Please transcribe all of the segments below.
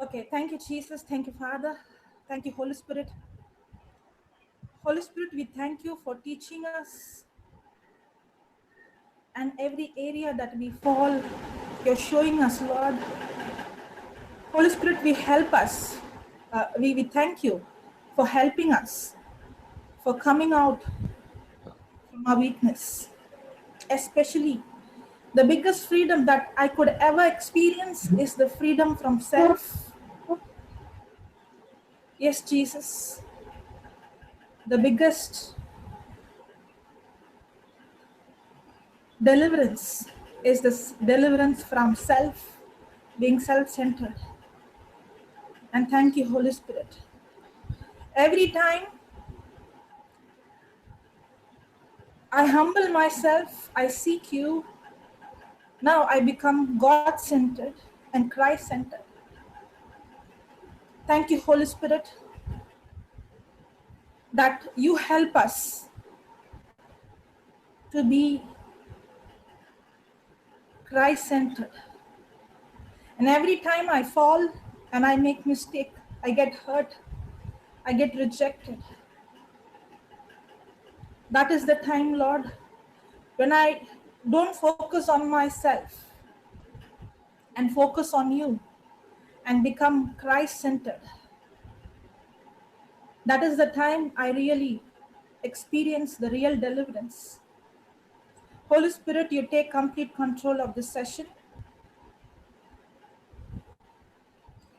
Okay, thank you, Jesus. Thank you, Father. Thank you, Holy Spirit. Holy Spirit, we thank you for teaching us and every area that we fall, you're showing us, Lord. Holy Spirit, we help us. We thank you for helping us, for coming out from our weakness. Especially, the biggest freedom that I could ever experience is the freedom from self. Yes, Jesus, the biggest deliverance is this deliverance from self, being self centered. And thank you, Holy Spirit. Every time I humble myself, I seek you, now I become God centered and Christ centered. Thank you, Holy Spirit, that you help us to be Christ centered. And every time I fall and I make mistake, I get hurt, I get rejected. That is the time, Lord, when I don't focus on myself and focus on you and become Christ centered. That is the time I really experience the real deliverance. Holy Spirit, you take complete control of this session.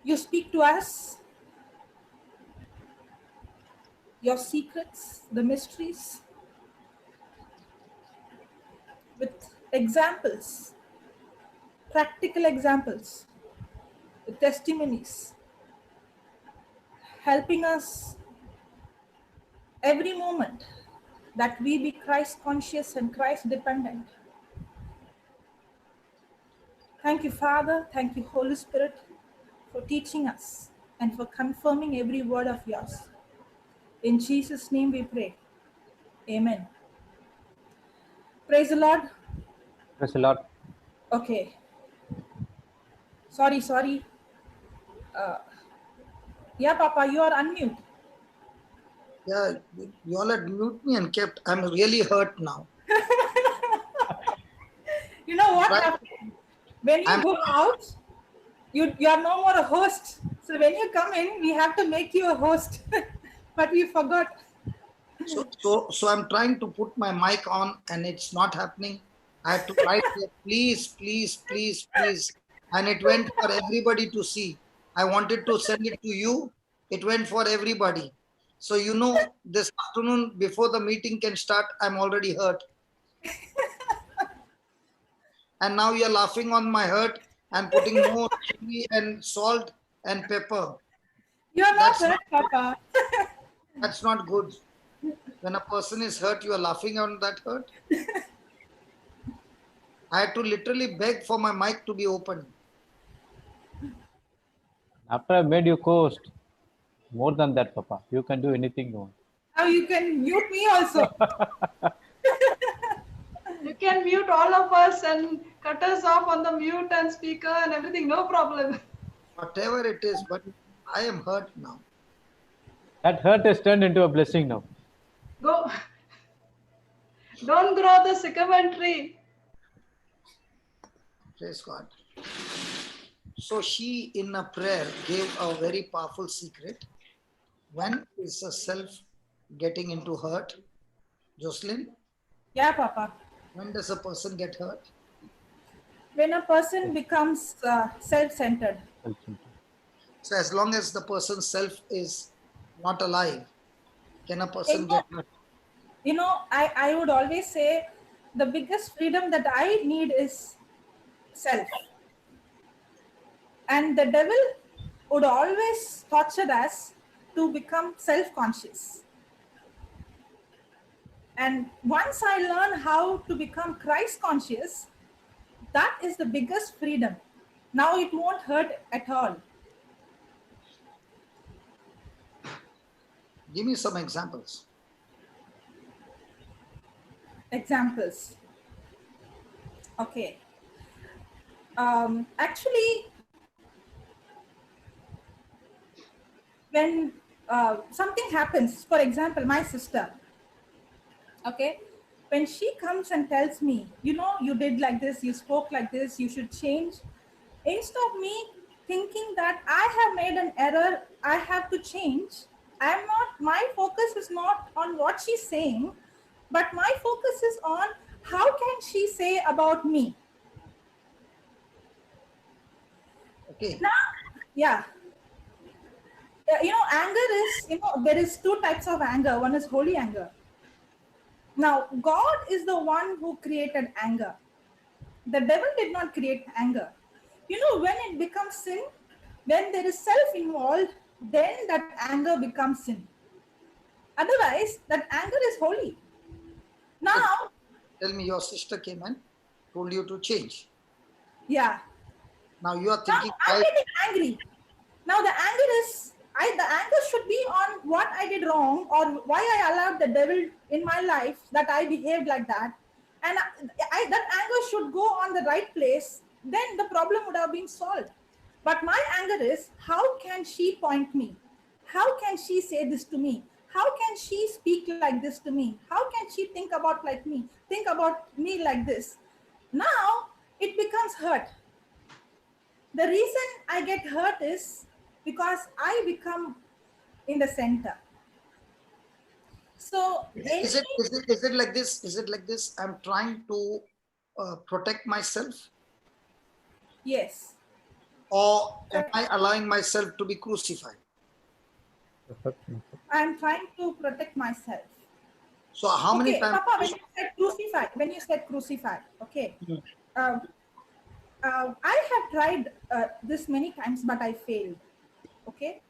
You speak to us, your secrets, the mysteries, with examples, practical examples, with testimonies, helping us every moment that we be Christ conscious and Christ dependent. Thank you, Father. Thank you, Holy Spirit, for teaching us and for confirming every word of yours. In Jesus' name we pray. Amen. Praise the Lord. Praise the Lord. Okay. Sorry. Yeah, Papa, you are unmute. Yeah, you all had mute me and kept. I'm really hurt now. You know what Right. happens? When you go out, you are no more a host. So when you come in, we have to make you a host. But we forgot. So I'm trying to put my mic on and it's not happening. I had to write here, please, and it went for everybody to see. I wanted to send it to you. It went for everybody. So this afternoon before the meeting can start, I'm already hurt. And now you're laughing on my hurt and putting more chili and salt and pepper. You are not That's hurt, Papa. that's not good. When a person is hurt, you are laughing on that hurt. I had to literally beg for my mic to be opened. After I made you co-host, more than that, Papa, you can do anything you want. Now you can mute me also. You can mute all of us and cut us off on the mute and speaker and everything, no problem. Whatever it is, but I am hurt now. That hurt has turned into a blessing now. Go. Don't grow the sycamore tree. Praise God. So she, in a prayer, gave a very powerful secret. When is a self getting into hurt? Jocelyn? Yeah, Papa. When does a person get hurt? When a person becomes self-centered. So as long as the person's self is not alive, can a person get hurt? I would always say the biggest freedom that I need is self. And the devil would always torture us to become self-conscious. And once I learn how to become Christ conscious, that is the biggest freedom. Now it won't hurt at all. Give me some examples. Examples. Okay. Actually, when something happens, for example, my sister, okay, when she comes and tells me, you know, you did like this, you spoke like this, you should change, instead of me thinking that I have made an error, I have to change, I'm not, my focus is not on what she's saying, but my focus is on how can she say about me. Okay. Now, yeah. You know, anger is, you know, there is two types of anger. One is holy anger. Now, God is the one who created anger. The devil did not create anger. You know, when it becomes sin, when there is self involved, then that anger becomes sin. Otherwise, that anger is holy. Now, Tell me, your sister came and told you to change. yeah, Now you are now thinking, I'm getting angry. Now the anger is, the anger should be on what I did wrong or why I allowed the devil in my life that I behaved like that, and that anger should go on the right place. Then the problem would have been solved. But my anger is, how can she point me? How can she say this to me? How can she speak like this to me? How can she think about me like this? Now it becomes hurt. The reason I get hurt is because I become in the center. So any, is it like this? Is it like this? I'm trying to protect myself, yes, or am I allowing myself to be crucified? I'm trying to protect myself. So how many Okay, times? Papa, when you said crucified, okay, uh, I have tried this many times, but I failed. Okay,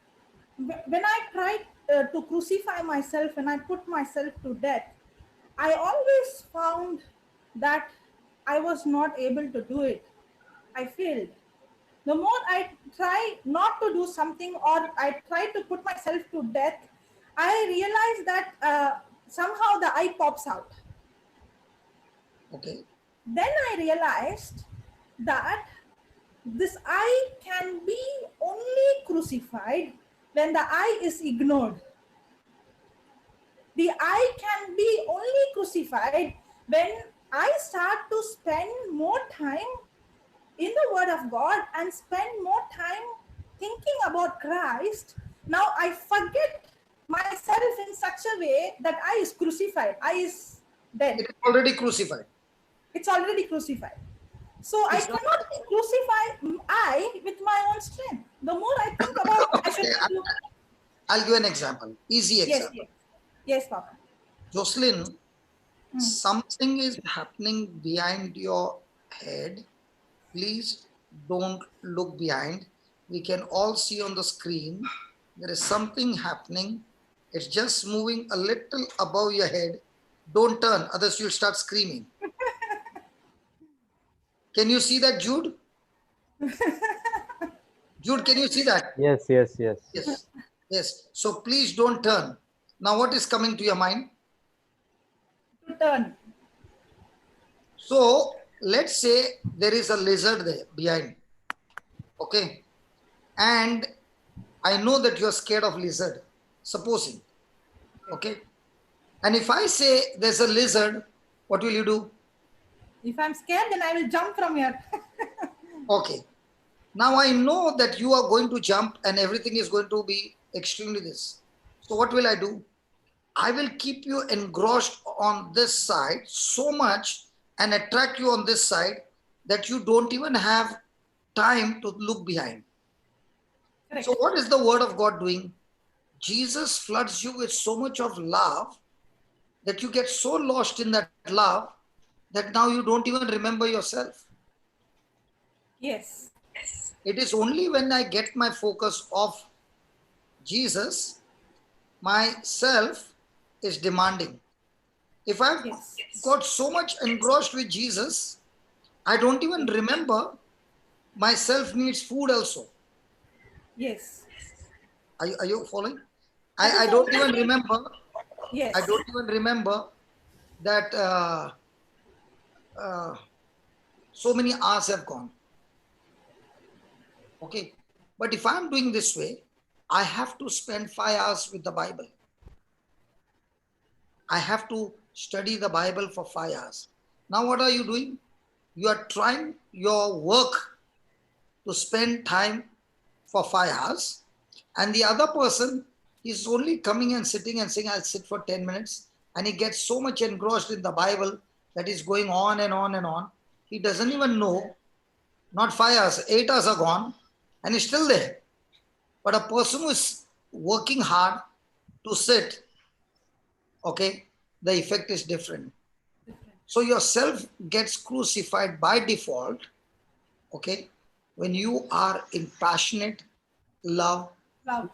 when I tried to crucify myself, when I put myself to death, I always found that I was not able to do it. I failed. The more I try not to do something or I try to put myself to death, I realize that somehow the eye pops out. Okay. Then I realized that this eye can be only crucified when the eye is ignored. The eye can be only crucified when I start to spend more time in the Word of God and spend more time thinking about Christ. Now I forget myself in such a way that I is crucified, I is dead. It is already crucified. It's already crucified. So I It's not- cannot crucify I with my own strength. The more I think about, I should Okay, do. I'll give an example. Easy Yes, example. yes, yes, Papa. Jocelyn, something is happening behind your head. Please don't look behind. We can all see on the screen. There is something happening. It's just moving a little above your head. Don't turn, others you'll start screaming. Can you see that, Jude? Jude, can you see that? Yes, yes, yes. Yes. Yes. So please don't turn. Now, what is coming to your mind? To turn. So let's say there is a lizard there behind. Okay. And I know that you're scared of lizard. Supposing. Okay. And if I say there's a lizard, what will you do? If I'm scared, then I will jump from here. Okay. Now I know that you are going to jump and everything is going to be extremely this. So what will I do? I will keep you engrossed on this side so much and attract you on this side that you don't even have time to look behind. Correct. So what is the word of God doing? Jesus floods you with so much of love that you get so lost in that love that now you don't even remember yourself. Yes. It is only when I get my focus off Jesus, myself is demanding. If I've Yes. got so much engrossed with Jesus, I don't even remember myself needs food also. Yes. Are you following? That is I the don't only even way. remember. Yes. I don't even remember that so many hours have gone. Okay. But if I'm doing this way, I have to spend 5 hours with the Bible. I have to study the Bible for 5 hours. Now, what are you doing? You are trying your work to spend time for 5 hours, and the other person is only coming and sitting and saying, I'll sit for 10 minutes. And he gets so much engrossed in the Bible that is going on and on and on. He doesn't even know, not 5 hours, 8 hours are gone, and he's still there. But a person who is working hard to sit, okay, the effect is different. So yourself gets crucified by default, okay, when you are in passionate love. Love.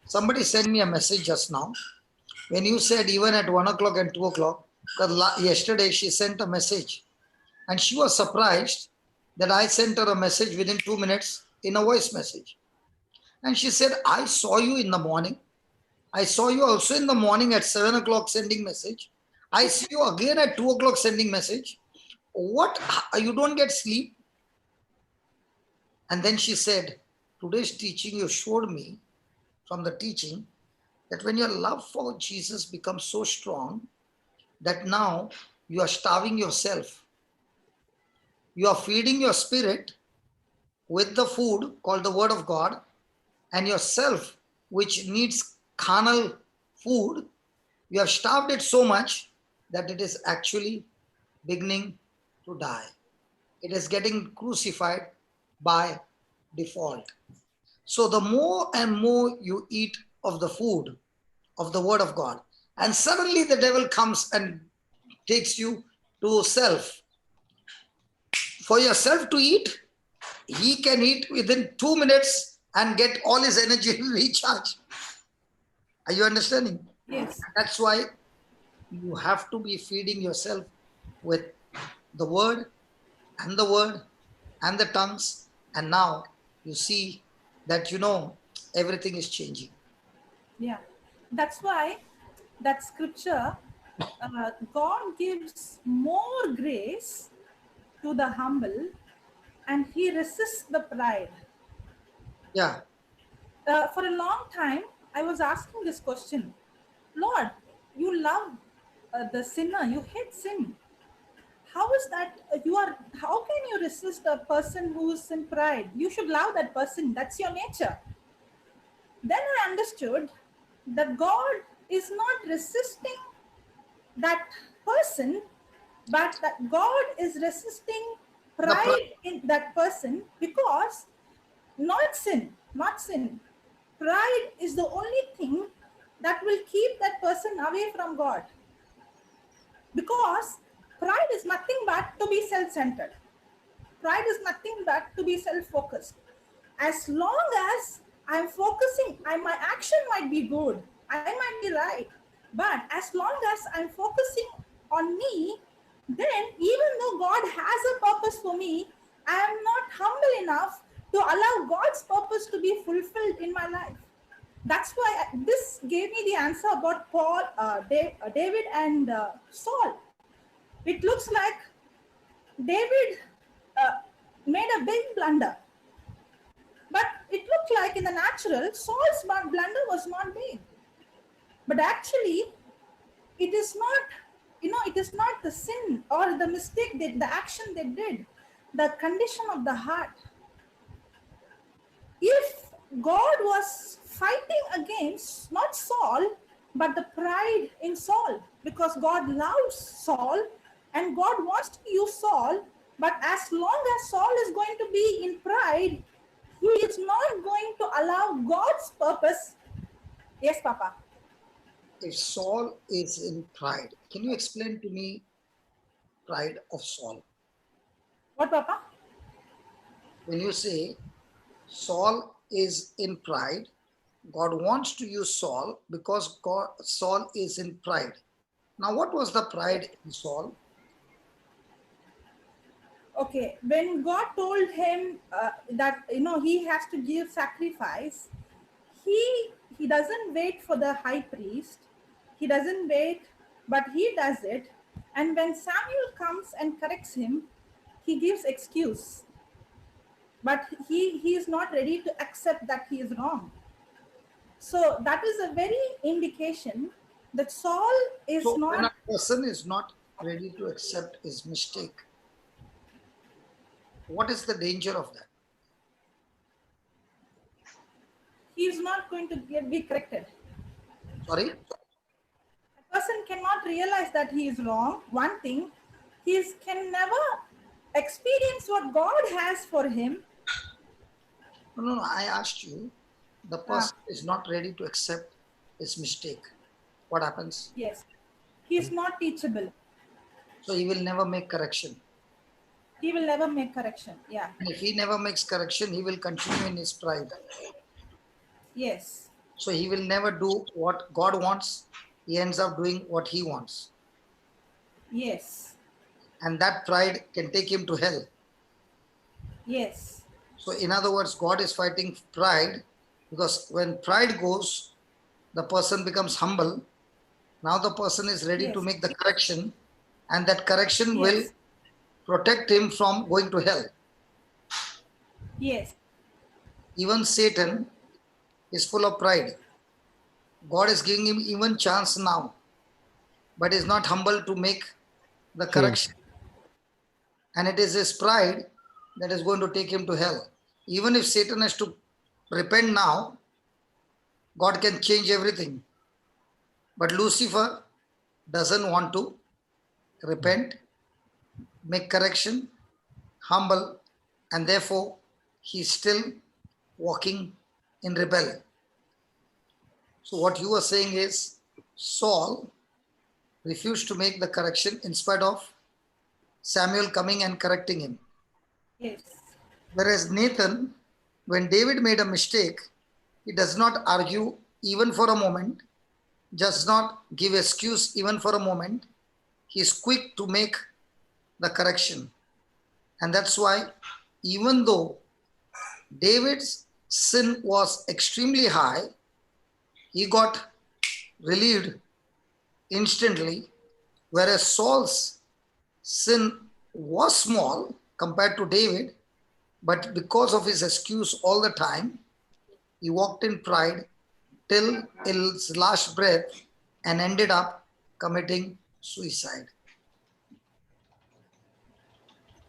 Somebody sent me a message just now. When you said even at 1 o'clock and 2 o'clock, because yesterday she sent a message and she was surprised that I sent her a message within 2 minutes in a voice message. And she said, I saw you in the morning. I saw you also in the morning at 7 o'clock sending message. I see you again at 2 o'clock sending message. What? You don't get sleep? And then she said, today's teaching, you showed me from the teaching that when your love for Jesus becomes so strong that now you are starving yourself. You are feeding your spirit with the food called the Word of God, and yourself, which needs carnal food, you have starved it so much that it is actually beginning to die. It is getting crucified by default. So the more and more you eat of the food of the Word of God, and suddenly the devil comes and takes you to self. For yourself to eat, he can eat within 2 minutes and get all his energy recharged. Are you understanding? Yes. That's why you have to be feeding yourself with the Word and the tongues. And now you see that everything is changing. Yeah. That's why that scripture, God gives more grace to the humble and he resists the pride. Yeah. For a long time, I was asking this question, Lord, you love the sinner, you hate sin. How is that how can you resist a person who is in pride? You should love that person, that's your nature. Then I understood that God is not resisting that person, but that God is resisting pride in that person, because not sin. Pride is the only thing that will keep that person away from God. Because pride is nothing but to be self-centered. Pride is nothing but to be self-focused. As long as I'm focusing, my action might be good, I might be right, but as long as I'm focusing on me, then even though God has a purpose for me, I am not humble enough to allow God's purpose to be fulfilled in my life. That's why this gave me the answer about David and Saul. It looks like David made a big blunder. But it looked like in the natural, Saul's blunder was not big. But actually, it is not, it is not the sin or the mistake, the action they did, the condition of the heart. If God was fighting against not Saul, but the pride in Saul, because God loves Saul and God wants to use Saul, but as long as Saul is going to be in pride, he is not going to allow God's purpose. Yes, Papa. If Saul is in pride, can you explain to me pride of Saul? What, Papa? When you say Saul is in pride, God wants to use Saul because Saul is in pride. Now, what was the pride in Saul? Okay, when God told him that he has to give sacrifice, he doesn't wait for the high priest. He doesn't wait, but he does it. And when Samuel comes and corrects him, he gives excuse. But he is not ready to accept that he is wrong. So that is a very indication that Saul is So when a not, person is not ready to accept his mistake, what is the danger of that? he is not going to be corrected. Sorry? A person cannot realize that he is wrong. One thing, can never experience what God has for him. No, no, no. I asked you, the Ah, person is not ready to accept his mistake. What happens? yes, he is not teachable. So he will never make correction. He will never make correction. Yeah. And if he never makes correction, he will continue in his pride. Yes. So he will never do what God wants. He ends up doing what he wants. Yes. And that pride can take him to hell. Yes. So, in other words, God is fighting pride, because when pride goes, the person becomes humble. Now the person is ready to Yes. make the correction, and that correction will Yes. protect him from going to hell. Yes. Even Satan is full of pride. God is giving him even chance now, but is not humble to make the Change. correction. And it is his pride that is going to take him to hell. Even if Satan has to repent now, God can change everything. But Lucifer doesn't want to repent, make correction, humble, and therefore he's still walking in rebellion. So what you are saying is Saul refused to make the correction in spite of Samuel coming and correcting him. Yes. Whereas Nathan, when David made a mistake, he does not argue even for a moment, does not give excuse even for a moment. He is quick to make the correction. And that's why, even though David's sin was extremely high, he got relieved instantly, whereas Saul's sin was small compared to David, but because of his excuse all the time, he walked in pride till his last breath and ended up committing suicide.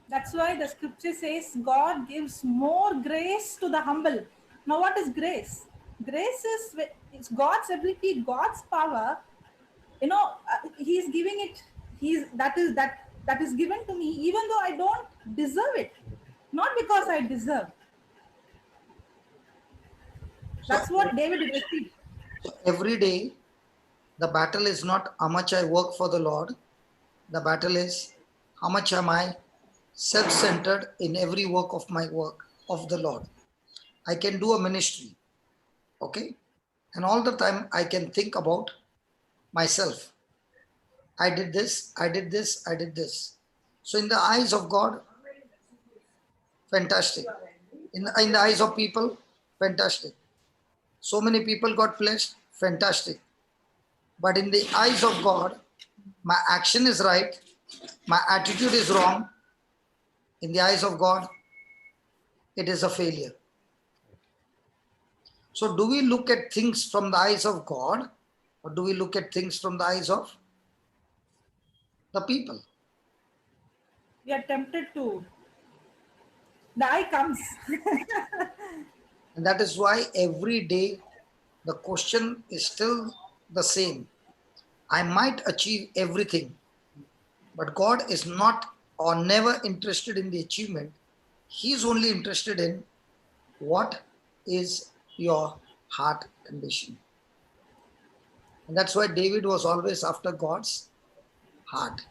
That's why the scripture says God gives more grace to the humble. Now, what is grace? Grace is it's God's ability, God's power. He is giving it. That is given to me, even though I don't deserve it. Not because I deserve. So, That's what David received. so every day, the battle is not how much I work for the Lord. The battle is how much am I self-centered in every work of the Lord. I can do a ministry, okay? And all the time I can think about myself. I did this, I did this, I did this. So in the eyes of God, fantastic. In the eyes of people, fantastic. So many people got blessed, fantastic. But in the eyes of God, my action is right, my attitude is wrong. In the eyes of God, it is a failure. So, do we look at things from the eyes of God, or do we look at things from the eyes of the people? We are tempted to. The eye comes. And that is why every day the question is still the same. I might achieve everything, but God is not or never interested in the achievement. He is only interested in what is your heart condition. And that's why David was always after God's heart.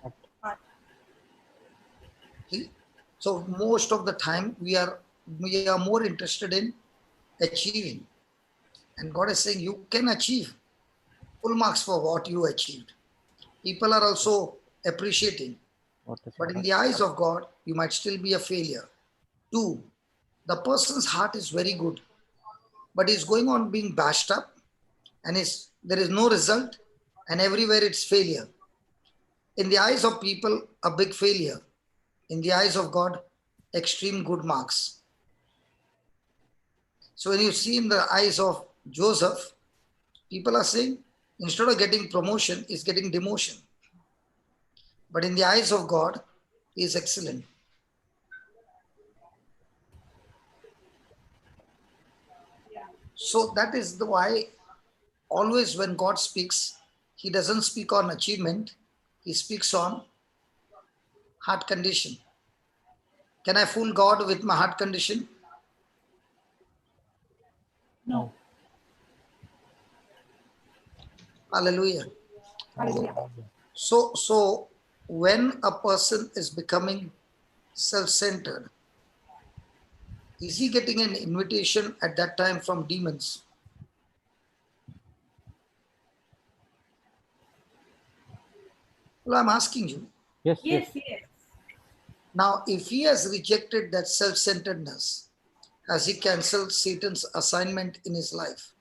See? So most of the time we are more interested in achieving. And God is saying you can achieve full marks for what you achieved. People are also appreciating. What is But in your the eyes of God, you might still be a failure. 2, the person's heart is very good, but he's going on being bashed up, and there is no result, and everywhere it's failure. In the eyes of people, a big failure. In the eyes of God, extreme good marks. So when you see in the eyes of Joseph, People are saying, instead of getting promotion, he's getting demotion. But in the eyes of God, he is excellent. So that is the why always when God speaks, he doesn't speak on achievement, he speaks on heart condition. Can I fool God with my heart condition? No. Hallelujah. Hallelujah. So when a person is becoming self-centered, is he getting an invitation at that time from demons? Well, I'm asking you. Yes, Yes, yes. yes. Now, if he has rejected that self-centeredness, has he cancelled Satan's assignment in his life?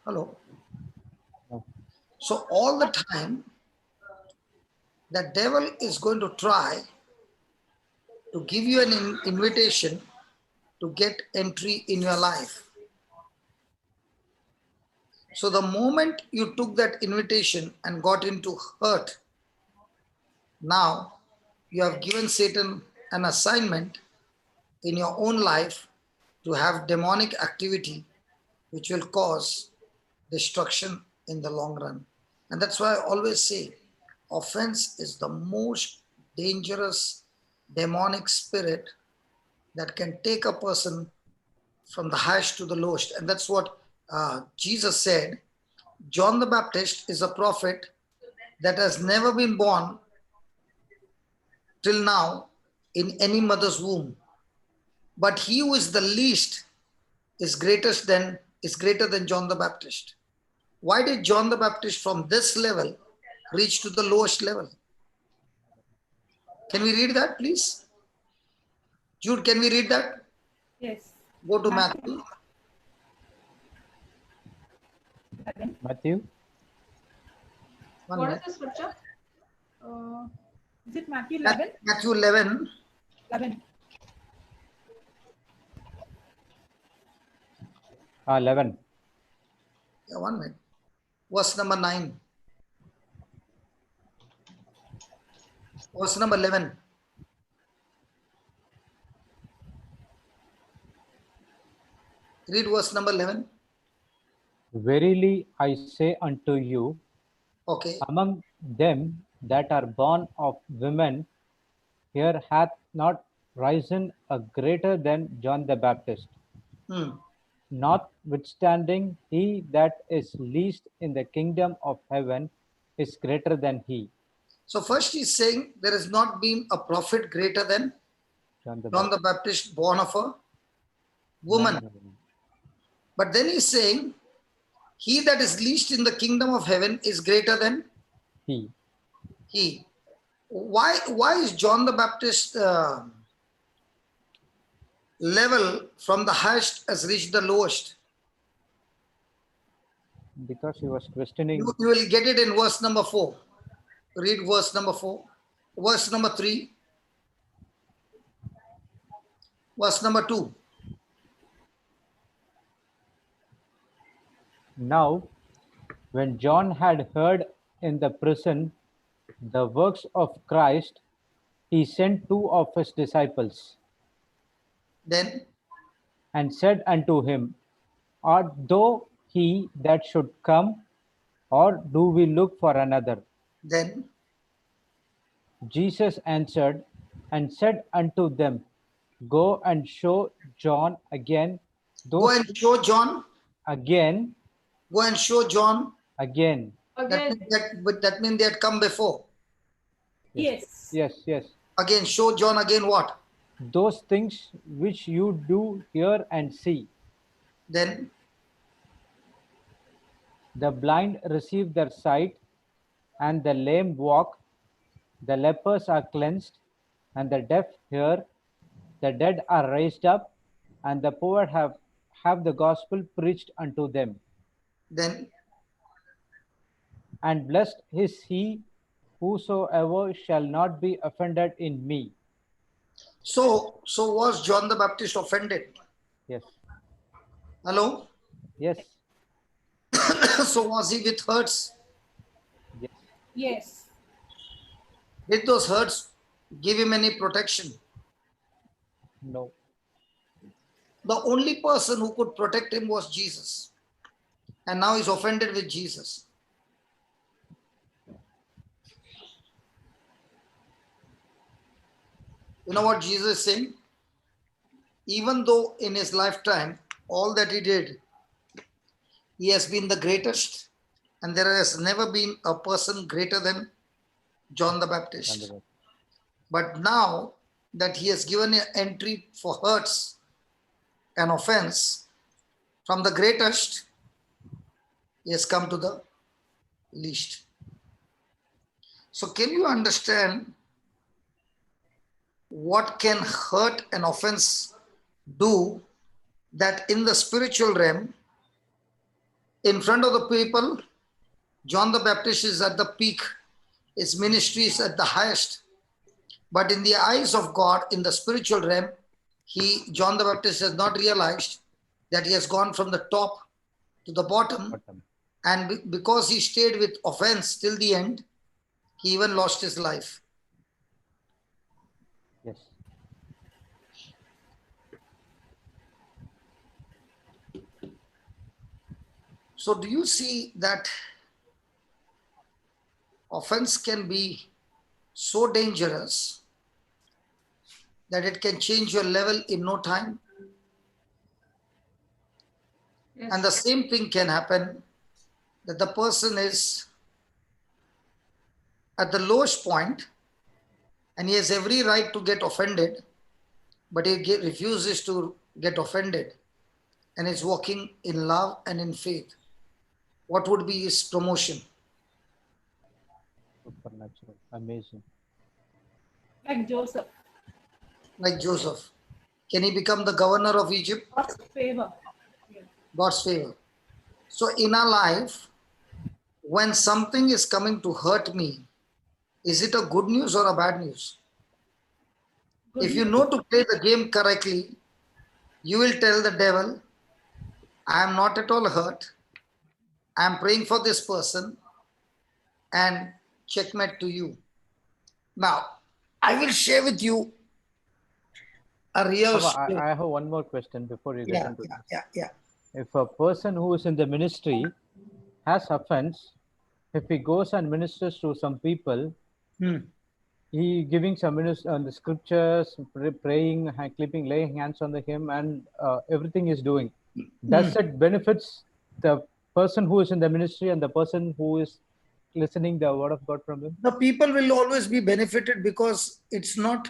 Hello? No. So all the time, the devil is going to try to give you an invitation to get entry in your life. So the moment you took that invitation and got into hurt, now you have given Satan an assignment in your own life to have demonic activity which will cause destruction in the long run. And that's why I always say offense is the most dangerous demonic spirit that can take a person from the highest to the lowest. And that's what Jesus said. John the Baptist is a prophet that has never been born till now in any mother's womb. But he who is the least is greater than John the Baptist. Why did John the Baptist from this level reach to the lowest level? Can we read that, please? Jude, can we read that? Yes. Go to Matthew. Matthew. One What minute. is the scripture? Is it Matthew 11? Matthew 11. 11. 11. Yeah, 1 minute. Verse number 9. Verse number 11. Read verse number 11. Verily I say unto you, Okay. among them that are born of women, here hath not risen a greater than John the Baptist. Hmm. Notwithstanding, he that is least in the kingdom of heaven is greater than he. So first he's saying there has not been a prophet greater than John the John Baptist. the Baptist born of a woman. But then he's saying, he that is least in the kingdom of heaven is greater than He. he. Why is John the Baptist level from the highest has reached the lowest? Because he was questioning. You will get it in verse number 4. Read verse number 4. Verse number 3. Verse number 2. Now, when John had heard in the prison the works of Christ, he sent 2 of his disciples Then and said unto him, Art thou he that should come, or do we look for another? Then Jesus answered and said unto them, Go and show John again go those and show John. again. Go and show John. Again. Again, That means they had come before. Yes. Yes. Again, show John again what? Those things which you do hear and see. Then The blind receive their sight, and the lame walk, the lepers are cleansed, and the deaf hear, the dead are raised up, and the poor have the gospel preached unto them. then And blessed is he whosoever shall not be offended in me. so was John the Baptist offended? Yes. Hello? Yes. So was he with hurts? Yes. Yes. Did those hurts give him any protection? No. The only person who could protect him was Jesus. And now he's offended with Jesus. You know what Jesus is saying? Even though in his lifetime, all that he did, he has been the greatest, and there has never been a person greater than John the Baptist. Wonderful. But now that he has given an entry for hurts and offense from the greatest, he has come to the least. So, can you understand what can hurt and offense do that in the spiritual realm, in front of the people, John the Baptist is at the peak, his ministry is at the highest. But in the eyes of God, in the spiritual realm, John the Baptist has not realized that he has gone from the top to the bottom. Bottom. And because he stayed with offense till the end, he even lost his life. Yes. So do you see that offense can be so dangerous that it can change your level in no time? Yes. And the same thing can happen that the person is at the lowest point and he has every right to get offended, but he refuses to get offended and is walking in love and in faith. What would be his promotion? Supernatural. Amazing. Like Joseph. Like Joseph. Can he become the governor of Egypt? God's favor. God's favor. So in our life, when something is coming to hurt me, is it a good news or a bad news? Good If you news. know to play the game correctly, you will tell the devil, I am not at all hurt. I am praying for this person, and checkmate to you. Now, I will share with you a real Papa, story. I have one more question before you get into this. Yeah. If a person who is in the ministry has offense, if he goes and ministers to some people, he giving some on the scriptures, praying, laying hands on him, and everything is doing. Does it benefits the person who is in the ministry and the person who is listening the word of God from him? The people will always be benefited because it's not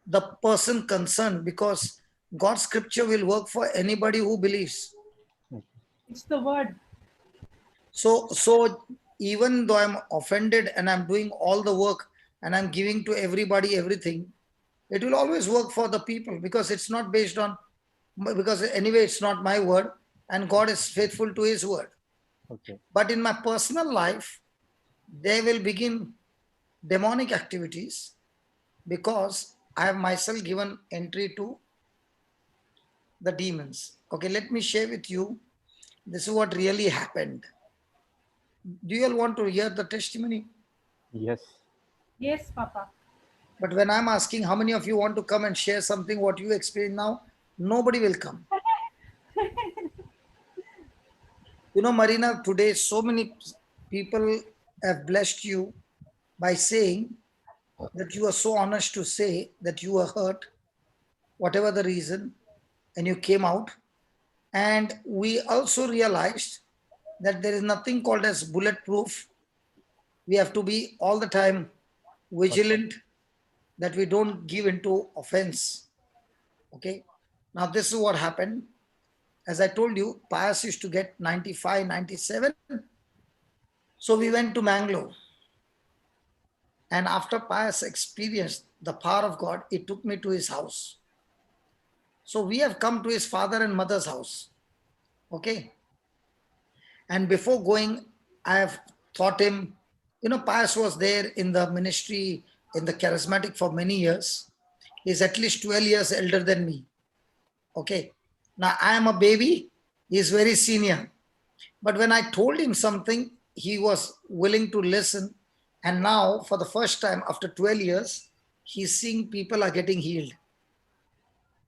the person concerned, because God's scripture will work for anybody who believes. It's the word. So even though I'm offended and I'm doing all the work and I'm giving to everybody everything, it will always work for the people because it's not based on, because anyway it's not my word and God is faithful to his word. Okay. But in my personal life, they will begin demonic activities because I have myself given entry to the demons. Okay, let me share with you. This is what really happened. Do you all want to hear the testimony? Yes. Yes, Papa. But when I'm asking how many of you want to come and share something what you experience now, nobody will come. You know, Marina, today so many people have blessed you by saying that you are so honest to say that you were hurt, whatever the reason, and you came out. And we also realized that there is nothing called as bulletproof. We have to be all the time vigilant that we don't give into offense. Okay. Now, this is what happened. As I told you, Pius used to get 95, 97. So we went to Mangalore. And after Pius experienced the power of God, he took me to his house. So we have come to his father and mother's house. Okay. And before going, I have taught him, you know, Pius was there in the ministry, in the charismatic for many years. He's at least 12 years elder than me. Okay. Now I am a baby He is very senior. But when I told him something, he was willing to listen. And now, for the first time after 12 years, he's seeing people are getting healed.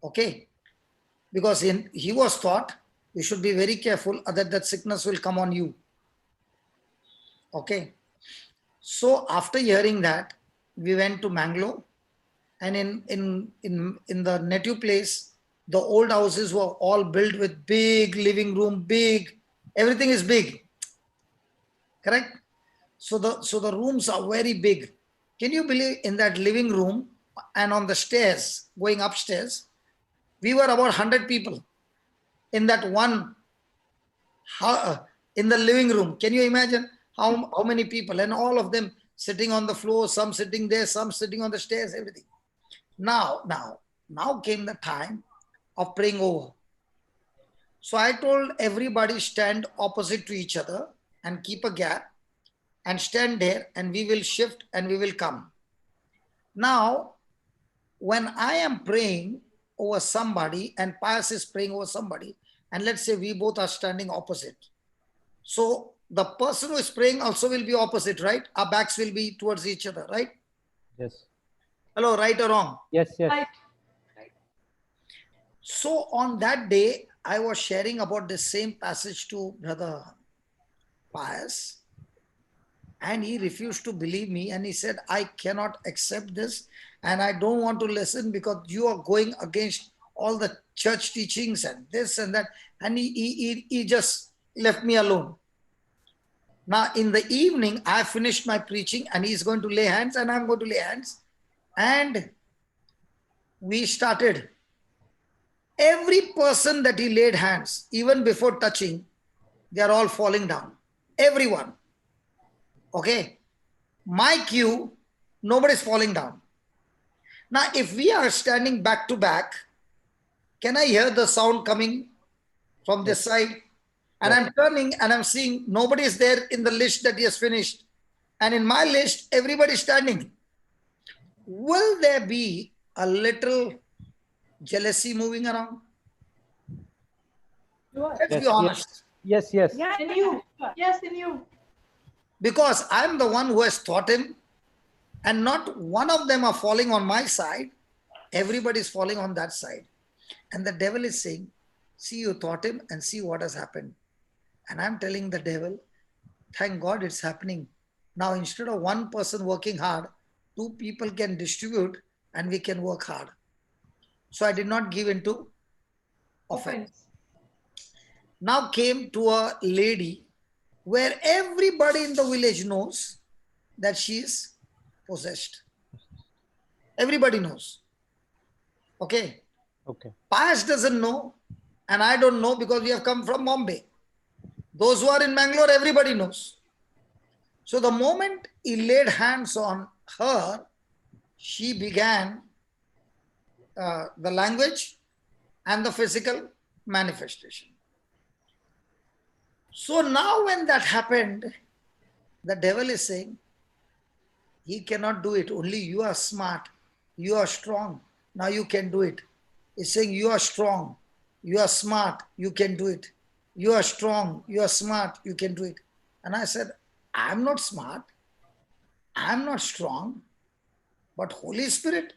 Okay? Because he was taught, you should be very careful, other that sickness will come on you. Okay? So after hearing that, we went to Mangalore. And in the native place, the old houses were all built with big living room, big, everything is big. Correct? So the rooms are very big. Can you believe in that living room and on the stairs, going upstairs, we were about 100 people in that one, in the living room. Can you imagine how many people? And all of them sitting on the floor, some sitting there, some sitting on the stairs, everything. Now came the time of praying over. So I told everybody stand opposite to each other and keep a gap and stand there, and we will shift and we will come. Now, when I am praying over somebody and Pius is praying over somebody, and let's say we both are standing opposite. So the person who is praying also will be opposite, right? Our backs will be towards each other, right? Yes. Hello, right or wrong? Yes, yes. Right. So on that day, I was sharing about the same passage to Brother Pius, and he refused to believe me, and he said, I cannot accept this and I don't want to listen because you are going against all the church teachings and this and that. And he just left me alone. Now in the evening, I finished my preaching and he's going to lay hands and I'm going to lay hands. And we started. Every person that he laid hands, even before touching, they are all falling down. Everyone. Okay. My cue, nobody's falling down. Now, if we are standing back to back, can I hear the sound coming from this side? And I'm turning and I'm seeing nobody is there in the list that he has finished. And in my list, everybody's standing. Will there be a little jealousy moving around? Let's be honest. Yes, yes. Yeah, In you. Yes, in you. Because I'm the one who has taught him, and not one of them are falling on my side. Everybody's falling on that side. And the devil is saying, see, you taught him and see what has happened. And I'm telling the devil, thank God it's happening. Now, instead of one person working hard, two people can distribute and we can work hard. So I did not give into offense. Now came to a lady where everybody in the village knows that she is possessed. Everybody knows. Okay. Okay. Pius doesn't know, and I don't know because we have come from Bombay. Those who are in Bangalore, everybody knows. So the moment he laid hands on her, she began the language and the physical manifestation. So now when that happened, the devil is saying, he cannot do it. Only you are smart. You are strong. Now you can do it. He's saying, you are strong. You are smart. You can do it. You are strong. You are smart. You can do it. And I said, I'm not smart. I'm not strong. But Holy Spirit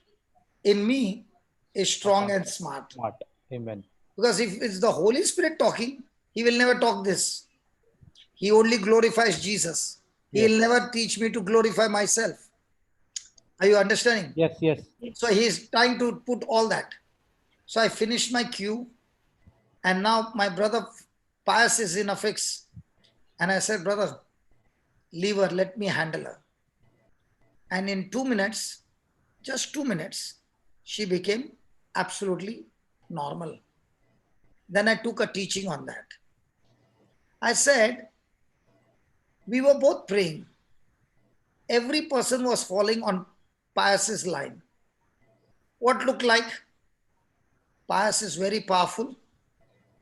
in me is strong and smart. Smart. Amen. Because if it's the Holy Spirit talking, he will never talk this. He only glorifies Jesus. He will never teach me to glorify myself. Are you understanding? Yes, yes. So he is trying to put all that. So I finished my cue. And now my brother Pius is in a fix. And I said, brother, leave her, let me handle her. And in 2 minutes, just 2 minutes, she became absolutely normal. Then I took a teaching on that. I said, we were both praying. Every person was falling on Pius's line. What looked like? Pius is very powerful.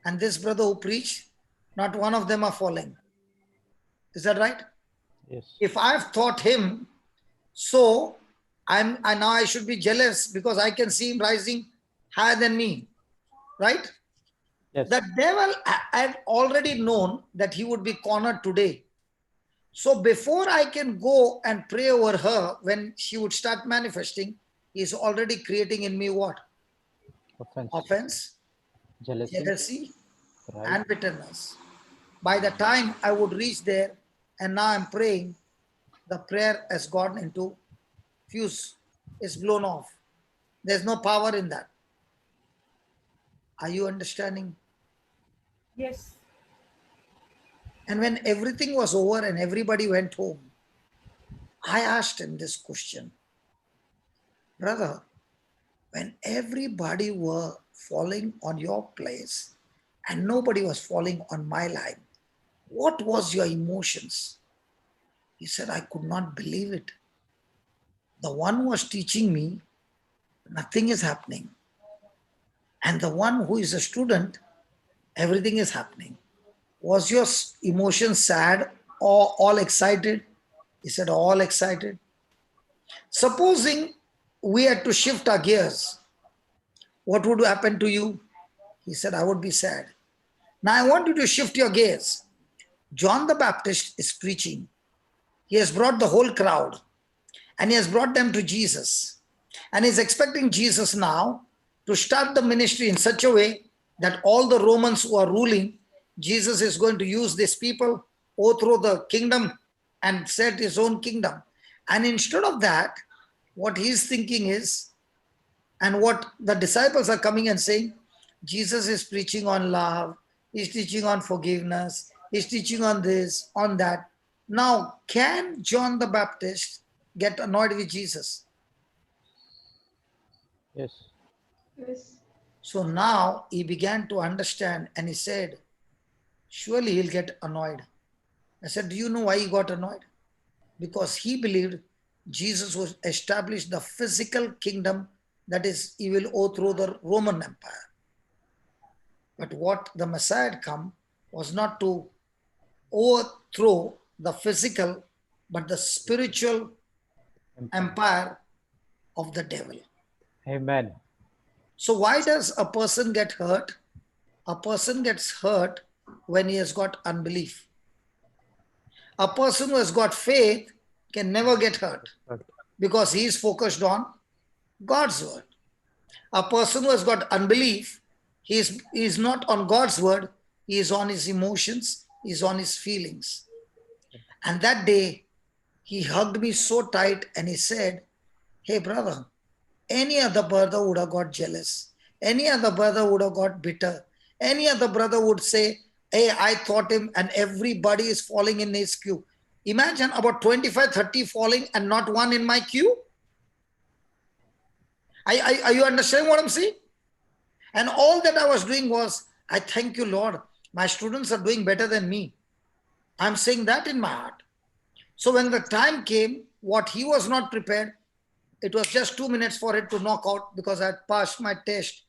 And this brother who preached, not one of them are falling. Is that right? Yes. If I've taught him, so now I should be jealous because I can see him rising higher than me. Right? Yes. The devil had already known that he would be cornered today. So before I can go and pray over her, when she would start manifesting, he's already creating in me what? Offense. Offense, Jealousy. jealousy, Pride. and bitterness. By the time I would reach there, and now I'm praying, the prayer has gone into fuse, is blown off. There's no power in that. Are you understanding? Yes. And when everything was over and everybody went home, I asked him this question, brother, when everybody were falling on your place and nobody was falling on my line, what was your emotions? He said, I could not believe it. The one who was teaching me, nothing is happening. And the one who is a student, everything is happening. Was your emotion sad or all excited? He said, all excited. Supposing we had to shift our gears, what would happen to you? He said, I would be sad. Now I want you to shift your gaze. John the Baptist is preaching. He has brought the whole crowd and he has brought them to Jesus. And he's expecting Jesus now to start the ministry in such a way that all the Romans who are ruling, Jesus is going to use these people, overthrow the kingdom and set his own kingdom. And instead of that, what he's thinking is, and what the disciples are coming and saying, Jesus is preaching on love, he's teaching on forgiveness, he's teaching on this, on that. Now, can John the Baptist get annoyed with Jesus? Yes. Yes. So now he began to understand and he said, surely he'll get annoyed. I said, do you know why he got annoyed? Because he believed Jesus would establish the physical kingdom, that is, he will overthrow the Roman Empire. But what the Messiah had come was not to overthrow the physical, but the spiritual empire of the devil. Amen. So why does a person get hurt? A person gets hurt when he has got unbelief. A person who has got faith can never get hurt because he is focused on God's word. A person who has got unbelief, he is not on God's word, he is on his emotions, he is on his feelings. And that day, he hugged me so tight and he said, hey brother, any other brother would have got jealous. Any other brother would have got bitter. Any other brother would say, hey, I thought him and everybody is falling in his queue. Imagine about 25, 30 falling and not one in my queue. Are you understanding what I'm saying? And all that I was doing was, I thank you, Lord. My students are doing better than me. I'm saying that in my heart. So when the time came, what he was not prepared, it was just 2 minutes for it to knock out because I had passed my test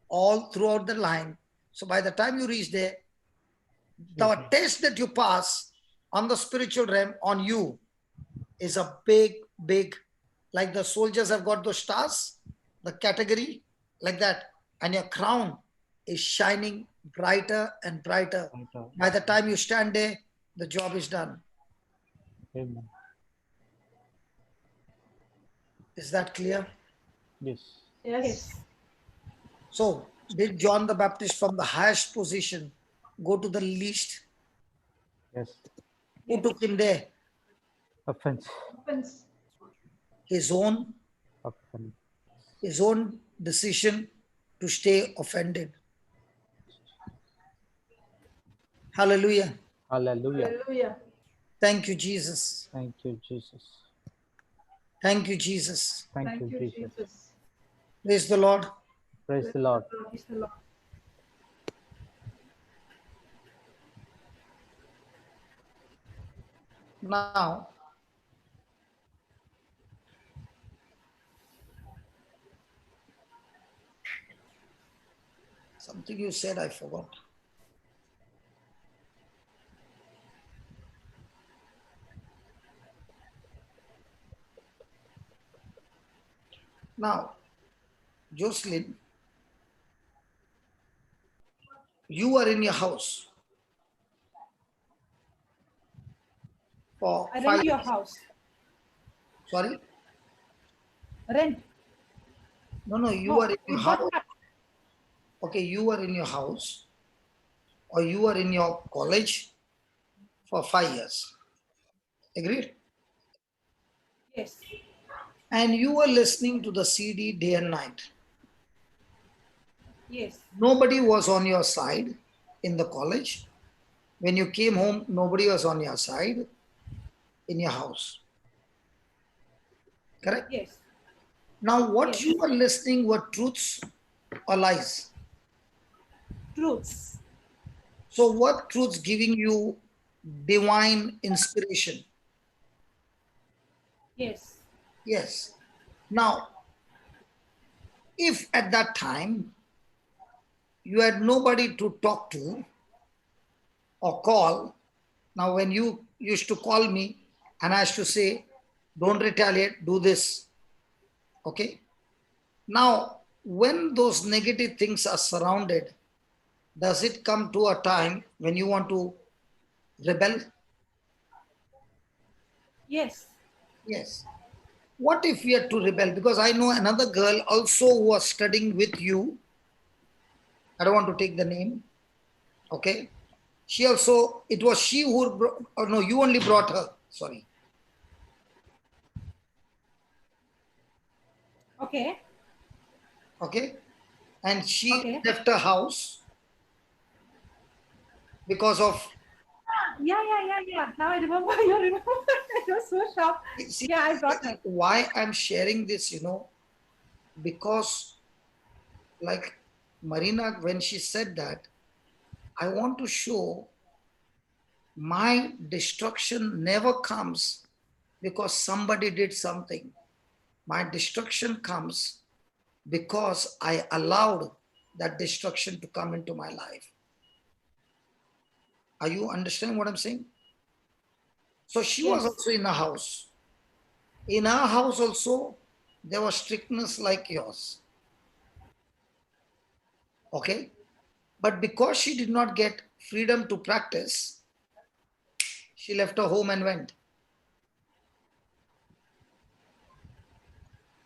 all throughout the line. So by the time you reach there, the test that you pass on the spiritual realm on you is a big, like the soldiers have got those stars, the category, like that. And your crown is shining brighter and brighter. By the time you stand there, the job is done. Amen. Is that clear? Yes. Yes. So, did John the Baptist from the highest position go to the least? Yes. Who took him there? Offense. Offense. His own decision to stay offended. Hallelujah. Hallelujah. Hallelujah. Thank you, Jesus. Thank you, Jesus. Thank you, Jesus. Thank you, Jesus. Praise the Lord. Praise the Lord. Praise the Lord. Now, something you said, I forgot. Now, Jocelyn, you are in your house for I 5 rent your years. house. Sorry? Rent. No, you are No, in your it got house. cut. Okay, you are in your house or you are in your college for 5 years. Agreed? Yes. And you are listening to the CD day and night. Yes. Nobody was on your side in the college. When you came home, nobody was on your side in your house. Correct? Yes. Now, what Yes. you are listening were truths or lies. Truths. So, what truths giving you divine inspiration? Yes. Yes. Now, if at that time you had nobody to talk to or call, now when you used to call me and I used to say, don't retaliate, do this. Okay. Now, when those negative things are surrounded, does it come to a time when you want to rebel? Yes. Yes. What if we are to rebel? Because I know another girl also who was studying with you. I don't want to take the name. Okay. She also, it was she who, or no, you only brought her. Sorry. Okay. Okay. And she Okay. left her house because of, Yeah. Now I remember. You remember? I was so shocked. see, Yeah, I brought her. why I'm sharing this, because like Marina, when she said that, I want to show my destruction never comes because somebody did something. My destruction comes because I allowed that destruction to come into my life. Are you understanding what I'm saying? So she was Yes. also in a house. In our house also, there was strictness like yours. Okay? But because she did not get freedom to practice, she left her home and went.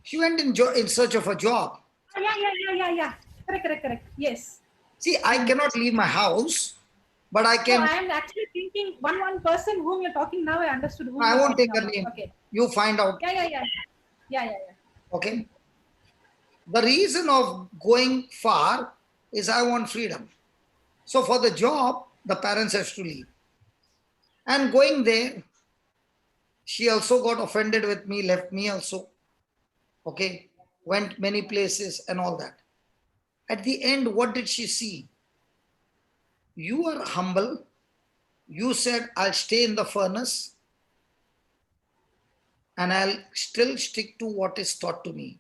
She went in search of a job. Yeah. Correct. Yes. See, I cannot leave my house, but I No, can. I am actually thinking one person whom you're talking now. I understood whom I you're won't talking take her about. name. Okay. You find out. Yeah. Yeah. Okay. The reason of going far is I want freedom. So for the job, the parents have to leave. And going there, she also got offended with me, left me also. Okay. Went many places and all that. At the end, what did she see? You are humble. You said, I'll stay in the furnace and I'll still stick to what is taught to me.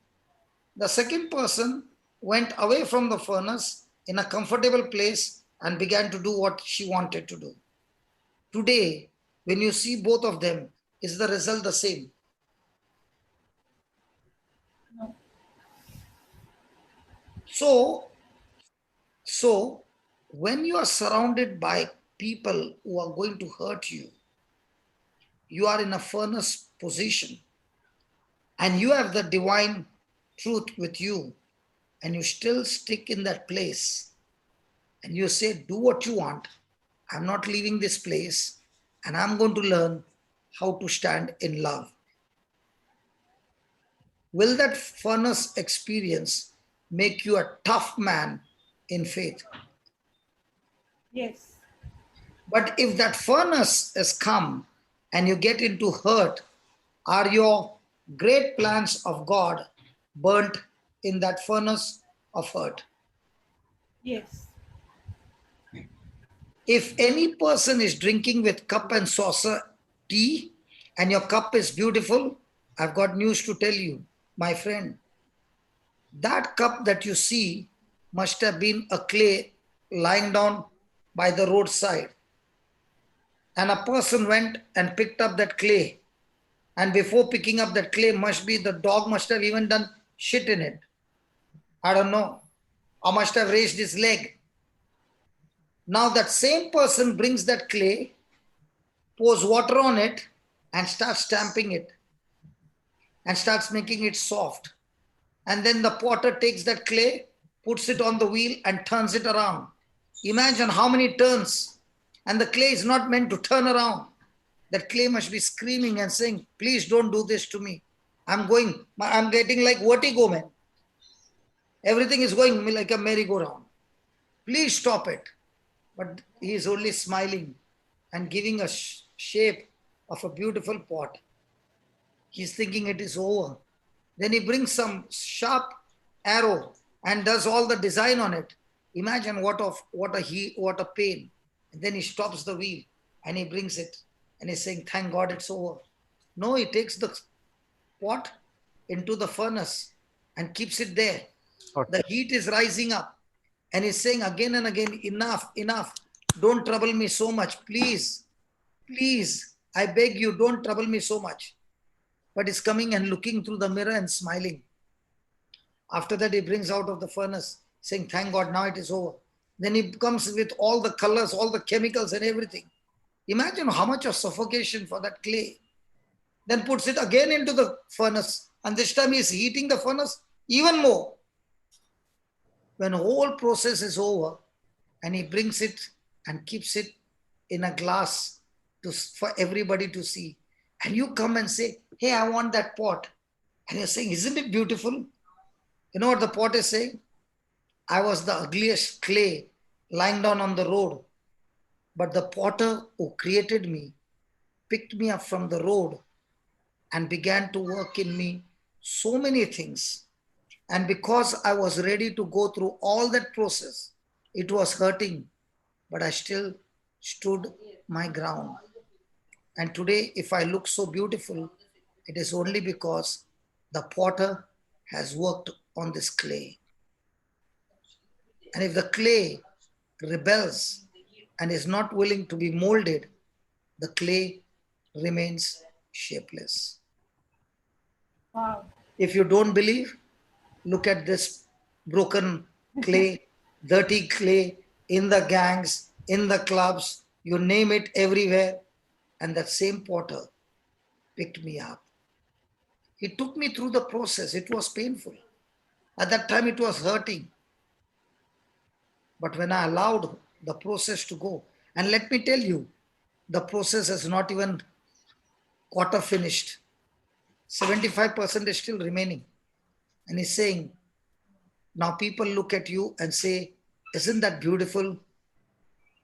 The second person went away from the furnace in a comfortable place and began to do what she wanted to do. Today, when you see both of them, is the result the same? No. So when you are surrounded by people who are going to hurt you, you are in a furnace position and you have the divine truth with you and you still stick in that place and you say, do what you want. I'm not leaving this place and I'm going to learn how to stand in love. Will that furnace experience make you a tough man in faith? Yes. But if that furnace has come and you get into hurt, are your great plans of God burnt in that furnace of hurt? Yes. If any person is drinking with cup and saucer tea and your cup is beautiful, I've got news to tell you, my friend. That cup that you see must have been a clay lying down by the roadside. And a person went and picked up that clay. And before picking up that clay, the dog must have even done shit in it. I don't know. Or must have raised his leg. Now that same person brings that clay, pours water on it, and starts stamping it and starts making it soft. And then the potter takes that clay, puts it on the wheel, and turns it around. Imagine how many turns. And the clay is not meant to turn around. That clay must be screaming and saying, please don't do this to me. I'm getting like vertigo, man. Everything is going like a merry-go-round. Please stop it. But he is only smiling and giving a shape of a beautiful pot. He's thinking it is over. Then he brings some sharp arrow and does all the design on it. Imagine what a pain. And then he stops the wheel and he brings it and he's saying, thank God it's over. No, he takes the pot into the furnace and keeps it there. Okay. The heat is rising up and he's saying again and again, enough, enough. Don't trouble me so much. Please, please, I beg you, don't trouble me so much. But he's coming and looking through the mirror and smiling. After that, he brings out of the furnace saying, thank God, now it is over. Then he comes with all the colors, all the chemicals and everything. Imagine how much of suffocation for that clay. Then puts it again into the furnace. And this time he's heating the furnace even more. When the whole process is over, and he brings it and keeps it in a glass for everybody to see. And you come and say, hey, I want that pot. And you're saying, isn't it beautiful? You know what the pot is saying? I was the ugliest clay lying down on the road. But the potter who created me picked me up from the road and began to work in me so many things. And because I was ready to go through all that process, it was hurting, but I still stood my ground. And today, if I look so beautiful, it is only because the potter has worked on this clay. And if the clay rebels and is not willing to be molded, the clay remains shapeless. Wow. If you don't believe, look at this broken clay, dirty clay in the gangs, in the clubs, you name it, everywhere. And that same potter picked me up. He took me through the process. It was painful. At that time, it was hurting. But when I allowed the process to go, and let me tell you, the process is not even quarter finished. 75% is still remaining. And he's saying, now people look at you and say, isn't that beautiful?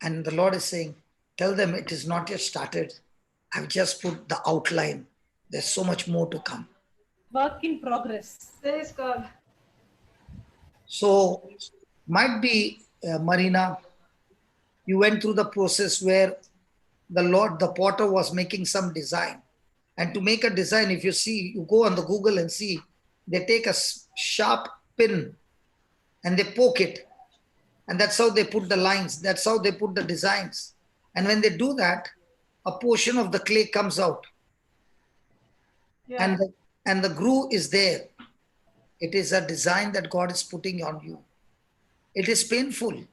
And the Lord is saying, tell them it is not yet started. I've just put the outline. There's so much more to come. Work in progress. Praise God. So, might be, Marina, you went through the process where the potter was making some design. And to make a design, if you see, you go on the Google and see, they take a sharp pin and they poke it. And that's how they put the lines. That's how they put the designs. And when they do that, a portion of the clay comes out. Yeah. And the groove is there. It is a design that God is putting on you. It is painful.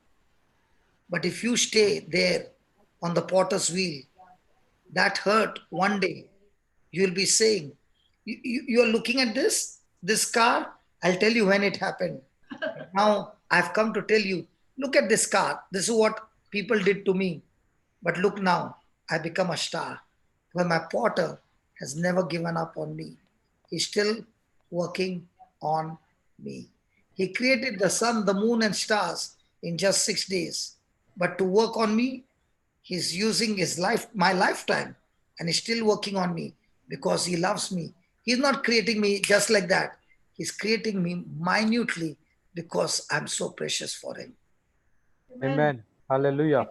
But if you stay there on the potter's wheel, that hurt one day, you'll be saying, you're looking at this car, I'll tell you when it happened. Now I've come to tell you, look at this car. This is what people did to me. But look now, I become a star. When my potter has never given up on me. He's still working on me. He created the sun, the moon, and stars in just 6 days. But to work on me, he's using my lifetime, and he's still working on me because he loves me. He's not creating me just like that. He's creating me minutely because I'm so precious for him. Amen. Hallelujah.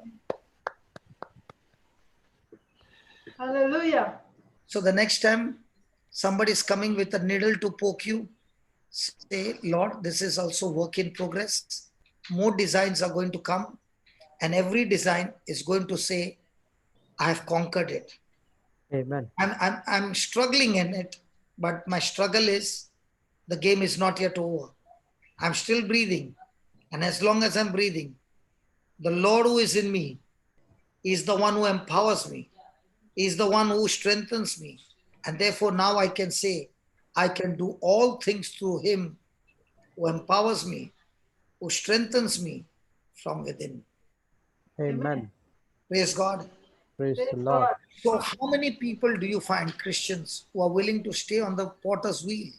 Hallelujah. So the next time somebody is coming with a needle to poke you, say, Lord, this is also work in progress. More designs are going to come, and every design is going to say, I have conquered it. Amen. I'm struggling in it, but my struggle is the game is not yet over. I'm still breathing. And as long as I'm breathing, The Lord who is in me is the one who empowers me, is the one who strengthens me. And therefore now I can say, I can do all things through him who empowers me, who strengthens me from within. Amen. Praise God. Praise the Praise Lord. God. So how many people do you find, Christians, who are willing to stay on the potter's wheel?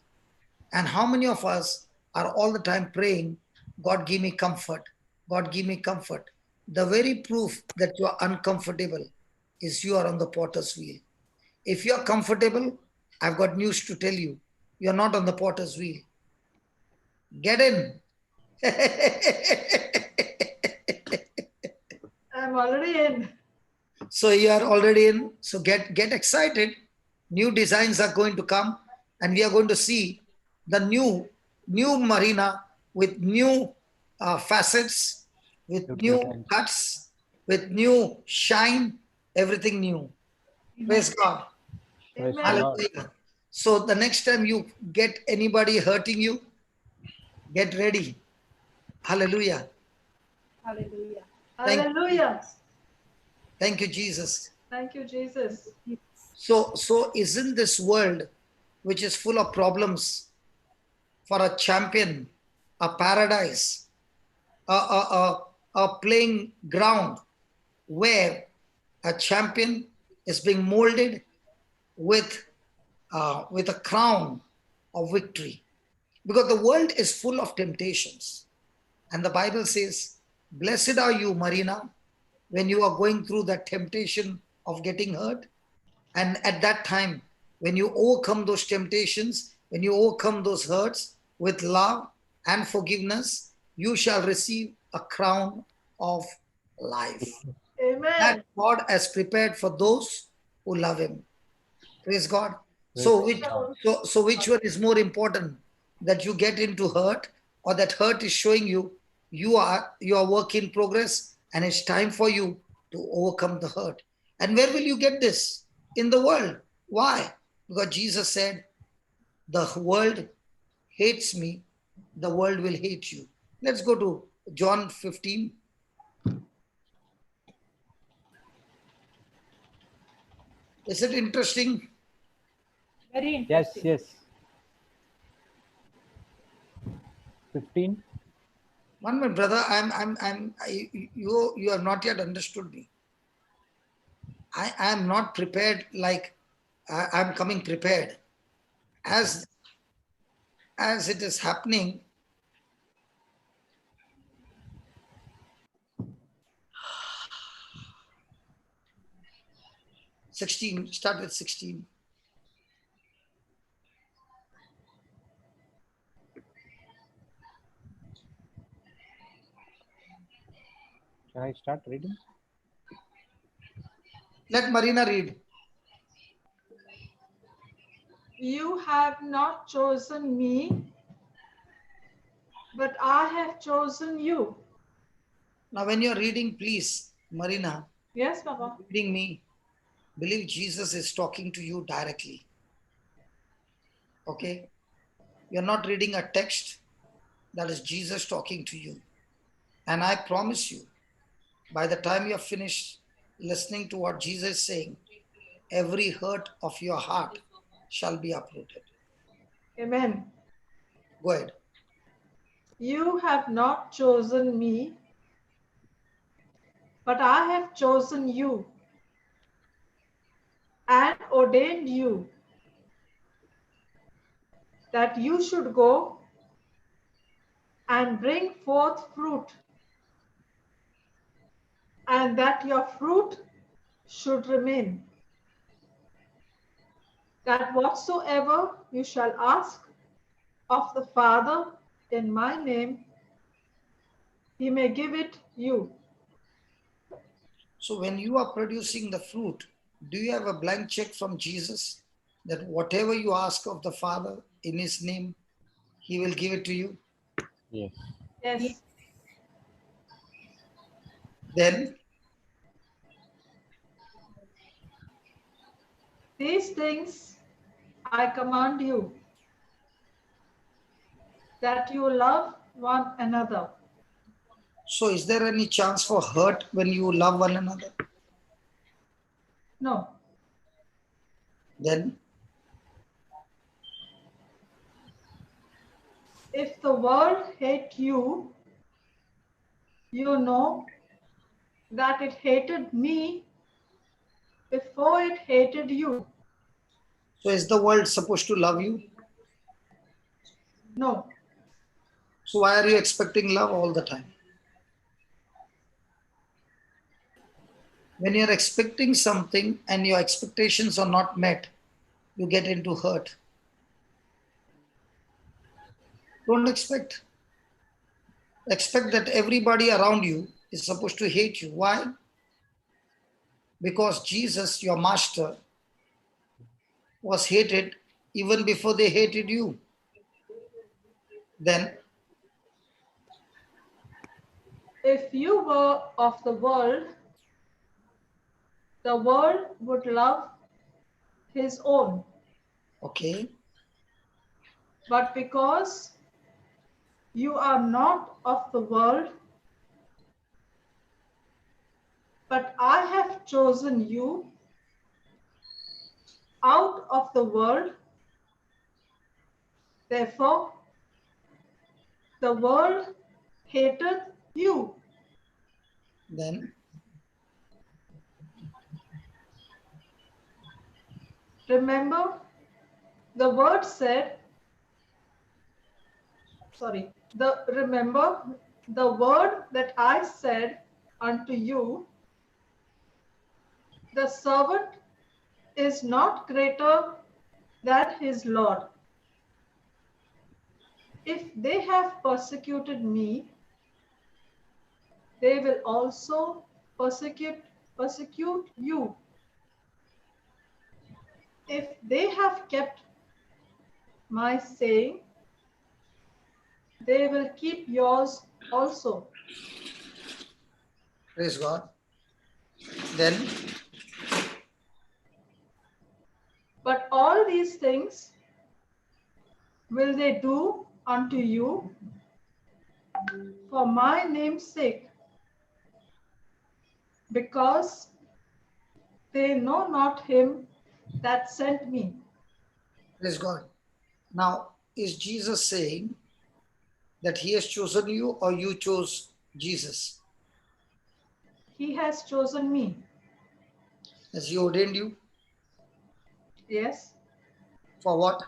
And how many of us are all the time praying, God give me comfort, God give me comfort? The very proof that you are uncomfortable is you are on the potter's wheel. If you are comfortable, I've got news to tell you. You're not on the potter's wheel. Get in. I'm already in. So you are already in. So get excited. New designs are going to come, and we are going to see the new marina with new facets, with New new designs. cuts, with new shine, everything new. Praise God. Praise the Amen. Lord. Hallelujah. So the next time you get anybody hurting you, get ready. Hallelujah. Hallelujah. Hallelujah. Thank you, Jesus. Thank you, Jesus. So isn't this world, which is full of problems, for a champion, a paradise, a playing ground where a champion is being molded with a crown of victory? Because the world is full of temptations. And the Bible says, blessed are you, Marina, when you are going through that temptation of getting hurt. And at that time, when you overcome those temptations, when you overcome those hurts with love and forgiveness, you shall receive a crown of life that Amen. God has prepared for those who love him. Praise God. Praise So the Lord. which one is more important? That you get into hurt, or that hurt is showing you you are work in progress, and it's time for you to overcome the hurt. And where will you get this? In the world. Why? Because Jesus said, the world hates me, the world will hate you. Let's go to John 15. Is it interesting? Very Yes, interesting. yes. 15. One minute, brother. You have not yet understood me. I am not prepared like I'm coming prepared. As it is happening, start with 16. Can I start reading? Let Marina read. You have not chosen me, but I have chosen you. Now, when you're reading, please, Marina, Yes, Papa. reading me, believe Jesus is talking to you directly. Okay? You're not reading a text, that is Jesus talking to you. And I promise you, by the time you're finished listening to what Jesus is saying, every hurt of your heart shall be uprooted. Amen. Go ahead. You have not chosen me, but I have chosen you and ordained you that you should go and bring forth fruit, and that your fruit should remain, that whatsoever you shall ask of the Father in my name, he may give it you. So when you are producing the fruit, do you have a blank check from Jesus that whatever you ask of the Father in his name, he will give it to you? Yes. Yes. Then These things I command you, that you love one another. So is there any chance for hurt when you love one another? No. Then If the world hate you, you know that it hated me before it hated you. so is the world supposed to love you? No. So why are you expecting love all the time? When you're expecting something and your expectations are not met, you get into hurt. Don't expect. Expect that everybody around you is supposed to hate you. Why? Because Jesus, your master, was hated even before they hated you. Then, If you were of the world would love his own. okay, But because you are not of the world, but I have chosen you out of the world, therefore the world hated you. then, Remember, the word said, remember the word that I said unto you, the servant is not greater than his Lord. If they have persecuted me, they will also persecute you. If they have kept my saying, they will keep yours also. praise God. Then, But all these things will they do unto you for my name's sake, because they know not him that sent me. praise God. Now, is Jesus saying that he has chosen you or you chose Jesus? He has chosen me. Has he ordained you? Yes. For what?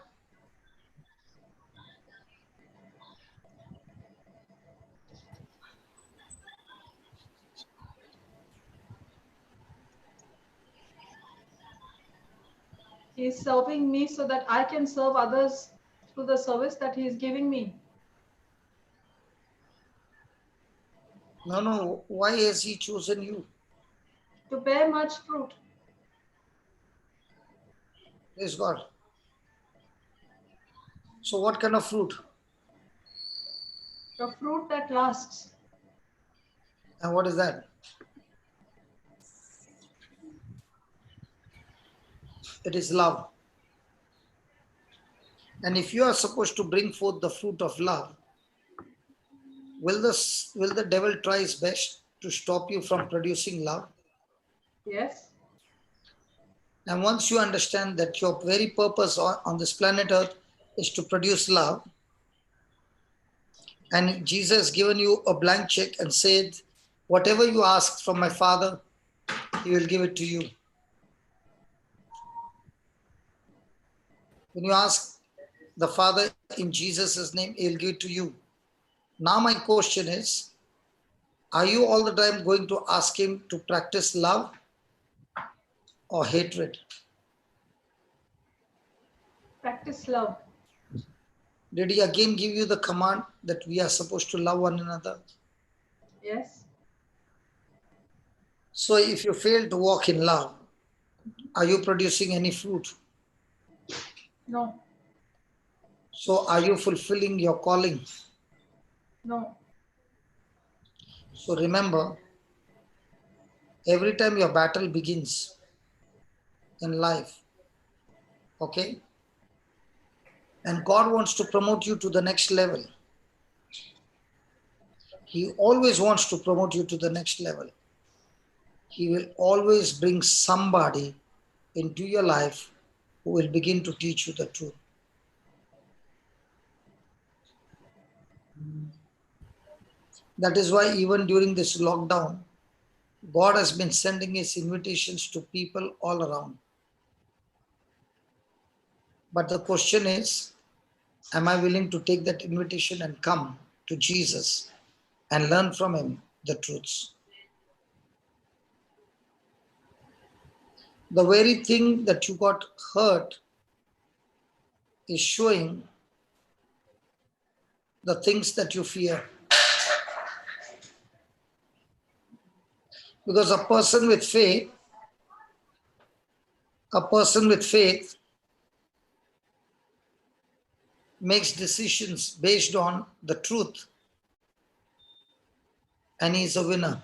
He is serving me so that I can serve others through the service that he is giving me. No, no. Why has he chosen you? To bear much fruit. Praise God. So, what kind of fruit? The fruit that lasts. And what is that? It is love. And if you are supposed to bring forth the fruit of love, will the devil try his best to stop you from producing love? Yes. And once you understand that your very purpose on this planet Earth is to produce love, and Jesus has given you a blank check and said, whatever you ask from my Father, he will give it to you. When you ask the Father in Jesus' name, he will give it to you. Now, my question is, are you all the time going to ask him to practice love or hatred? Practice love. Did he again give you the command that we are supposed to love one another? Yes. So if you fail to walk in love, are you producing any fruit? No. So are you fulfilling your calling? No. So remember, every time your battle begins in life, okay, and God wants to promote you to the next level, He always wants to promote you to the next level. He will always bring somebody into your life who will begin to teach you the truth. That is why even during this lockdown, God has been sending his invitations to people all around. But the question is, am I willing to take that invitation and come to Jesus and learn from him the truths? The very thing that you got hurt is showing the things that you fear. Because a person with faith makes decisions based on the truth, and he is a winner.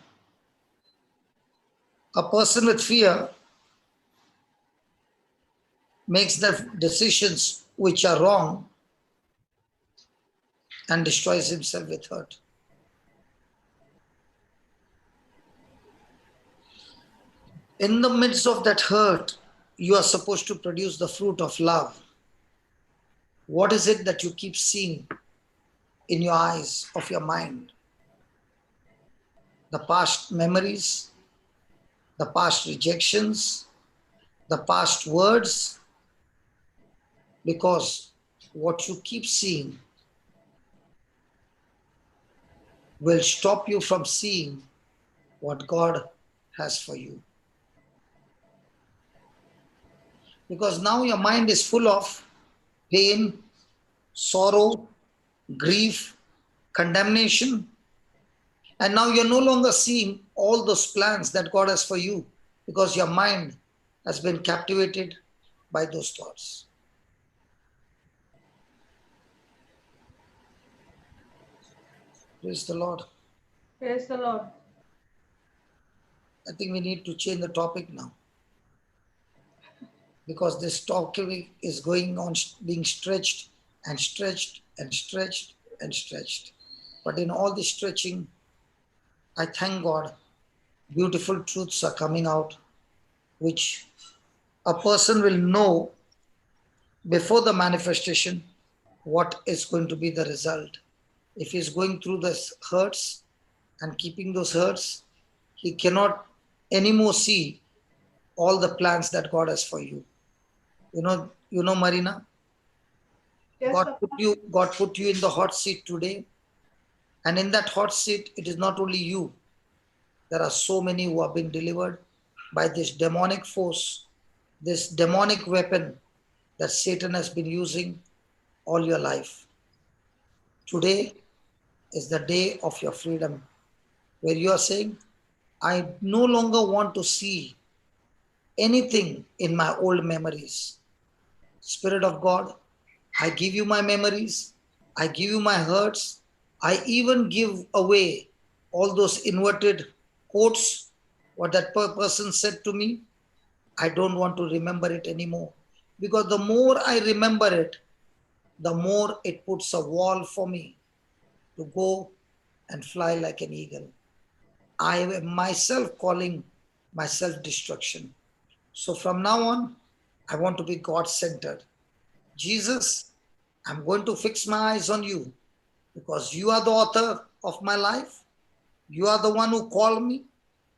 A person with fear makes the decisions which are wrong and destroys himself with hurt. In the midst of that hurt, you are supposed to produce the fruit of love. What is it that you keep seeing in your eyes of your mind? The past memories, the past rejections, the past words, because what you keep seeing will stop you from seeing what God has for you. Because now your mind is full of pain, sorrow, grief, condemnation, and now you're no longer seeing all those plans that God has for you because your mind has been captivated by those thoughts. Praise the Lord. Praise the Lord. I think we need to change the topic now, because this topic is going on being stretched and stretched and stretched and stretched. But in all this stretching, I thank God, beautiful truths are coming out, which a person will know before the manifestation what is going to be the result. If he's going through this hurts and keeping those hurts, he cannot anymore see all the plans that God has for you. You know, Marina, Yes, God Papa. put you in the hot seat today. And in that hot seat, it is not only you. There are so many who have been delivered by this demonic force, this demonic weapon that Satan has been using all your life. Today is the day of your freedom, where you are saying, I no longer want to see anything in my old memories. Spirit of God, I give you my memories. I give you my hurts. I even give away all those inverted quotes, what that person said to me. I don't want to remember it anymore. Because the more I remember it, the more it puts a wall for me to go and fly like an eagle. I am myself calling myself destruction. So from now on, I want to be God-centered. Jesus, I'm going to fix my eyes on you because you are the author of my life. You are the one who called me.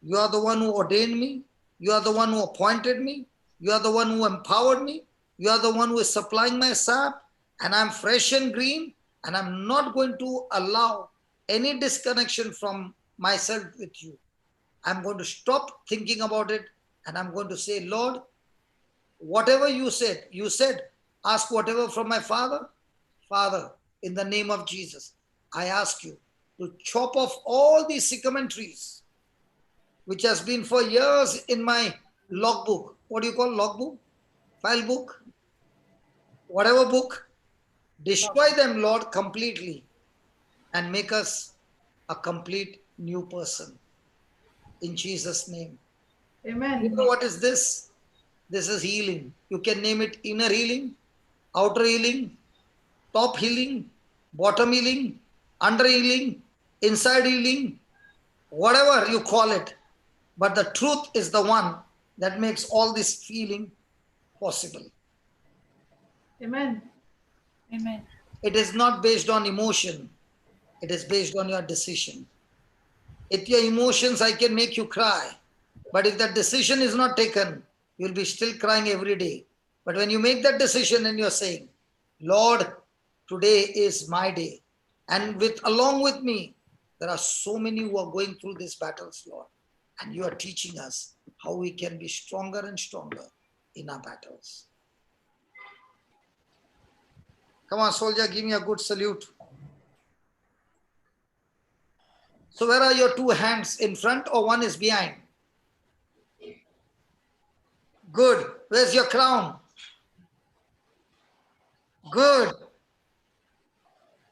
You are the one who ordained me. You are the one who appointed me. You are the one who empowered me. You are the one who is supplying my sap. And I'm fresh and green. And I'm not going to allow any disconnection from myself with you. I'm going to stop thinking about it. And I'm going to say, Lord, whatever you said, ask whatever from my Father. Father, in the name of Jesus, I ask you to chop off all these sycamore trees, which has been for years in my logbook. What do you call logbook? File book? Whatever book. Destroy them, Lord, completely and make us a complete new person. In Jesus' name. Amen. You know what is this? This is healing. You can name it inner healing, outer healing, top healing, bottom healing, under healing, inside healing, whatever you call it. But the truth is the one that makes all this feeling possible. Amen. Amen. It is not based on emotion. It is based on your decision. If your emotions, I can make you cry. But if that decision is not taken, you'll be still crying every day. But when you make that decision and you're saying, Lord, today is my day. And along with me, there are so many who are going through these battles, Lord. And you are teaching us how we can be stronger and stronger in our battles. Come on, soldier, give me a good salute. So where are your two hands? In front or one is behind? Good. Where's your crown? Good.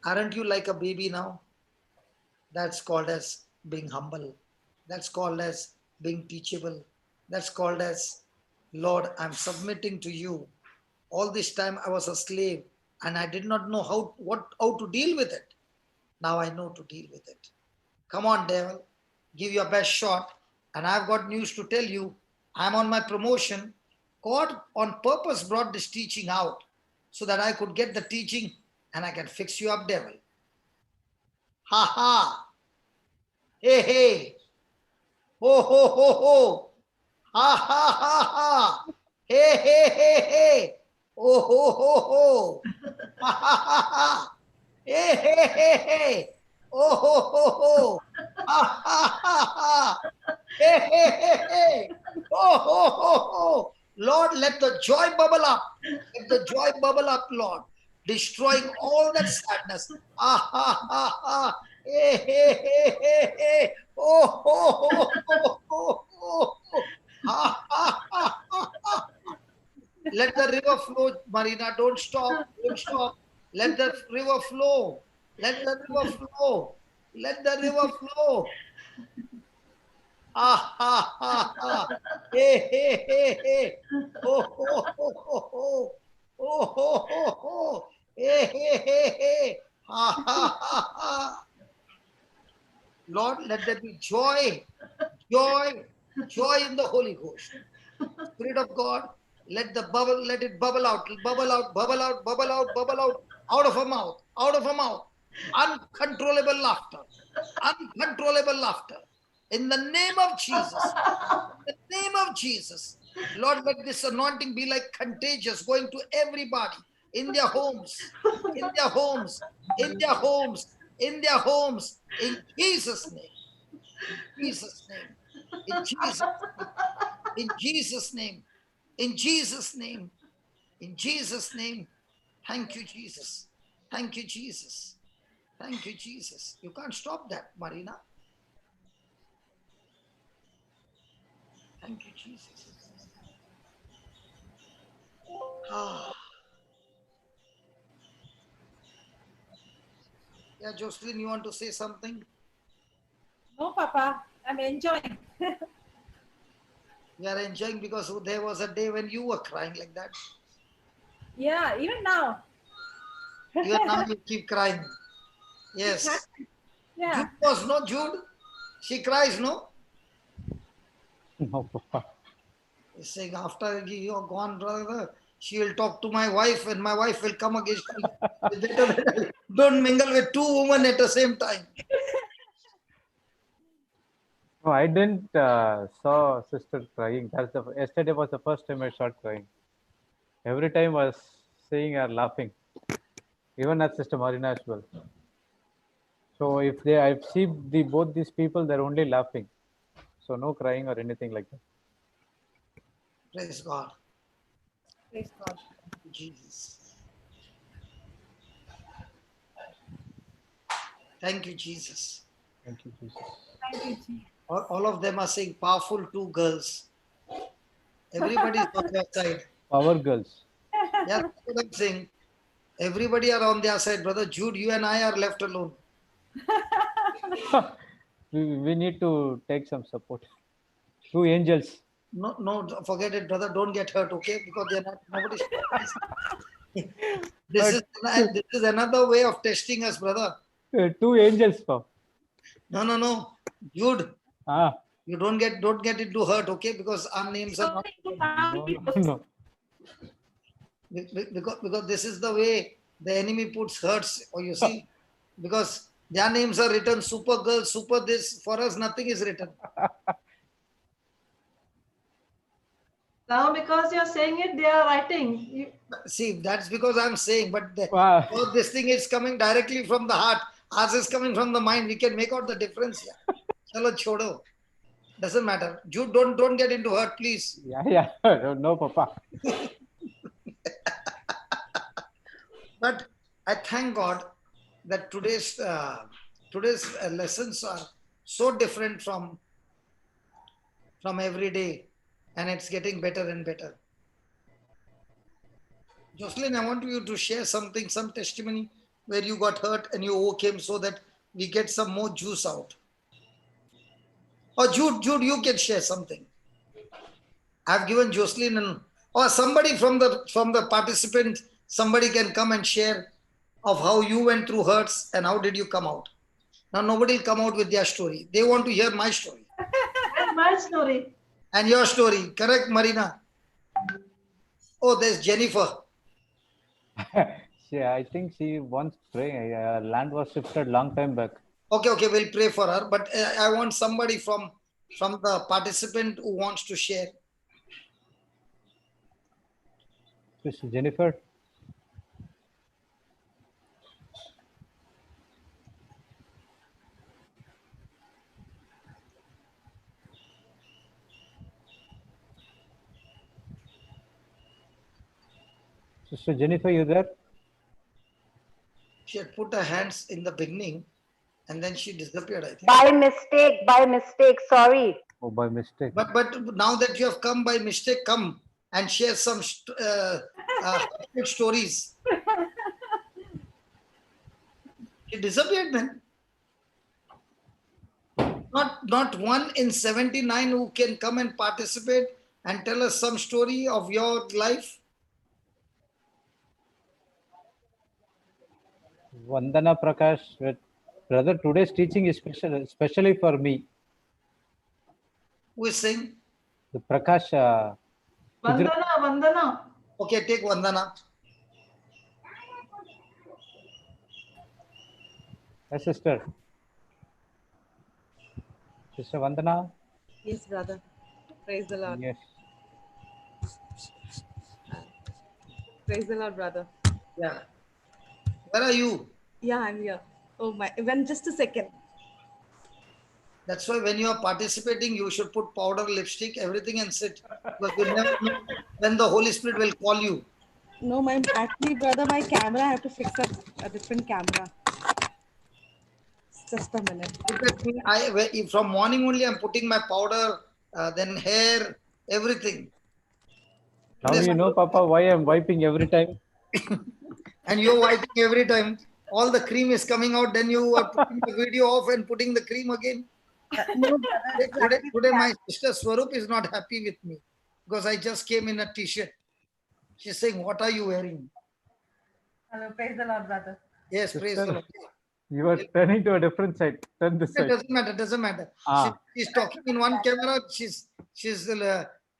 Aren't you like a baby now? That's called as being humble. That's called as being teachable. That's called as, Lord, I'm submitting to you. All this time I was a slave and I did not know how to deal with it. Now I know to deal with it. Come on, devil, give your best shot. And I've got news to tell you. I'm on my promotion. God on purpose brought this teaching out so that I could get the teaching and I can fix you up, devil. Ha ha. Hey, hey. Ho, ho, ho, ho. Ha ha ha ha. Hey, hey, hey, hey. Oh, ho, ho, ho. Ha ha ha ha. Hey, hey, hey, hey. Oh, ho, ho, ho. Ha ha ha ha. Hey, hey, hey, hey. Oh, ho, ho, ho. Lord, let the joy bubble up. Let the joy bubble up, Lord. Destroying all that sadness. Ah, ha, ha, ha. Hey, hey, hey, hey, hey. Oh, ho, ho, ho, ho, ho, ho. Ha, ha, ha, ha, ha. Let the river flow, Marina. Don't stop. Don't stop. Let the river flow. Let the river flow. Let the river flow. Ah, ha, ha, ha. Hey, hey, hey, hey. Oh, ho, ho, ho, ho. Oh, ho, ho, ho. Hey, hey, hey, hey. Ha, ha, ha, ha. Lord, let there be joy, joy, joy in the Holy Ghost. Spirit of God, let it bubble out, bubble out, bubble out, bubble out, bubble out of her mouth, out of her mouth. Uncontrollable laughter, uncontrollable laughter. In the name of Jesus, in the name of Jesus, Lord, let this anointing be like contagious, going to everybody in their homes, in their homes, in their homes, in their homes, in Jesus' name, in Jesus' name, in Jesus' name, in Jesus' name, in Jesus' name, in Jesus' name. Thank you, Jesus. Thank you, Jesus. Thank you, Jesus. You can't stop that, Marina. Thank you, Jesus. Ah. Yeah, Jocelyn, you want to say something? No, Papa, I'm enjoying. You are enjoying because there was a day when you were crying like that. Yeah, even now. Even now you keep crying. Yes. Yeah. Jude was no Jude. She cries, no? No, Papa. He's saying after you are gone, brother, she will talk to my wife and my wife will come against me. Don't mingle with two women at the same time. No, I didn't saw sister crying. Yesterday was the first time I saw her crying. Every time I was seeing her laughing, even at Sister Marina as well. So if I've seen both these people, they're only laughing. So no crying or anything like that. Praise God. Praise God. Jesus. Thank you, Jesus. Thank you, Jesus. Thank you, Jesus. All of them are saying powerful two girls. Everybody's on their side. Power girls. Yeah, that's what I'm saying. Everybody are on their side. Brother Jude, you and I are left alone. We need to take some support. Two angels. No, forget it, brother. Don't get hurt, okay? Because they're not nobody's. This is another way of testing us, brother. Two angels, Papa. No. Jude, Ah, you don't get into hurt, okay? Because our names are not no. because this is the way the enemy puts hurts, or you see, because their names are written super girl, super this. For us, nothing is written. Now, because you're saying it, they are writing. See, that's because I'm saying, but Wow. because this thing is coming directly from the heart. Ours is coming from the mind. We can make out the difference here. Chalo chodo. Doesn't matter. Jude, don't get into hurt, please. Yeah. No, Papa. But I thank God that today's lessons are so different from every day, and it's getting better and better. Jocelyn, I want you to share something, some testimony where you got hurt and you overcame, so that we get some more juice out. Or Jude, you can share something. I've given Jocelyn or somebody from the participant, somebody can come and share of how you went through hurts and how did you come out. Now nobody will come out with their story. They want to hear my story. And my story. And your story. Correct, Marina? Oh, there's Jennifer. I think she wants pray. Land was shifted long time back. Okay, we'll pray for her. But I want somebody from the participant who wants to share. Sister Jennifer. Sister Jennifer, you there? She had put her hands in the beginning and then she disappeared, I think. By mistake, sorry. Oh, by mistake. But now that you have come by mistake, come and share some stories. She disappeared, man. Not one in 79 who can come and participate and tell us some story of your life. Vandana Prakash, brother, today's teaching is special, especially for me. Who is saying? The Prakash. Vandana. Okay, take Vandana. Yes, sister. Sister Vandana. Yes, brother. Praise the Lord. Yes. Praise the Lord, brother. Yeah. Where are you? Yeah, I'm here. Oh my! When just a second. That's why when you are participating, you should put powder, lipstick, everything, and sit. Because you never know when the Holy Spirit will call you. No, actually, brother, my camera. I have to fix up a different camera. Just a minute. Look at me. From morning only, I'm putting my powder, then hair, everything. Now you know, Papa, why I'm wiping every time. And you're wiping every time. All the cream is coming out. Then you are putting the video off and putting the cream again. No, Today my sister Swarup is not happy with me because I just came in a t-shirt. She's saying, "What are you wearing?" Hello, praise the Lord, brother. Yes, praise the Lord. You are turning to a different side. Turn this side. It doesn't matter. She's talking in one camera. She's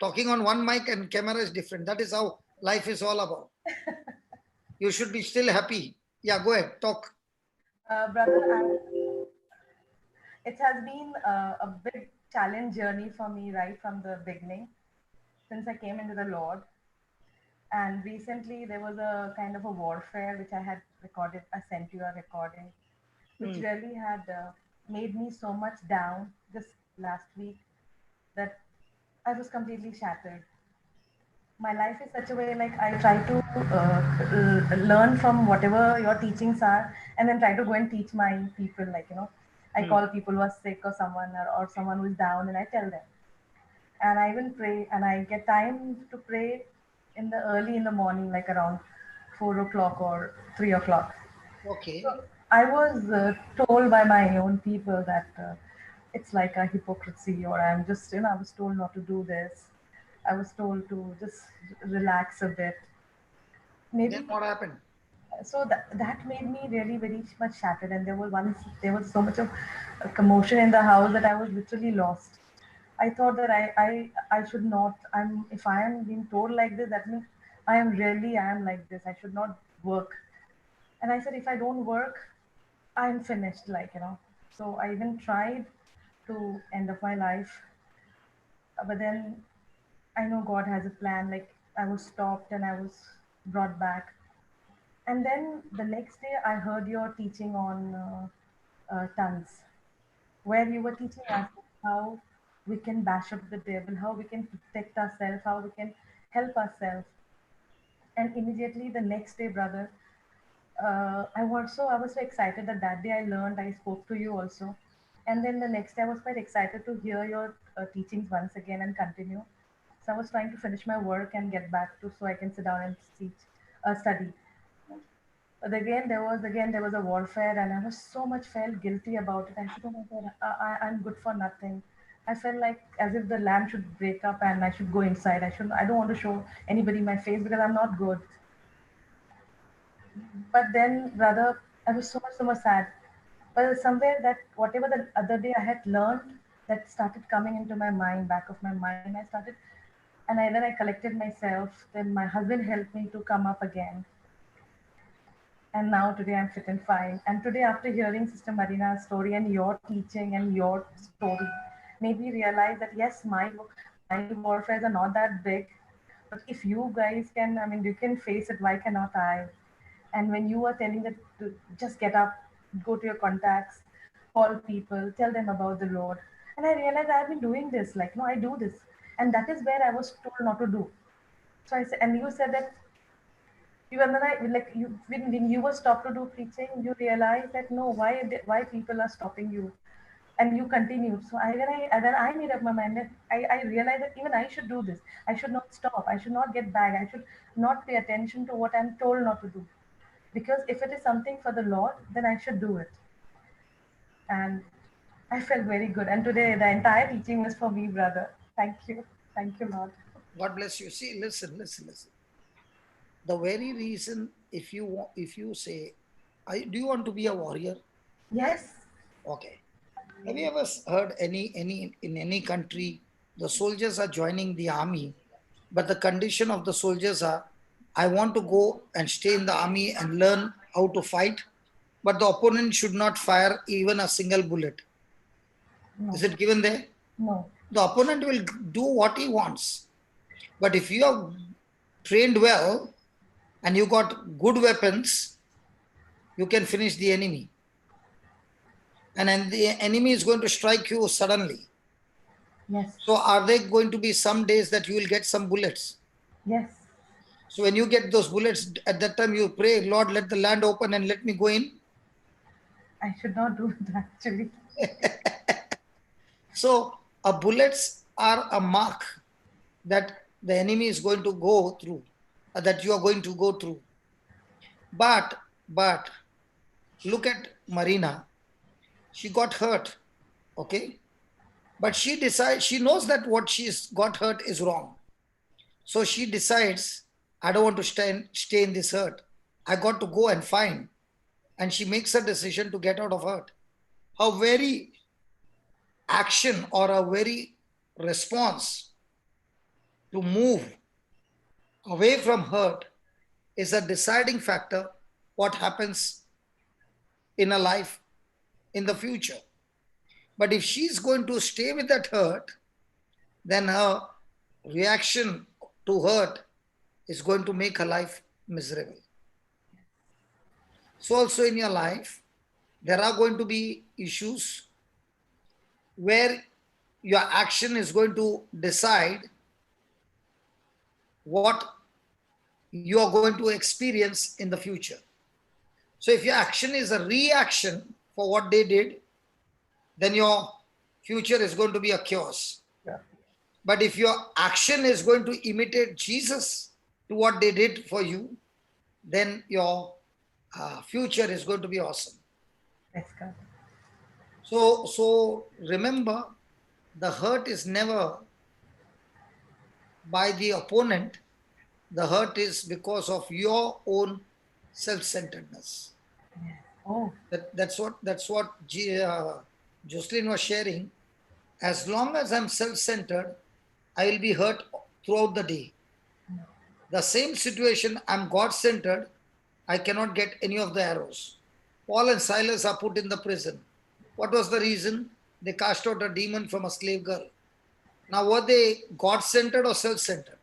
talking on one mic and camera is different. That is how life is all about. You should be still happy. Yeah, go ahead. Talk. Brother, it has been a big challenge journey for me right from the beginning, since I came into the Lord. And recently there was a kind of a warfare which I had recorded. I sent you a recording, which really had made me so much down this last week that I was completely shattered. My life is such a way, like I try to learn from whatever your teachings are, and then try to go and teach my people. I call people who are sick or someone who is down, and I tell them. And I even pray, and I get time to pray early in the morning, like around 4 o'clock or 3 o'clock. Okay. So I was told by my own people that it's like a hypocrisy, or I'm just, I was told not to do this. I was told to just relax a bit. Maybe Then what happened? So that made me really very much shattered, and there was so much of commotion in the house that I was literally lost. I thought that I should not. If I am being told like this, that means I am like this. I should not work. And I said, if I don't work, I'm finished. Like, you know. So I even tried to end of my life, but then I know God has a plan. Like, I was stopped and I was brought back. And then the next day, I heard your teaching on tongues, where you were teaching us how we can bash up the devil, how we can protect ourselves, how we can help ourselves. And immediately the next day, brother, I was so excited that that day I learned, I spoke to you also. And then the next day, I was quite excited to hear your teachings once again and continue. So I was trying to finish my work and get back to so I can sit down and study. But again there was a warfare, and I was so much felt guilty about it. I said, "Oh my God, I'm good for nothing." I felt like as if the lamb should break up and I should go inside. I don't want to show anybody my face because I'm not good. But then, rather, I was so much sad. But somewhere that whatever the other day I had learned, that started coming into my mind, back of my mind. I started, then I collected myself. Then my husband helped me to come up again. And now today I'm fit and fine. And today, after hearing Sister Marina's story and your teaching and your story, made me realize that yes, my warfares are not that big, but if you guys can, I mean, you can face it. Why cannot I? And when you are telling that to just get up, go to your contacts, call people, tell them about the Lord, and I realized I've been doing this. Like, no, I do this, and that is where I was told not to do. So I said, and you said that you and then I like you when you were stopped to do preaching, you realized that no, why people are stopping you, and you continued. So then I made up my mind that I realized that even I should do this. I should not stop. I should not get back. I should not pay attention to what I'm told not to do, because if it is something for the Lord, then I should do it. And I felt very good. And today the entire teaching was for me, brother. Thank you, Lord. God bless you. See, listen, listen, listen. The very reason, if you say, do you want to be a warrior? Yes. Okay. Have you ever heard in any country, the soldiers are joining the army, but the condition of the soldiers are, I want to go and stay in the army and learn how to fight, but the opponent should not fire even a single bullet. No. Is it given there? No. The opponent will do what he wants. But if you are trained well and you got good weapons, you can finish the enemy. And then the enemy is going to strike you suddenly. Yes. So are there going to be some days that you will get some bullets? Yes. So when you get those bullets, at that time you pray, Lord, let the land open and let me go in. I should not do it actually. So bullets are a mark that the enemy is going to go through, that you are going to go through. But look at Marina. She got hurt, okay? But she knows that what she's got hurt is wrong. So she decides, I don't want to stay in this hurt. I got to go and find. And she makes a decision to get out of hurt. Her very action or a very response to move away from hurt is a deciding factor what happens in a life in the future. But if she's going to stay with that hurt, then her reaction to hurt is going to make her life miserable. So also in your life, there are going to be issues where your action is going to decide what you are going to experience in the future. So if your action is a reaction for what they did, then your future is going to be a chaos. Yeah. But if your action is going to imitate Jesus to what they did for you, then your future is going to be awesome. Yes, God. So remember, the hurt is never by the opponent. The hurt is because of your own self-centeredness. Oh, That's what Jocelyn was sharing. As long as I'm self-centered, I will be hurt throughout the day. The same situation, I'm God-centered, I cannot get any of the arrows. Paul and Silas are put in the prison. What was the reason? They cast out a demon from a slave girl. Now, were they God-centered or self-centered?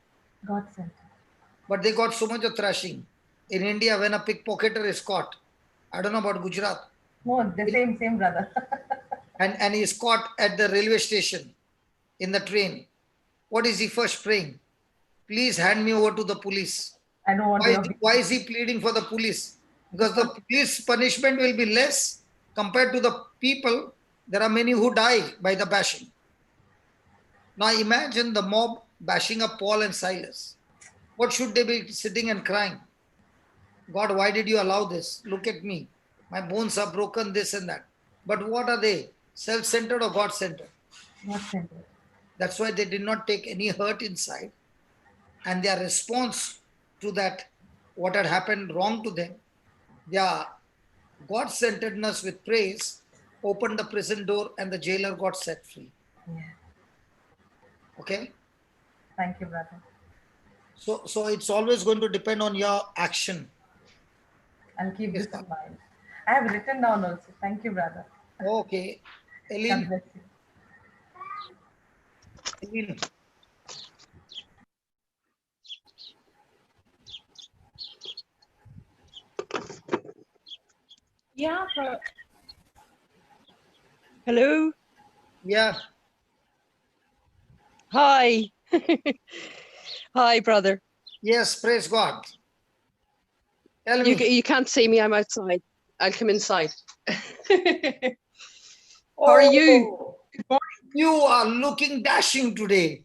God sent. But they got so much of thrashing. In India, when a pickpocketer is caught, I don't know about Gujarat, No, the same brother. and he is caught at the railway station in the train, what is he first praying? Please hand me over to the police. I don't want to. Why is he pleading for the police? Because the police punishment will be less compared to the people. There are many who die by the bashing. Now imagine the mob bashing up Paul and Silas. What should they be sitting and crying? God, why did you allow this? Look at me. My bones are broken, this and that. But what are they? Self-centered or God-centered? God sent. That's why they did not take any hurt inside. And their response to that, what had happened wrong to them, their God-centeredness with praise opened the prison door and the jailer got set free. Yeah. Okay? Thank you, brother. So it's always going to depend on your action. I'll keep Yes, this in mind. I have written down also. Thank you, brother. Okay. God Eileen, bless you. Eileen. Yeah, Hello. Yeah. Hi. Hi, brother. Yes, praise God. Tell me. You can't see me. I'm outside. I'll come inside. How are you? Oh, you are looking dashing today.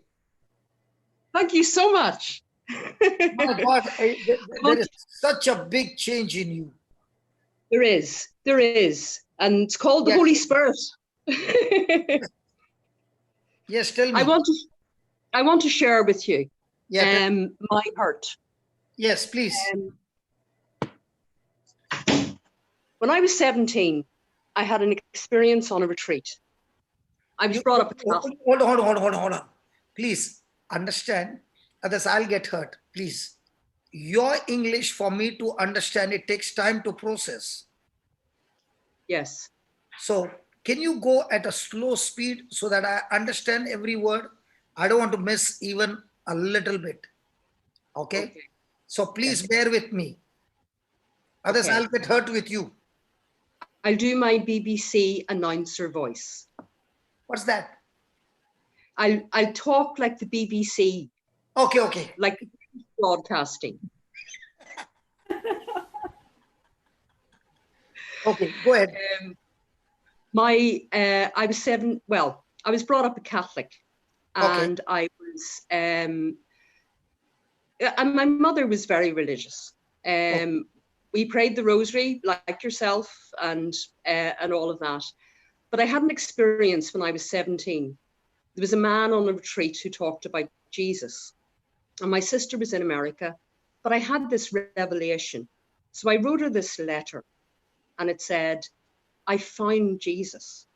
Thank you so much. My God, there is such a big change in you. There is. And it's called the Yes. Holy Spirit. Yes, tell me. I want to share with you Yeah, my hurt. yes, please. When I was 17, I had an experience on a retreat. I was brought up a Catholic. Hold on. Please understand. Others, I'll get hurt. Please. Your English, for me to understand, it takes time to process. Yes. So, can you go at a slow speed so that I understand every word? I don't want to miss even a little bit. Okay? So, please bear with me. Others, Okay. I'll get hurt with you. I'll do my BBC announcer voice. What's that? I'll talk like the BBC, Okay. like broadcasting. Okay, go ahead. I was brought up a Catholic, and Okay. I was, and my mother was very religious. We prayed the rosary like yourself and all of that. But I had an experience when I was 17. There was a man on a retreat who talked about Jesus, and my sister was in America, but I had this revelation. So I wrote her this letter, and it said, I found Jesus.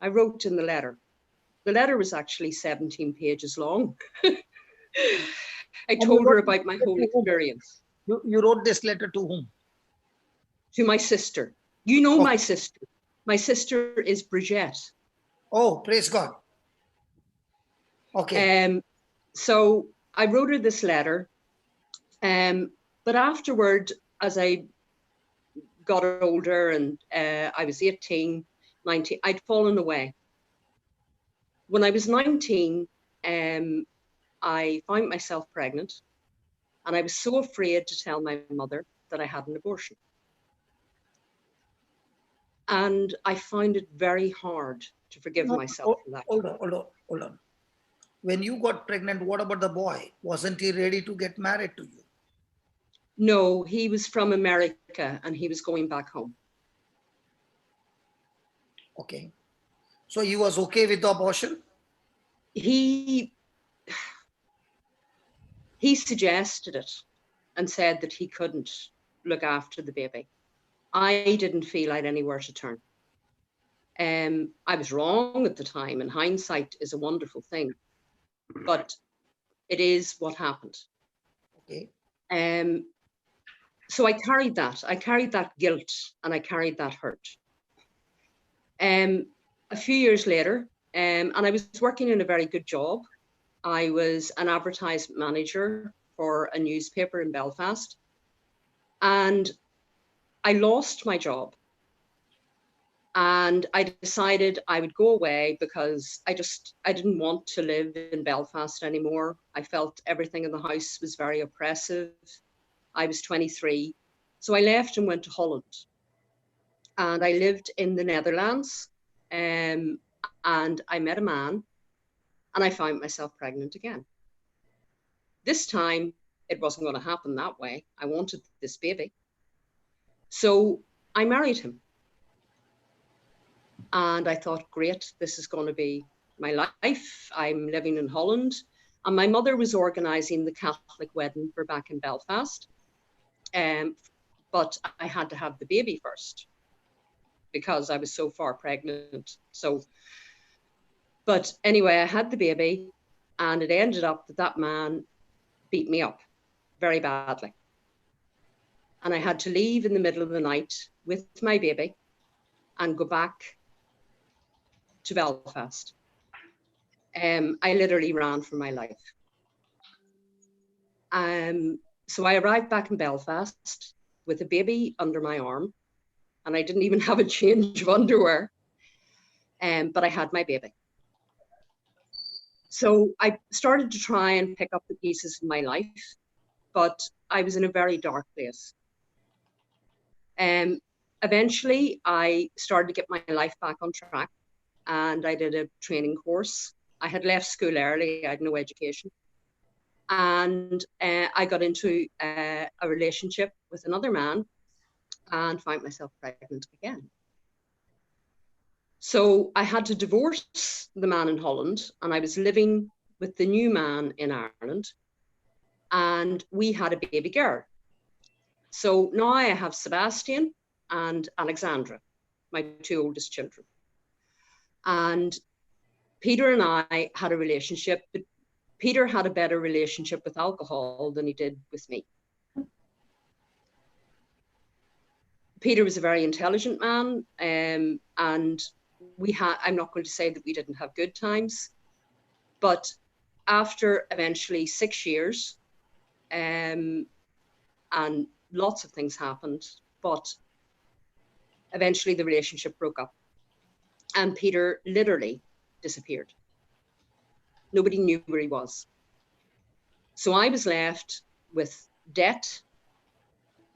I wrote in the letter. The letter was actually 17 pages long. I told her about my whole experience. You wrote this letter to whom? To my sister. You know my sister. My sister is Brigitte. Oh, praise God. Okay. So I wrote her this letter, but afterward, as I got older and I was 18, 19, I'd fallen away. When I was 19, I found myself pregnant, and I was so afraid to tell my mother that I had an abortion. And I found it very hard to forgive myself for that. Hold on. When you got pregnant, what about the boy? Wasn't he ready to get married to you? No, he was from America and he was going back home. Okay. So he was okay with the abortion? He suggested it and said that he couldn't. look after the baby. I didn't feel I had anywhere to turn. I was wrong at the time, and hindsight is a wonderful thing, but it is what happened. Okay. So I carried that. I carried that guilt, and I carried that hurt. A few years later, and I was working in a very good job. I was an advertisement manager for a newspaper in Belfast, and I lost my job. And I decided I would go away because I didn't want to live in Belfast anymore. I felt everything in the house was very oppressive. I was 23. So I left and went to Holland. And I lived in the Netherlands. And I met a man, and I found myself pregnant again. This time, it wasn't going to happen that way. I wanted this baby. So I married him. And I thought, great, this is going to be my life. I'm living in Holland. And my mother was organising the Catholic wedding for back in Belfast. But I had to have the baby first because I was so far pregnant. But anyway, I had the baby, and it ended up that man beat me up very badly. And I had to leave in the middle of the night with my baby and go back to Belfast. I literally ran for my life. So I arrived back in Belfast with a baby under my arm, and I didn't even have a change of underwear, but I had my baby. So I started to try and pick up the pieces of my life, but I was in a very dark place. Eventually, I started to get my life back on track, and I did a training course. I had left school early, I had no education. And I got into a relationship with another man and found myself pregnant again. So I had to divorce the man in Holland, and I was living with the new man in Ireland, and we had a baby girl. So now I have Sebastian and Alexandra, my two oldest children. And Peter and I had a relationship, but Peter had a better relationship with alcohol than he did with me. Peter was a very intelligent man, and I'm not going to say that we didn't have good times, but after eventually 6 years, and lots of things happened, but eventually the relationship broke up, and Peter literally disappeared. Nobody knew where he was. So I was left with debt,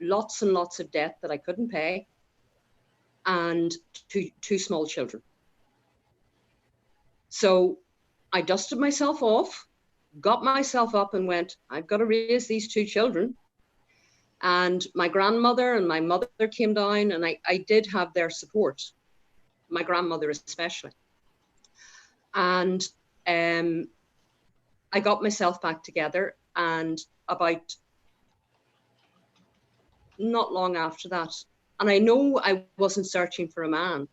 lots and lots of debt that I couldn't pay, and two small children. So I dusted myself off, got myself up and went, I've got to raise these two children. And my grandmother and my mother came down, and I did have their support, my grandmother especially. And I got myself back together, and about not long after that, and I know I wasn't searching for a man.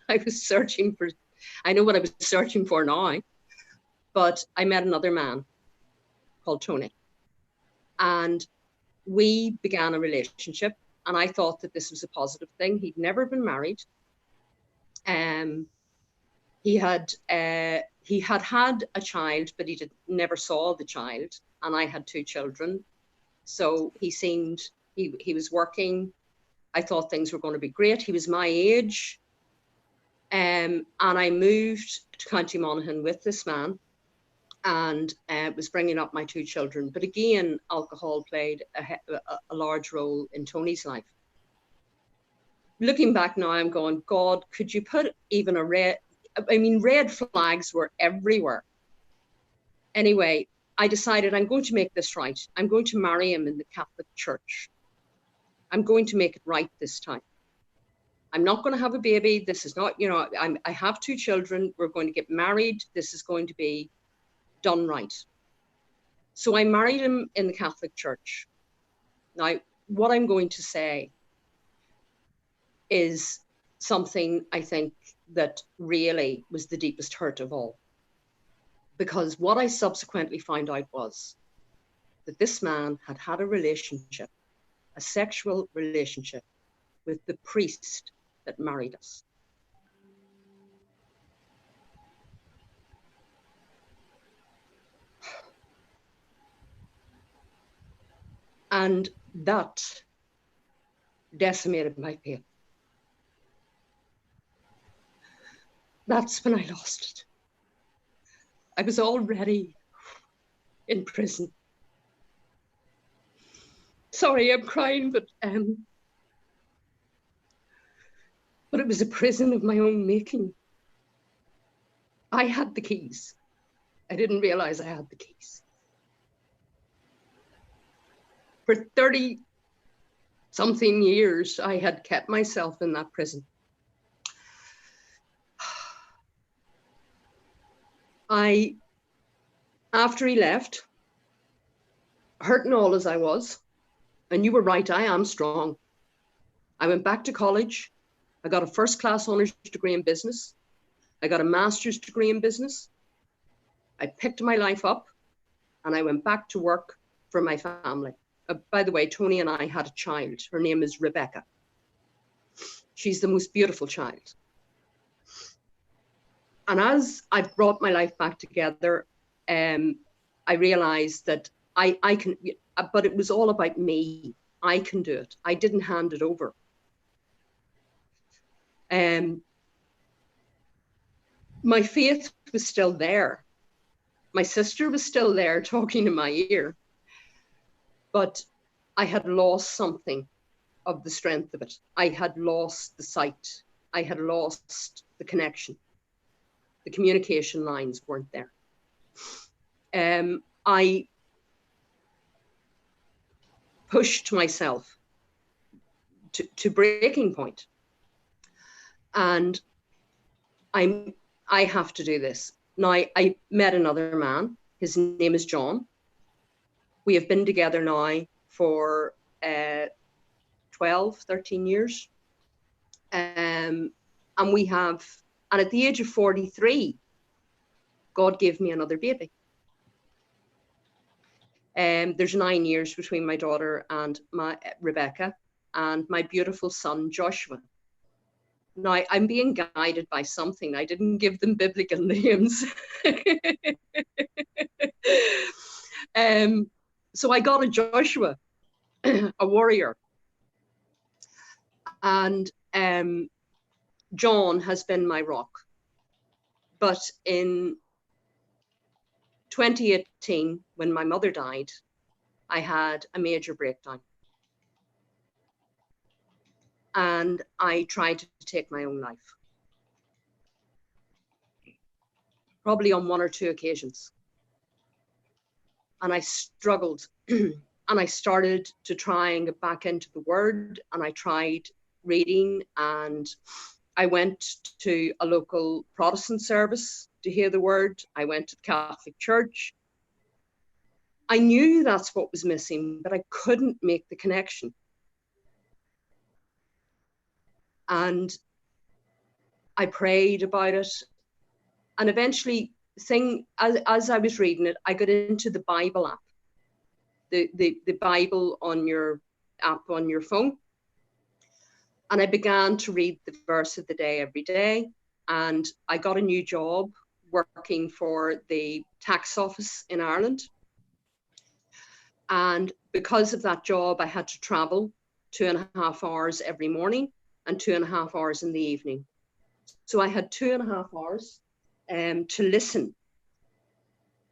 I know what I was searching for now, but I met another man called Tony, and we began a relationship, and I thought that this was a positive thing. He'd never been married. He had had a child, but never saw the child, and I had two children. So he was working. I thought things were going to be great. He was my age. And I moved to County Monaghan with this man, and was bringing up my two children. But again, alcohol played a large role in Tony's life. Looking back now, I'm going, God, could you put even red flags were everywhere. Anyway, I decided I'm going to make this right. I'm going to marry him in the Catholic Church. I'm going to make it right this time. I'm not going to have a baby. This is not, I have two children. We're going to get married. This is going to be done right. So I married him in the Catholic Church. Now, what I'm going to say is something I think that really was the deepest hurt of all. Because what I subsequently found out was that this man had had a relationship, a sexual relationship, with the priest that married us. And that decimated my faith. That's when I lost it. I was already in prison. Sorry, I'm crying, but it was a prison of my own making. I had the keys. I didn't realize I had the keys. For 30-something years, I had kept myself in that prison. After he left, hurting all as I was, and you were right, I am strong. I went back to college. I got a first-class honours degree in business. I got a master's degree in business. I picked my life up and I went back to work for my family. By the way, Tony and I had a child. Her name is Rebecca. She's the most beautiful child. And as I brought my life back together, I realized that I can, but it was all about me. I can do it. I didn't hand it over. My faith was still there. My sister was still there talking in my ear, but I had lost something of the strength of it. I had lost the sight. I had lost the connection. The communication lines weren't there. I pushed myself to breaking point. And I have to do this. Now, I met another man. His name is John. We have been together now for 12, 13 years. And at the age of 43, God gave me another baby. There's 9 years between my daughter and my Rebecca and my beautiful son, Joshua. Now, I'm being guided by something. I didn't give them biblical names. So I got a Joshua, a warrior. And John has been my rock. But in 2018, when my mother died, I had a major breakdown. And I tried to take my own life. Probably on 1 or 2 occasions. And I struggled. And I started to try and get back into the Word. And I tried reading. And I went to a local Protestant service to hear the Word. I went to the Catholic Church. I knew that's what was missing, but I couldn't make the connection. And I prayed about it. And eventually, as I was reading it, I got into the Bible app, the Bible on your app on your phone. And I began to read the verse of the day every day. And I got a new job working for the tax office in Ireland. And because of that job, I had to travel 2.5 hours every morning and 2.5 hours in the evening. So I had 2.5 hours to listen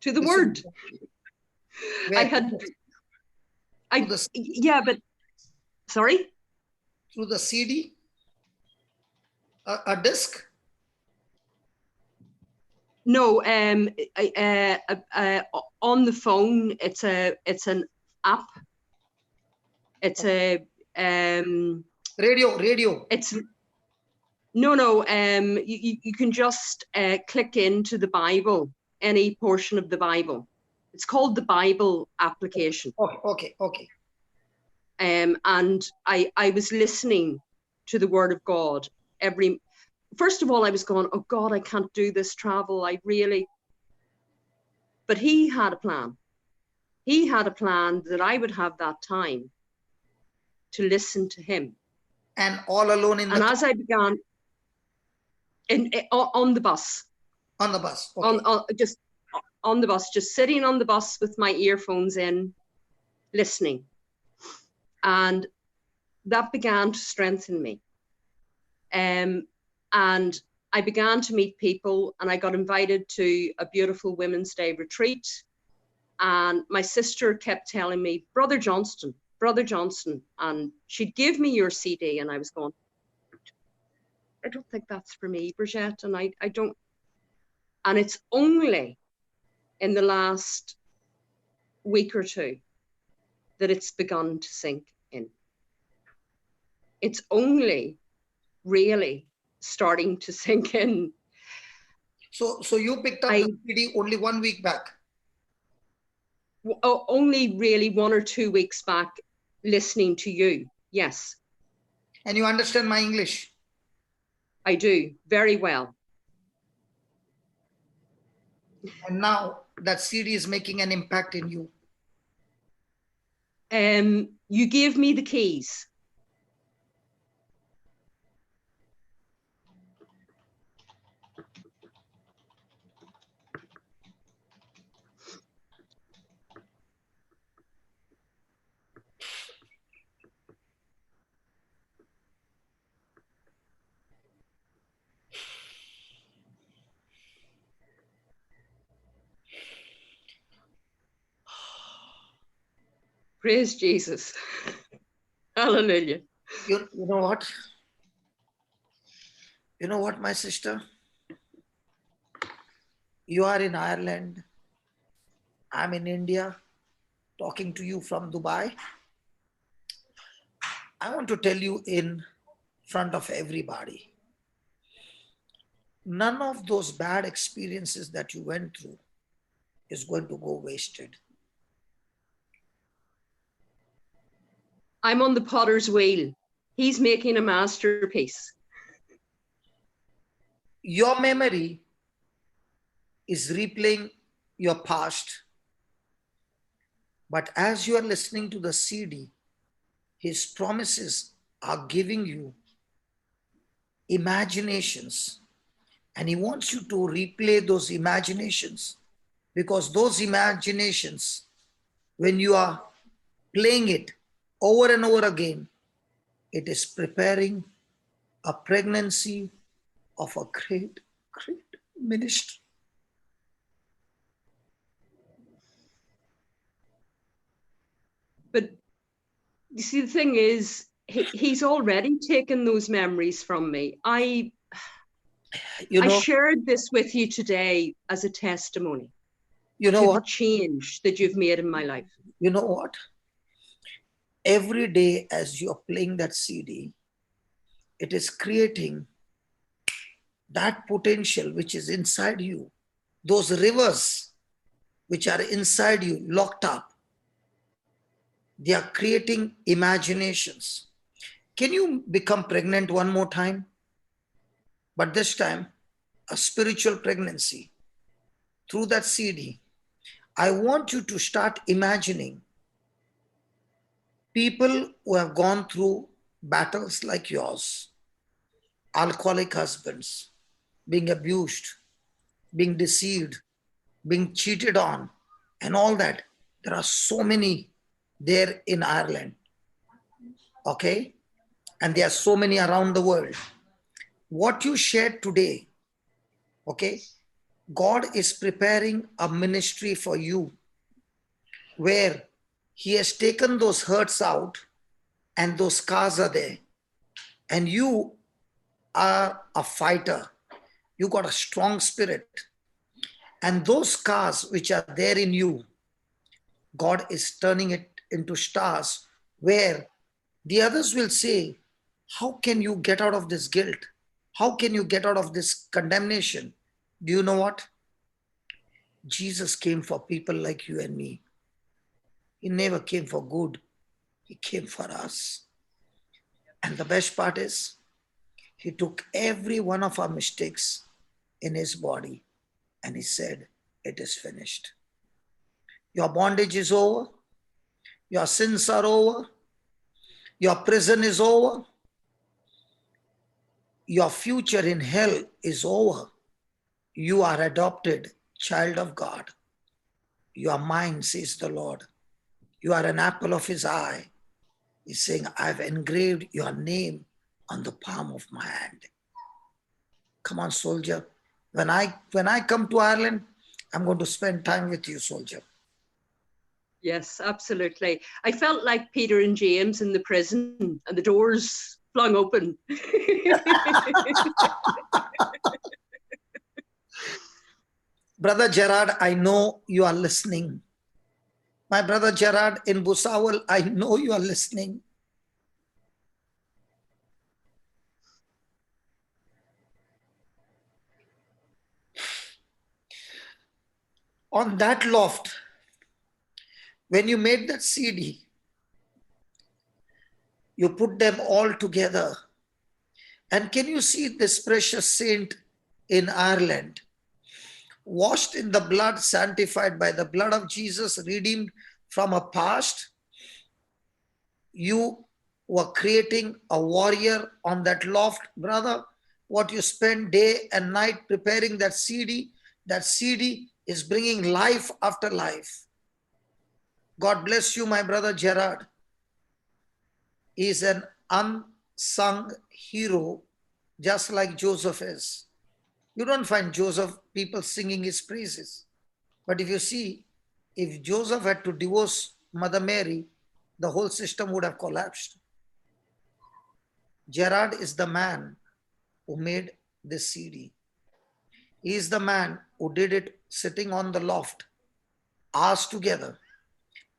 to the Word. Yeah, but sorry? Through the CD? A disc? No, on the phone, it's an app. It's a radio. It's no. You can just click into the Bible, any portion of the Bible. It's called the Bible application. Okay. And I was listening to the word of God first of all, I was going, oh God, I can't do this travel. But he had a plan. He had a plan that I would have that time to listen to him. And all alone in And the as I began on the bus, on the bus, okay. just on the bus, just sitting on the bus with my earphones in, listening. And that began to strengthen me. And I began to meet people, and I got invited to a beautiful Women's Day retreat. And my sister kept telling me, Brother Johnston, and she'd give me your CD, and I was going, I don't think that's for me, Bridget, and I don't. And it's only in the last week or two that it's begun to sink in. It's only really starting to sink in. So you picked up the CD only 1 week back? Only really 1 or 2 weeks back, listening to you. Yes. And you understand my English? I do, very well. And now that CD is making an impact in you. You gave me the keys. Praise Jesus. Hallelujah. You know what? You know what, my sister? You are in Ireland. I'm in India, talking to you from Dubai. I want to tell you in front of everybody, none of those bad experiences that you went through is going to go wasted. I'm on the potter's wheel. He's making a masterpiece. Your memory is replaying your past. But as you are listening to the CD, his promises are giving you imaginations. And he wants you to replay those imaginations, because those imaginations, when you are playing it over and over again, it is preparing a pregnancy of a great, great ministry. But you see, the thing is, he's already taken those memories from me. I shared this with you today as a testimony. You know what? The change that you've made in my life. You know what? Every day as you're playing that CD, it is creating that potential which is inside you. Those rivers which are inside you, locked up, they are creating imaginations. Can you become pregnant one more time? But this time, a spiritual pregnancy. Through that CD, I want you to start imagining people who have gone through battles like yours, alcoholic husbands, being abused, being deceived, being cheated on, and all that. There are so many there in Ireland, okay? And there are so many around the world. What you shared today, okay? God is preparing a ministry for you where he has taken those hurts out and those scars are there. And you are a fighter. You got a strong spirit. And those scars which are there in you, God is turning it into stars where the others will say, how can you get out of this guilt? How can you get out of this condemnation? Do you know what? Jesus came for people like you and me. He never came for good. He came for us. And the best part is, he took every one of our mistakes in his body and he said, it is finished. Your bondage is over. Your sins are over. Your prison is over. Your future in hell is over. You are adopted child of God. You are mine, says the Lord. You are an apple of his eye. He's saying, I've engraved your name on the palm of my hand. Come on, soldier. When I come to Ireland, I'm going to spend time with you, soldier. Yes, absolutely. I felt like Peter and James in the prison and the doors flung open. Brother Gerard, I know you are listening. My brother Gerard in Busawal, I know you are listening. On that loft, when you made that CD, you put them all together. And can you see this precious saint in Ireland, washed in the blood, sanctified by the blood of Jesus, redeemed from a past? You were creating a warrior on that loft, brother. What you spend day and night preparing that CD is bringing life after life. God bless you, my brother Gerard. He is an unsung hero, just like Joseph is. You don't find Joseph people singing his praises. But if you see, if Joseph had to divorce Mother Mary, the whole system would have collapsed. Gerard is the man who made this CD. He is the man who did it sitting on the loft, hours together,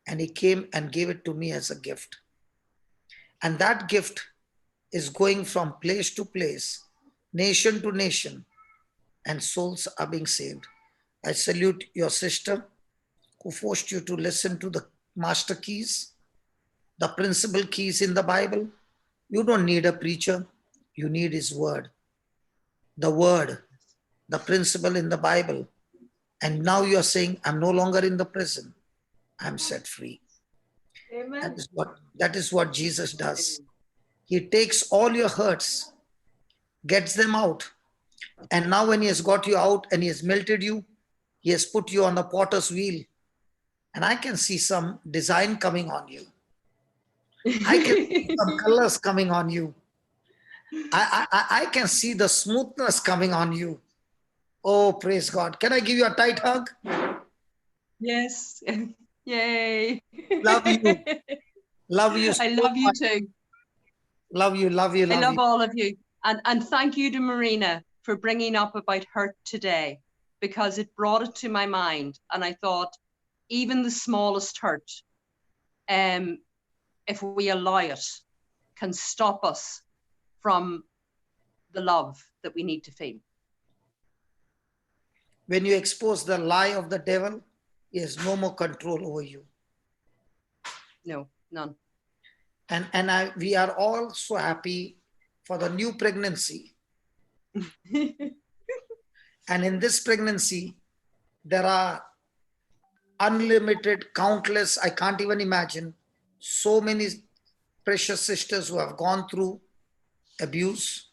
and he came and gave it to me as a gift. And that gift is going from place to place, nation to nation, and souls are being saved. I salute your sister who forced you to listen to the master keys, the principal keys in the Bible. You don't need a preacher. You need his word. The word, the principle in the Bible. And now you're saying, I'm no longer in the prison. I'm set free. Amen. That is what Jesus does. He takes all your hurts, gets them out. And now when he has got you out and he has melted you, he has put you on a potter's wheel. And I can see some design coming on you. I can see some colors coming on you. I can see the smoothness coming on you. Oh, praise God. Can I give you a tight hug? Yes. Yay. Love you. Love you so I love you much. too. Love you, love you, I love love you. all of you. And thank you to Marina for bringing up about hurt today, because it brought it to my mind. And I thought, even the smallest hurt, if we allow it, can stop us from the love that we need to feel. When you expose the lie of the devil, he has no more control over you. No, none. And we are all so happy for the new pregnancy. And in this pregnancy, there are unlimited, countless, I can't even imagine, so many precious sisters who have gone through abuse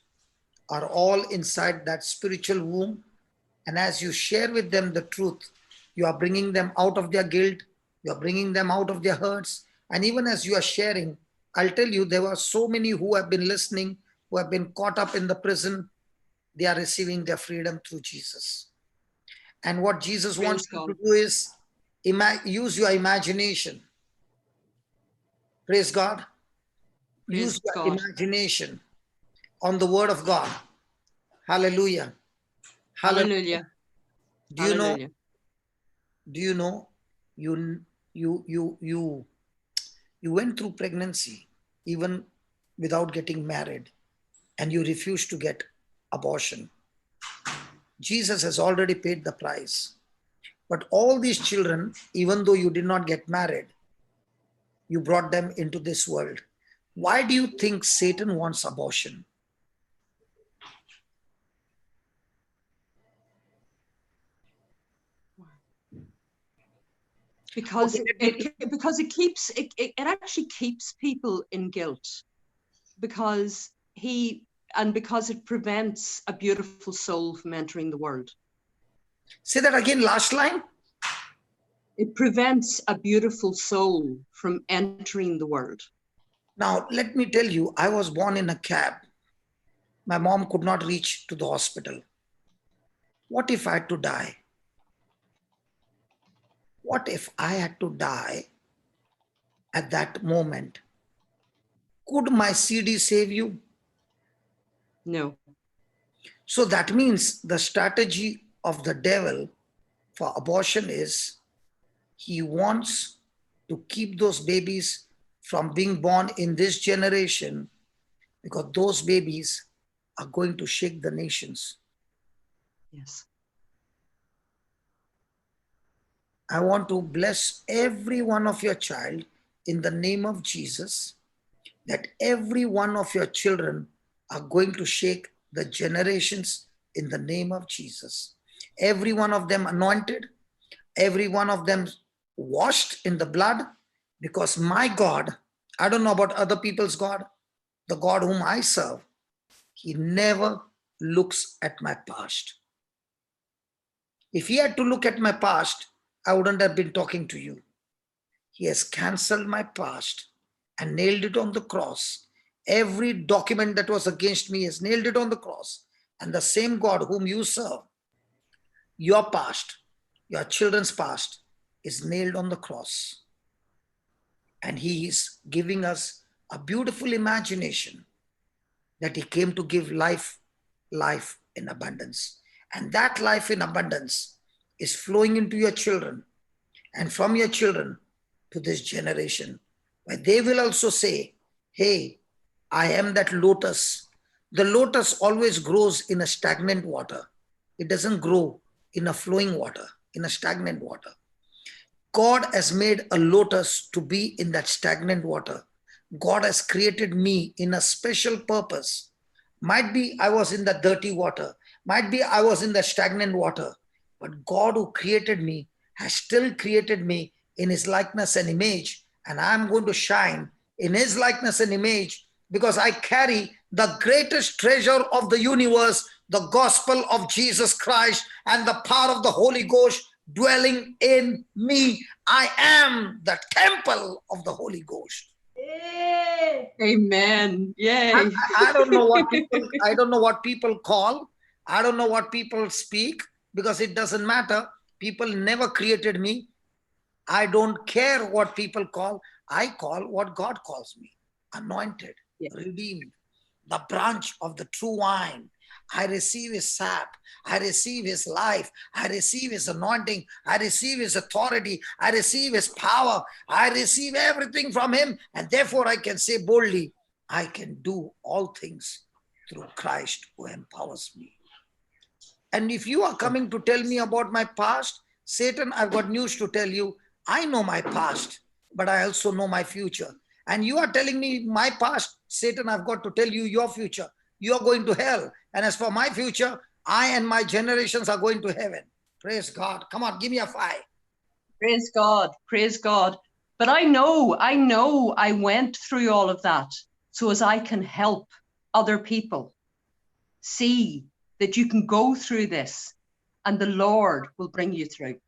are all inside that spiritual womb. And as you share with them the truth, you are bringing them out of their guilt, you are bringing them out of their hurts. And even as you are sharing, I'll tell you, there were so many who have been listening, who have been caught up in the prison. They are receiving their freedom through Jesus. And what Jesus Praise wants you God. to do is use your imagination. Praise God. Praise Use your God. imagination on the word of God. Hallelujah. Hallelujah. Do you know? Hallelujah. Do you know? You went through pregnancy even without getting married, and you refused to get abortion. Jesus has already paid the price. But all these children, even though you did not get married, you brought them into this world. Why do you think Satan wants abortion? Because Okay, it actually keeps people in guilt, because it prevents a beautiful soul from entering the world. say that again, last line. It prevents a beautiful soul from entering the world. Now, let me tell you, I was born in a cab. My mom could not reach to the hospital. What if I had to die? What if I had to die at that moment? Could my CD save you? No. So that means the strategy of the devil for abortion is he wants to keep those babies from being born in this generation, because those babies are going to shake the nations. Yes. I want to bless every one of your child in the name of Jesus, that every one of your children are going to shake the generations in the name of Jesus. Every one of them anointed, every one of them washed in the blood, because my God, I don't know about other people's God, the God whom I serve, he never looks at my past. If he had to look at my past, I wouldn't have been talking to you. He has cancelled my past and nailed it on the cross. Every document that was against me has nailed it on the cross. And the same God whom you serve, your past, your children's past, is nailed on the cross. And he is giving us a beautiful imagination that he came to give life in abundance. And that life in abundance is flowing into your children, and from your children to this generation, where they will also say, hey, I am that lotus. The lotus always grows in a stagnant water. It doesn't grow in a flowing water, in a stagnant water. God has made a lotus to be in that stagnant water. God has created me in a special purpose. Might be I was in the dirty water, might be I was in the stagnant water, but God who created me has still created me in his likeness and image, and I'm going to shine in his likeness and image, because I carry the greatest treasure of the universe, the gospel of Jesus Christ, and the power of the Holy Ghost dwelling in me. I am the temple of the Holy Ghost. Yay! Amen. Yay. I don't know what people call. I don't know what people speak, because it doesn't matter. People never created me. I don't care what people call. I call what God calls me. Anointed, Yeah. redeemed, the branch of the true vine. I receive his sap. I receive his life. I receive his anointing. I receive his authority. I receive his power. I receive everything from him. And therefore I can say boldly, I can do all things through Christ who empowers me. And if you are coming to tell me about my past, Satan, I've got news to tell you. I know my past, but I also know my future. And you are telling me my past, Satan, I've got to tell you your future. You're going to hell. And as for my future, I and my generations are going to heaven. Praise God. Come on, give me a 5. Praise God. Praise God. But I know I went through all of that so as I can help other people see that you can go through this and the Lord will bring you through.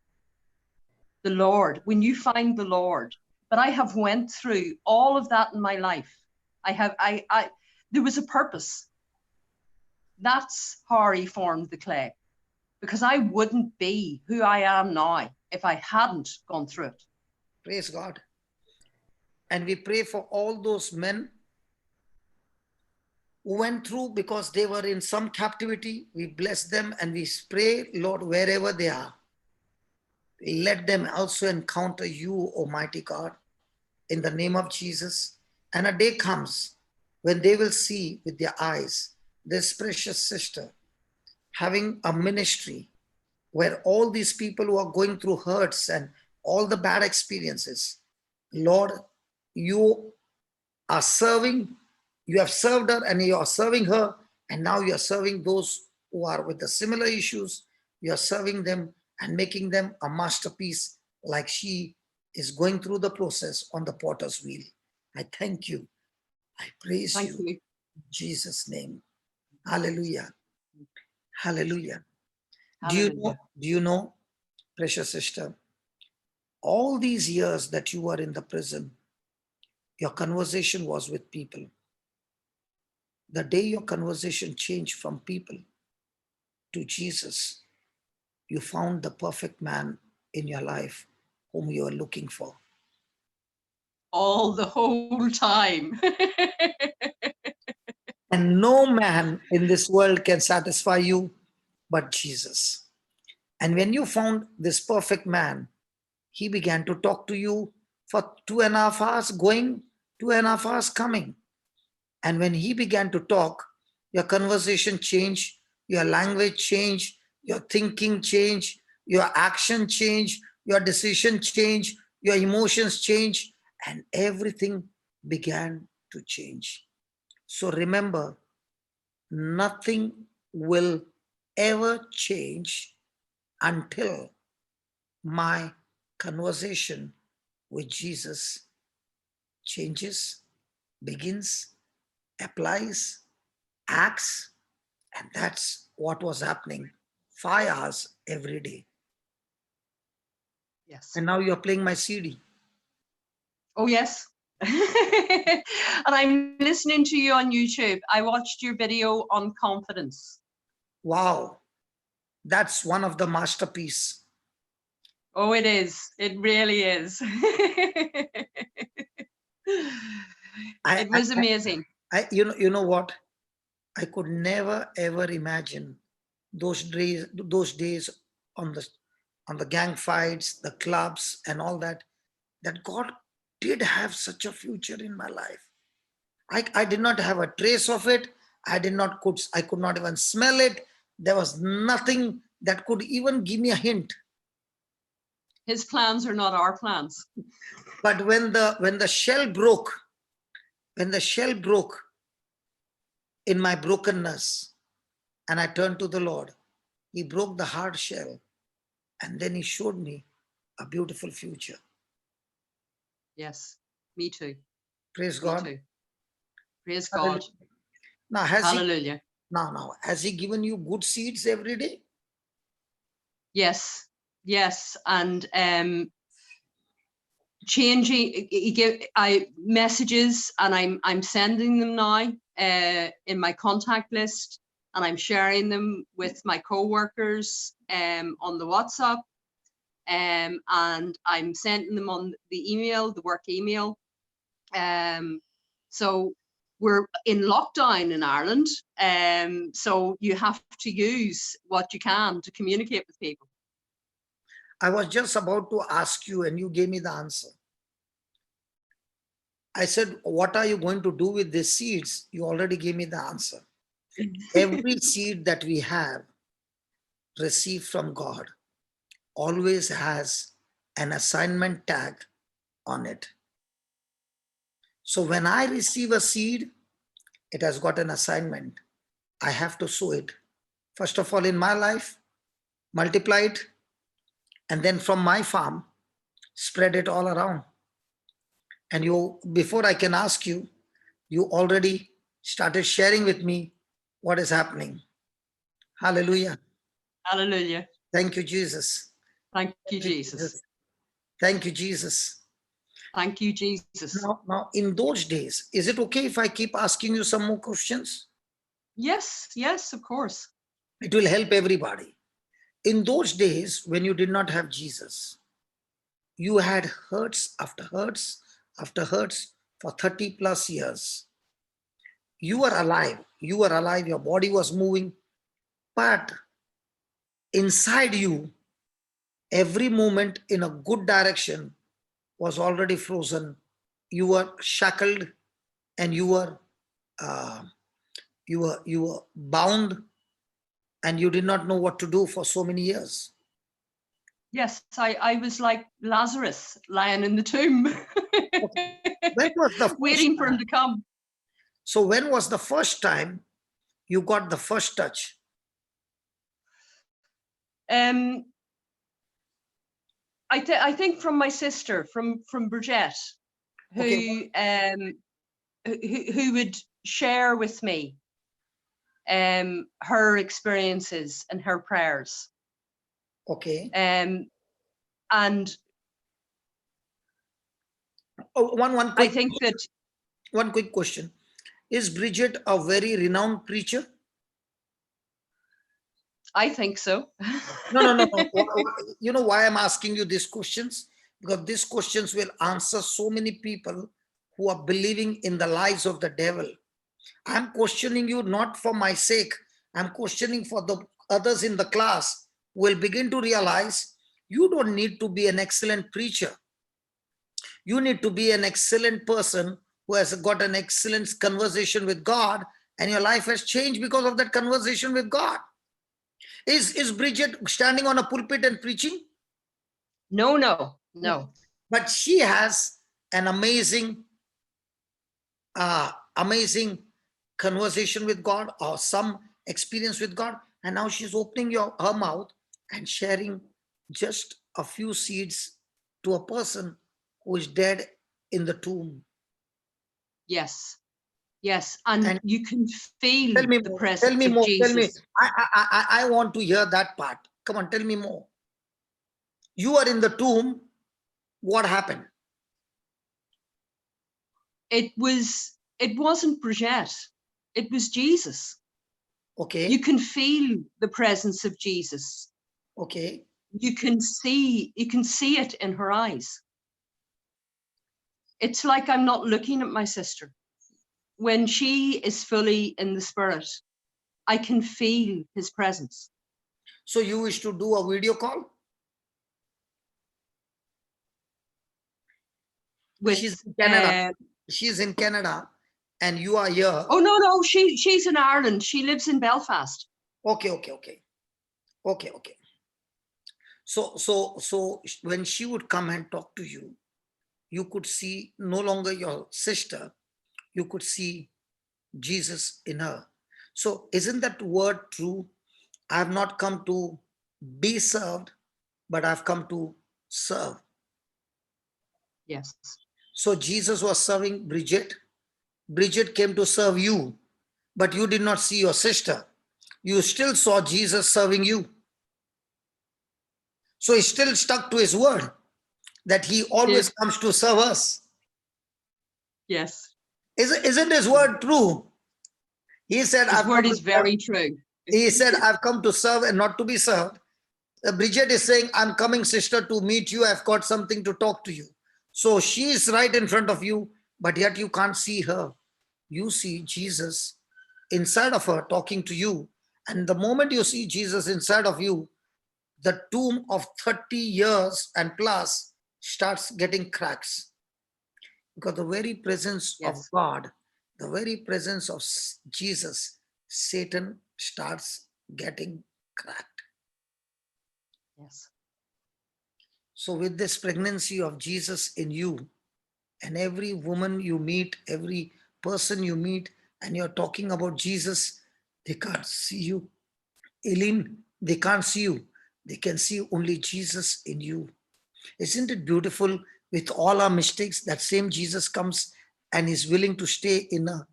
The Lord, when you find the Lord. But I have went through all of that in my life. There was a purpose. That's how he formed the clay, because I wouldn't be who I am now if I hadn't gone through it. Praise God. And we pray for all those men who went through because they were in some captivity. We bless them and we pray, Lord, wherever they are, let them also encounter you, Almighty God, in the name of Jesus. And a day comes when they will see with their eyes this precious sister having a ministry where all these people who are going through hurts and all the bad experiences, Lord, you are serving, you have served her and you are serving her, and now you are serving those who are with the similar issues. You are serving them and making them a masterpiece, like she is going through the process on the potter's wheel. I thank you. I praise Thank you. you. In Jesus' name. Hallelujah. Hallelujah. Hallelujah. Do you know, precious sister, all these years that you were in the prison, your conversation was with people. The day your conversation changed from people to Jesus, you found the perfect man in your life whom you were looking for. All the whole time. And no man in this world can satisfy you but Jesus. And when you found this perfect man, he began to talk to you for 2.5 hours going, 2.5 hours coming. And when he began to talk, your conversation changed, your language changed, your thinking changed, your action changed, your decision changed, your emotions changed, and everything began to change. So remember, nothing will ever change until my conversation with Jesus changes, begins, applies, acts, and that's what was happening 5 hours every day. Yes. And now you're playing my CD. Oh, yes. And I'm listening to you on YouTube. I watched your video on confidence. Wow, that's one of the masterpiece. Oh, it is. It really is. It was amazing. You know what? I could never ever imagine those days on the gang fights, the clubs, and all that. That God did have such a future in my life. I did not have a trace of it. I could not even smell it. There was nothing that could even give me a hint. His plans are not our plans. But when the shell broke, in my brokenness, and I turned to the Lord, he broke the hard shell, and then he showed me a beautiful future. Yes, me too. Praise Me God. too. Praise God. Now Hallelujah. Has he given you good seeds every day? Yes, yes, and changing. I messages, and I'm sending them now in my contact list, and I'm sharing them with my co-workers on the WhatsApp, and I'm sending them on the email, the work email. So we're in lockdown in Ireland, so you have to use what you can to communicate with people. I was just about to ask you, and you gave me the answer. I said, what are you going to do with these seeds? You already gave me the answer. Every seed that we have received from God always has an assignment tag on it. So when I receive a seed, it has got an assignment. I have to sow it. First of all, in my life, multiply it, and then from my farm, spread it all around. And before I can ask you, you already started sharing with me what is happening. Hallelujah. Hallelujah. Thank you, Jesus. Thank you, Jesus. Thank you, Jesus. Thank you, Jesus. Now, in those days, is it okay if I keep asking you some more questions? Yes, yes, of course. It will help everybody. In those days, when you did not have Jesus, you had hurts after hurts after hurts for 30 plus years. You were alive. Your body was moving. But inside you, every movement in a good direction was already frozen. You were shackled, and you were bound, and you did not know what to do for so many years. Yes, I was like Lazarus lying in the tomb, When was the first waiting for him time? to come. So when was the first time you got the first touch? I think from my sister, from Bridget, who Okay. who would share with me her experiences and her prayers. Okay. And Oh, one I quick think that one quick question. Is Bridget a very renowned preacher? I think so. No. You know why I'm asking you these questions? Because these questions will answer so many people who are believing in the lies of the devil. I'm questioning you not for my sake. I'm questioning for the others in the class who will begin to realize you don't need to be an excellent preacher. You need to be an excellent person who has got an excellent conversation with God, and your life has changed because of that conversation with God. Is Bridget standing on a pulpit and preaching? No. But she has an amazing conversation with God, or some experience with God, and now she's opening her mouth and sharing just a few seeds to a person who is dead in the tomb. Yes. And And you can feel tell me the more. Tell presence me of more. Tell me. Jesus. I want to hear that part. Come on, tell me more. You are in the tomb. What happened? It wasn't Bridget. It was Jesus. Okay. You can feel the presence of Jesus. Okay. You can see it in her eyes. It's like I'm not looking at my sister. When she is fully in the spirit, I can feel his presence. So you wish to do a video call? With She's in Canada. She's in Canada, and you are here. Oh no, she's in Ireland. She lives in Belfast. Okay. So when she would come and talk to you, you could see no longer your sister. You could see Jesus in her. So isn't that word true? I have not come to be served, but I've come to serve. Yes. So Jesus was serving Bridget. Bridget came to serve you, but you did not see your sister. You still saw Jesus serving you. So he still stuck to his word that he always comes to serve us. Yes. Isn't his word true? He said, His word is very true. He said, I've come to serve and not to be served. Bridget is saying, I'm coming, sister, to meet you. I've got something to talk to you. So she is right in front of you, but yet you can't see her. You see Jesus inside of her talking to you. And the moment you see Jesus inside of you, the tomb of 30 years and plus starts getting cracks. Because the very presence of God, the very presence of Jesus, Satan starts getting cracked. Yes. So with this pregnancy of Jesus in you, and every woman you meet, every person you meet, and you're talking about Jesus, they can't see you. Eileen, they can't see you. They can see only Jesus in you. Isn't it beautiful? With all our mistakes, that same Jesus comes and is willing to stay in a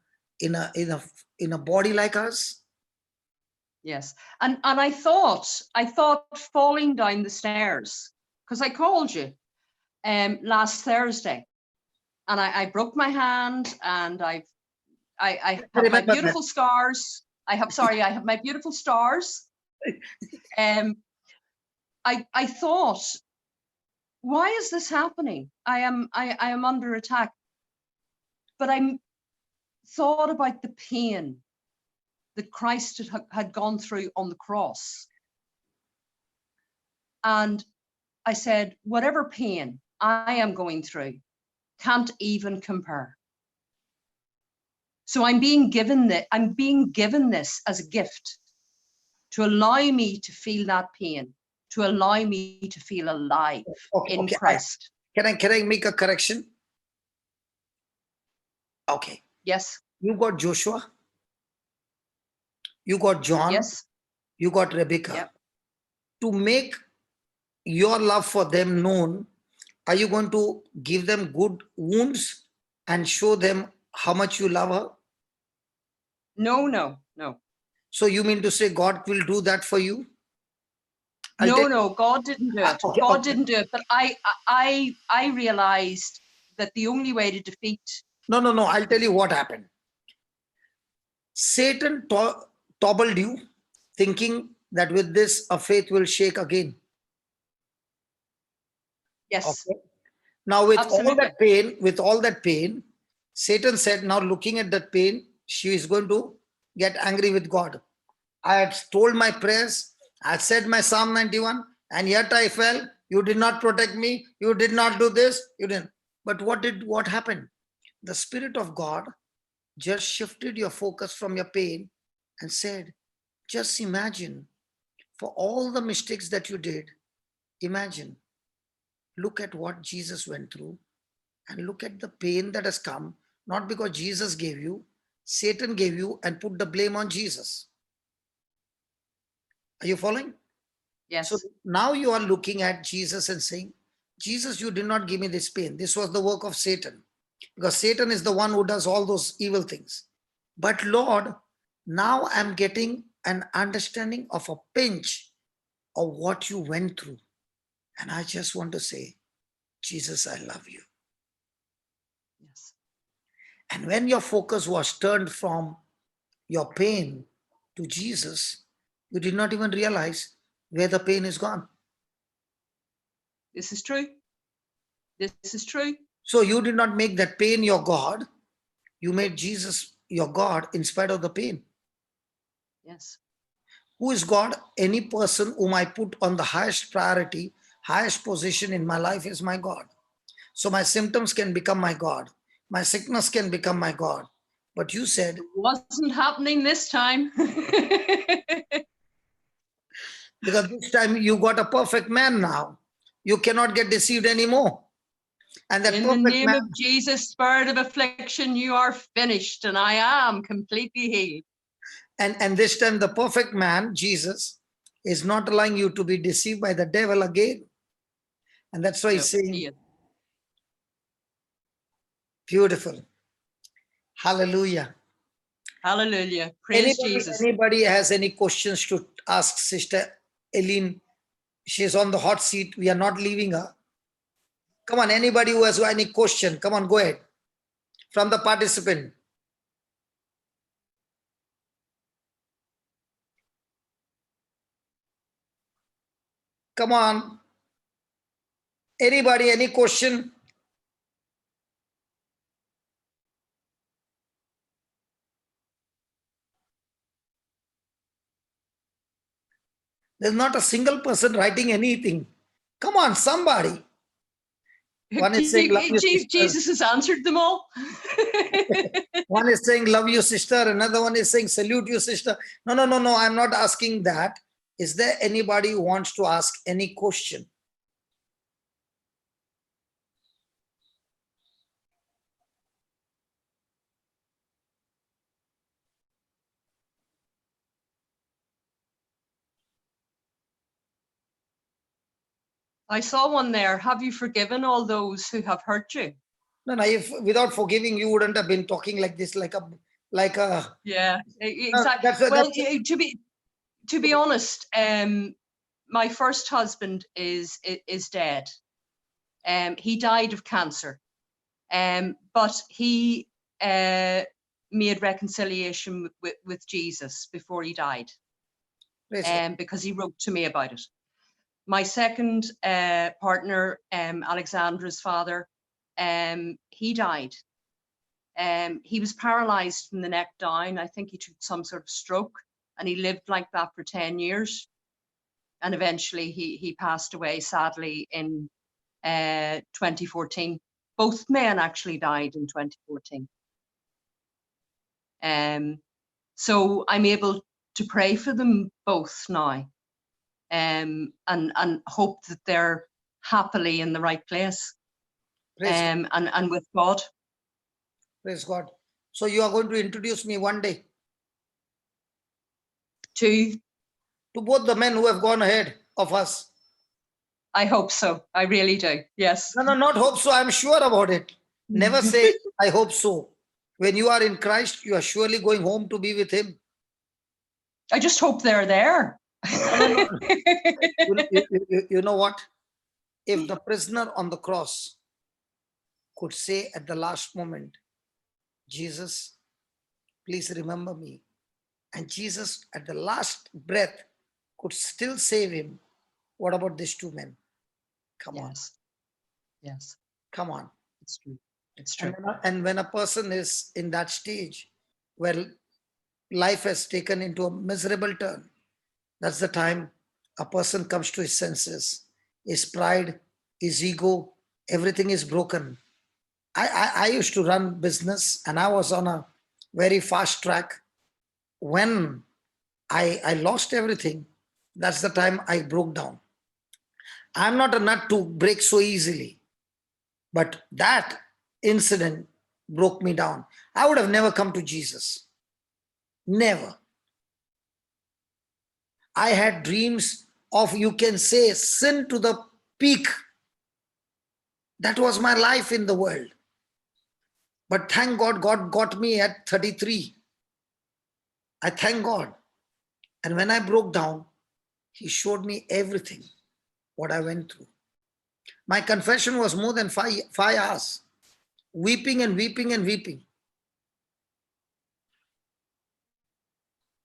body like us. Yes. And I thought falling down the stairs, because I called you last Thursday, and I broke my hand, and I have my beautiful scars. I have my beautiful stars. I thought, why is this happening? I am under attack. But I thought about the pain that Christ had gone through on the cross. And I said, whatever pain I am going through can't even compare. So I'm being given this as a gift to allow me to feel that pain, to allow me to feel alive Okay, in okay. Christ. Can I make a correction? Okay. Yes, You got Joshua, you got John, yes, you got Rebecca. yep. To make your love for them known, are you going to give them good wounds and show them how much you love her? No, no, no. So you mean to say God will do that for you? I'll No, tell- no, God didn't do it. Okay, God okay. didn't do it. But I realized that the only way to defeat. No. I'll tell you what happened. Satan toppled you, thinking that with this a faith will shake again. Yes, Okay. Now with absolutely. all that pain, Satan said, now looking at that pain, she is going to get angry with God. I had told my prayers, I had said my Psalm 91, and yet I fell. You did not protect me. You did not do this. You didn't. But what happened? The Spirit of God just shifted your focus from your pain and said, just imagine, for all the mistakes that you did, imagine, look at what Jesus went through and look at the pain that has come, not because Jesus gave you, Satan gave you and put the blame on Jesus. Are you following? Yes. So now you are looking at Jesus and saying, Jesus, you did not give me this pain. This was the work of Satan, because Satan is the one who does all those evil things. But Lord, now I'm getting an understanding of a pinch of what you went through. And I just want to say, Jesus, I love you. Yes. And when your focus was turned from your pain to Jesus, you did not even realize where the pain is gone. This is true. This is true. So you did not make that pain your God. You made Jesus your God in spite of the pain. Yes. Who is God? Any person whom I put on the highest priority, highest position in my life is my God. So my symptoms can become my God. My sickness can become my God. But you said, It wasn't happening this time. because this time you got a perfect man now. You cannot get deceived anymore. And that In the perfect name man, of Jesus, spirit of affliction, you are finished, and I am completely healed. and this time the perfect man, Jesus, is not allowing you to be deceived by the devil again. And that's why he's saying, He is. beautiful. Hallelujah. Hallelujah. Praise Jesus. Anybody has any questions to ask Sister Eileen? She's on the hot seat. We are not leaving her. Come on, anybody who has any question, come on, go ahead. From the participant. Come on. Anybody, any question? There's not a single person writing anything. Come on, somebody. One is saying, love you, sister. Jesus has answered them all. One is saying, love you, sister. Another one is saying, salute you, sister. No. I'm not asking that. Is there anybody who wants to ask any question? I saw one there. Have you forgiven all those who have hurt you? No, if without forgiving, you wouldn't have been talking like this, like a. Yeah, exactly. Well, to be honest, my first husband is dead. He died of cancer, but he made reconciliation with Jesus before he died, because he wrote to me about it. My second partner, Alexandra's father, he died. He was paralyzed from the neck down. I think he took some sort of stroke, and he lived like that for 10 years. And eventually he passed away, sadly, in 2014. Both men actually died in 2014. So I'm able to pray for them both now. and hope that they're happily in the right place, Praise God. and with God. Praise God. So you are going to introduce me one day Too. to both the men who have gone ahead of us. I hope so. I really do. Yes. No, not hope so. I'm sure about it. Never say, I hope so. When you are in Christ, you are surely going home to be with Him. I just hope they're there. No. You know what? If the prisoner on the cross could say at the last moment, Jesus, please remember me. And Jesus, at the last breath, could still save him. What about these two men? Come on. Yes. Yes. Come on. It's true. It's true. And when a person is in that stage where life has taken into a miserable turn, that's the time a person comes to his senses. His pride, his ego, everything is broken. I used to run business and I was on a very fast track. When I lost everything, that's the time I broke down. I'm not a nut to break so easily, but that incident broke me down. I would have never come to Jesus. Never. I had dreams of, you can say, sin to the peak. That was my life in the world. But thank God, God got me at 33. I thank God. And when I broke down, He showed me everything, what I went through. My confession was more than 5 hours, weeping and weeping and weeping.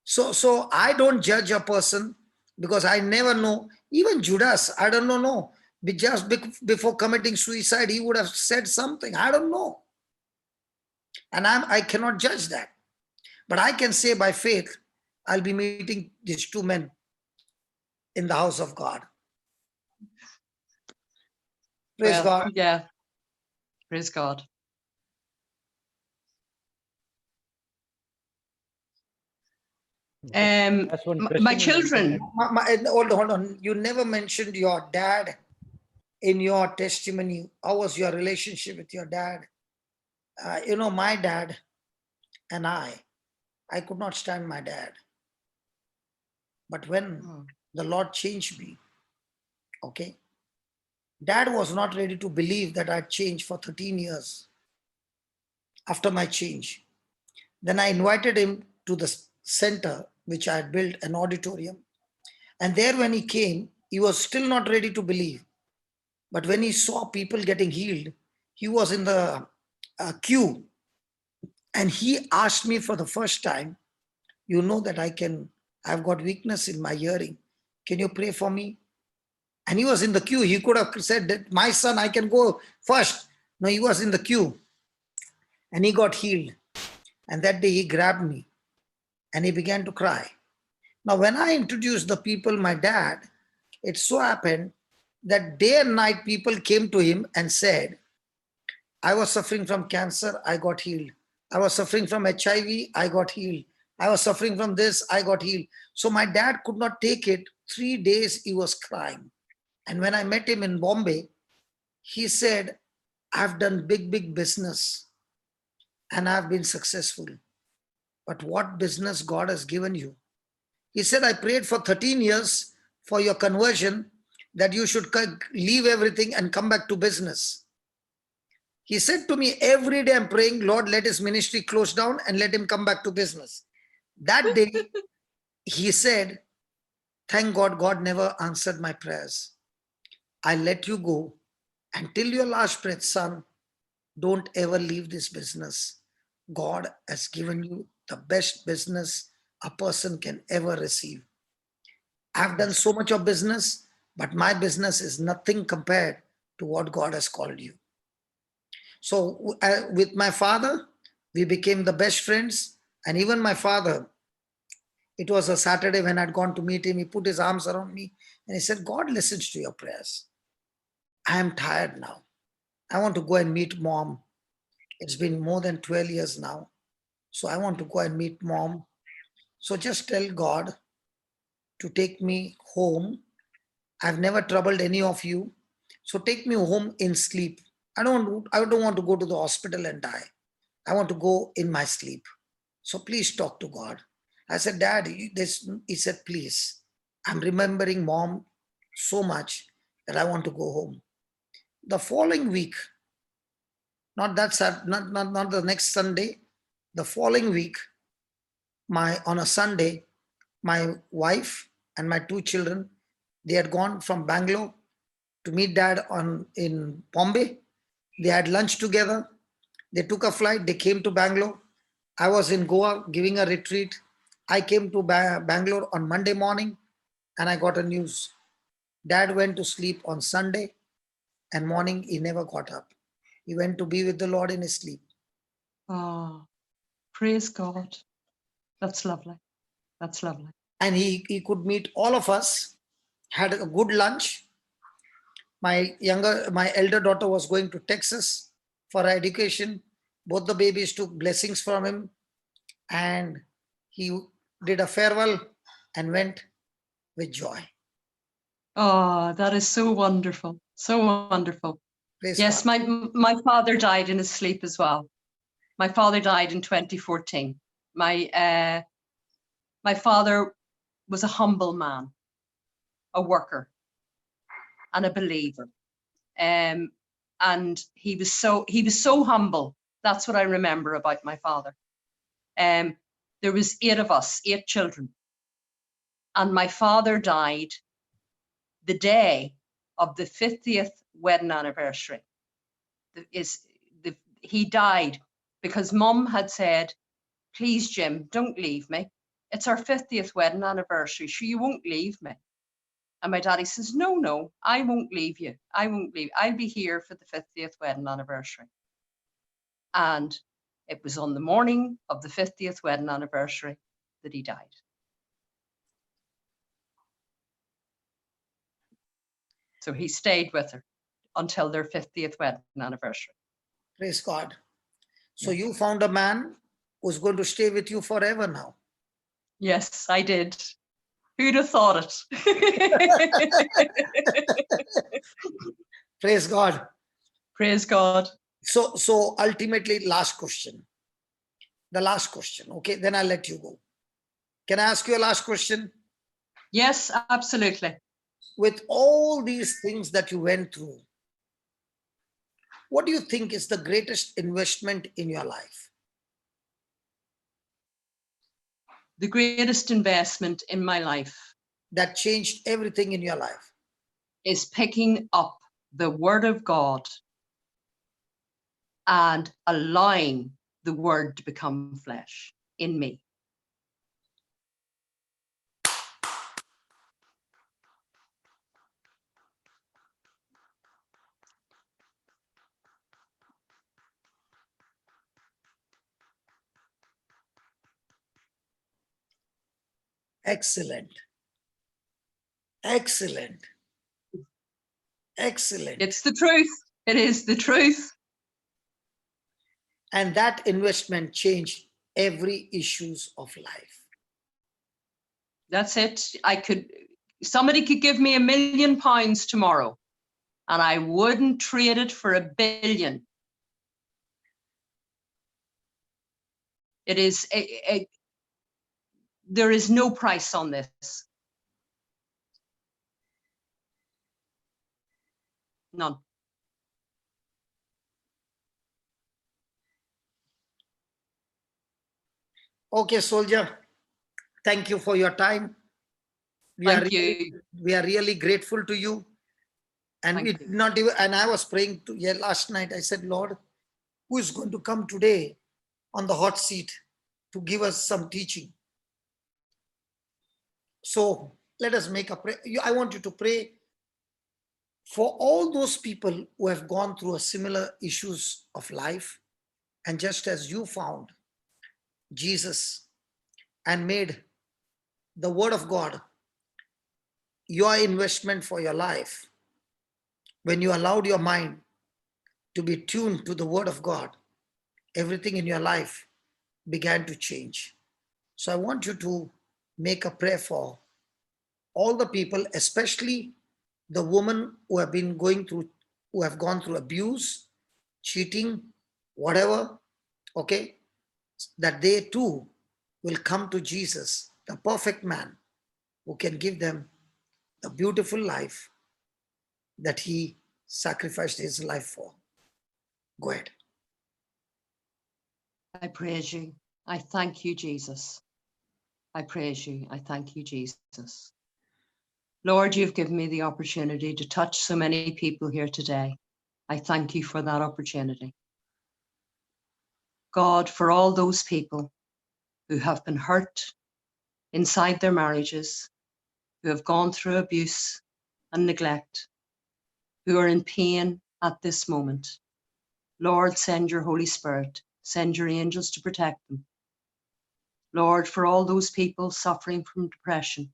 So I don't judge a person because I never know. Even Judas, I don't know. No. Just before committing suicide, he would have said something. I don't know. And I cannot judge that. But I can say by faith, I'll be meeting these two men in the house of God. Praise God. Yeah. Praise God. That's one My question. children. Hold on. You never mentioned your dad in your testimony. How was your relationship with your dad? My dad and I could not stand my dad. But when the Lord changed me, okay, Dad was not ready to believe that I'd changed for 13 years after my change. Then I invited him to the center, which I had built, an auditorium. And there when he came, he was still not ready to believe. But when he saw people getting healed, he was in the queue. And he asked me for the first time, you know that I've got weakness in my hearing. Can you pray for me? And he was in the queue. He could have said that, my son, I can go first. No, he was in the queue. And he got healed. And that day he grabbed me and he began to cry. Now, when I introduced the people, my dad, it so happened that day and night people came to him and said, I was suffering from cancer, I got healed. I was suffering from HIV, I got healed. I was suffering from this, I got healed. So my dad could not take it. 3 days he was crying. And when I met him in Bombay, he said, I've done big business and I've been successful. But what business God has given you? He said, I prayed for 13 years for your conversion, that you should leave everything and come back to business. He said to me, every day I'm praying, Lord, let his ministry close down and let him come back to business. That day, he said, thank God, God never answered my prayers. I let you go until your last breath, son. Don't ever leave this business. God has given you the best business a person can ever receive. I've done so much of business, but my business is nothing compared to what God has called you. So with my father, we became the best friends. And even my father, it was a Saturday when I'd gone to meet him. He put his arms around me and he said, God listens to your prayers. I am tired now. I want to go and meet mom. It's been more than 12 years now. So I want to go and meet mom. So just tell God to take me home I've never troubled any of you. So take me home in sleep. I don't want to go to the hospital and die. I want to go in my sleep. So please talk to God. I said, Dad, he said, please. I'm remembering mom so much that I want to go home. The following week, not the next Sunday, the following week, on a Sunday, my wife and my 2 children, they had gone from Bangalore to meet Dad in Bombay. They had lunch together. They took a flight. They came to Bangalore. I was in Goa giving a retreat. I came to Bangalore on Monday morning and I got a news. Dad went to sleep on Sunday and morning he never got up. He went to be with the Lord in his sleep. Oh, praise God. That's lovely. That's lovely. And he could meet all of us, had a good lunch. My elder daughter was going to Texas for her education. Both the babies took blessings from him and he did a farewell and went with joy. Oh, that is so wonderful. So wonderful. Praise Yes, God. my father died in his sleep as well. My father died in 2014. My father was a humble man, a worker, and a believer. And he was so humble. That's what I remember about my father. There was 8 of us, 8 children, and my father died the day of the 50th wedding anniversary. He died because Mum had said, "Please, Jim, don't leave me. It's our 50th wedding anniversary. Sure, you won't leave me." And my daddy says, no, I won't leave you. I won't leave. I'll be here for the 50th wedding anniversary. And it was on the morning of the 50th wedding anniversary that he died. So he stayed with her until their 50th wedding anniversary. Praise God. So you found a man who's going to stay with you forever now. Yes, I did. Who'd have thought it? Praise God. Praise God. So ultimately, last question. The last question. Okay, then I'll let you go. Can I ask you a last question? Yes, absolutely. With all these things that you went through, what do you think is the greatest investment in your life? The greatest investment in my life That changed everything in your life? is picking up the Word of God and allowing the Word to become flesh in me. Excellent. Excellent. Excellent. It's the truth. It is the truth. And that investment changed every issues of life. That's it. Somebody could give me £1 million tomorrow and I wouldn't trade it for $1 billion. It is there is no price on this. None. Okay, soldier. Thank you for your time. We are really grateful to you. And we did not even, and I was praying last night. I said, Lord, who is going to come today on the hot seat to give us some teaching? So let us make a prayer. I want you to pray for all those people who have gone through a similar issues of life. And just as you found Jesus and made the Word of God your investment for your life, when you allowed your mind to be tuned to the Word of God, everything in your life began to change. So I want you to make a prayer for all the people, especially the women who have gone through abuse, cheating, whatever, okay, that they too will come to Jesus, the perfect man who can give them the beautiful life that he sacrificed his life for. Go ahead. I praise you. I thank you, Jesus. I praise you. I thank you, Jesus. Lord, you've given me the opportunity to touch so many people here today. I thank you for that opportunity. God, for all those people who have been hurt inside their marriages, who have gone through abuse and neglect, who are in pain at this moment. Lord, send your Holy Spirit, send your angels to protect them. Lord, for all those people suffering from depression,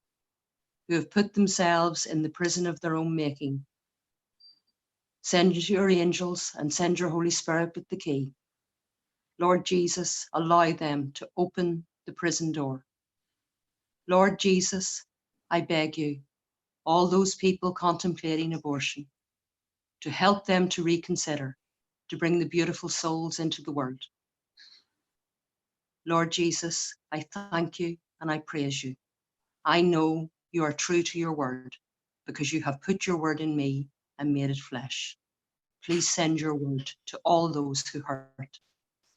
who have put themselves in the prison of their own making, send your angels and send your Holy Spirit with the key. Lord Jesus, allow them to open the prison door. Lord Jesus, I beg you, all those people contemplating abortion, to help them to reconsider, to bring the beautiful souls into the world. Lord Jesus, I thank you and I praise you. I know you are true to your word because you have put your word in me and made it flesh. Please send your word to all those who hurt.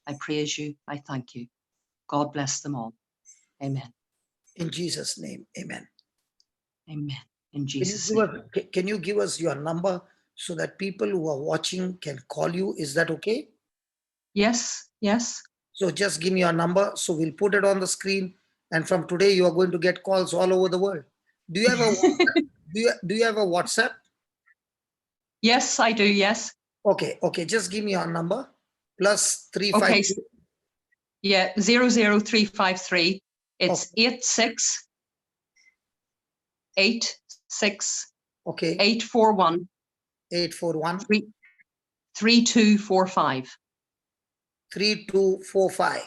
I praise you. I thank you. God bless them all. Amen. In Jesus' name, amen. Amen. In Can you Jesus' give name. us, can you give us your number so that people who are watching can call you? Is that okay? Yes, yes. So just give me your number. So we'll put it on the screen. And from today, you are going to get calls all over the world. Do you have a do you have a WhatsApp? Yes, I do. Yes. Okay, okay. Just give me your number. Plus Okay. 353. Yeah, 00353. It's Okay. 8686 Okay. 841 841 3245. 3245.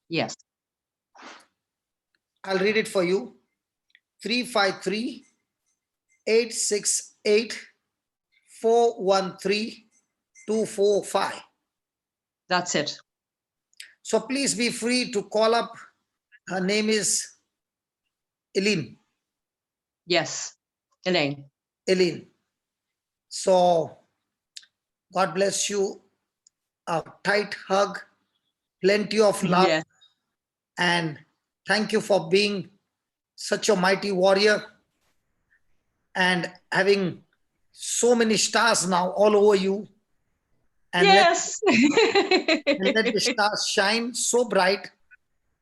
Yes. I'll read it for you. 353 868 413 245. That's it. So please be free to call up. Her name is Eileen. Yes. Elaine. Eileen. So God bless you. A tight hug, plenty of love, Yes. and thank you for being such a mighty warrior and having so many stars now all over you. And Yes. let the stars shine so bright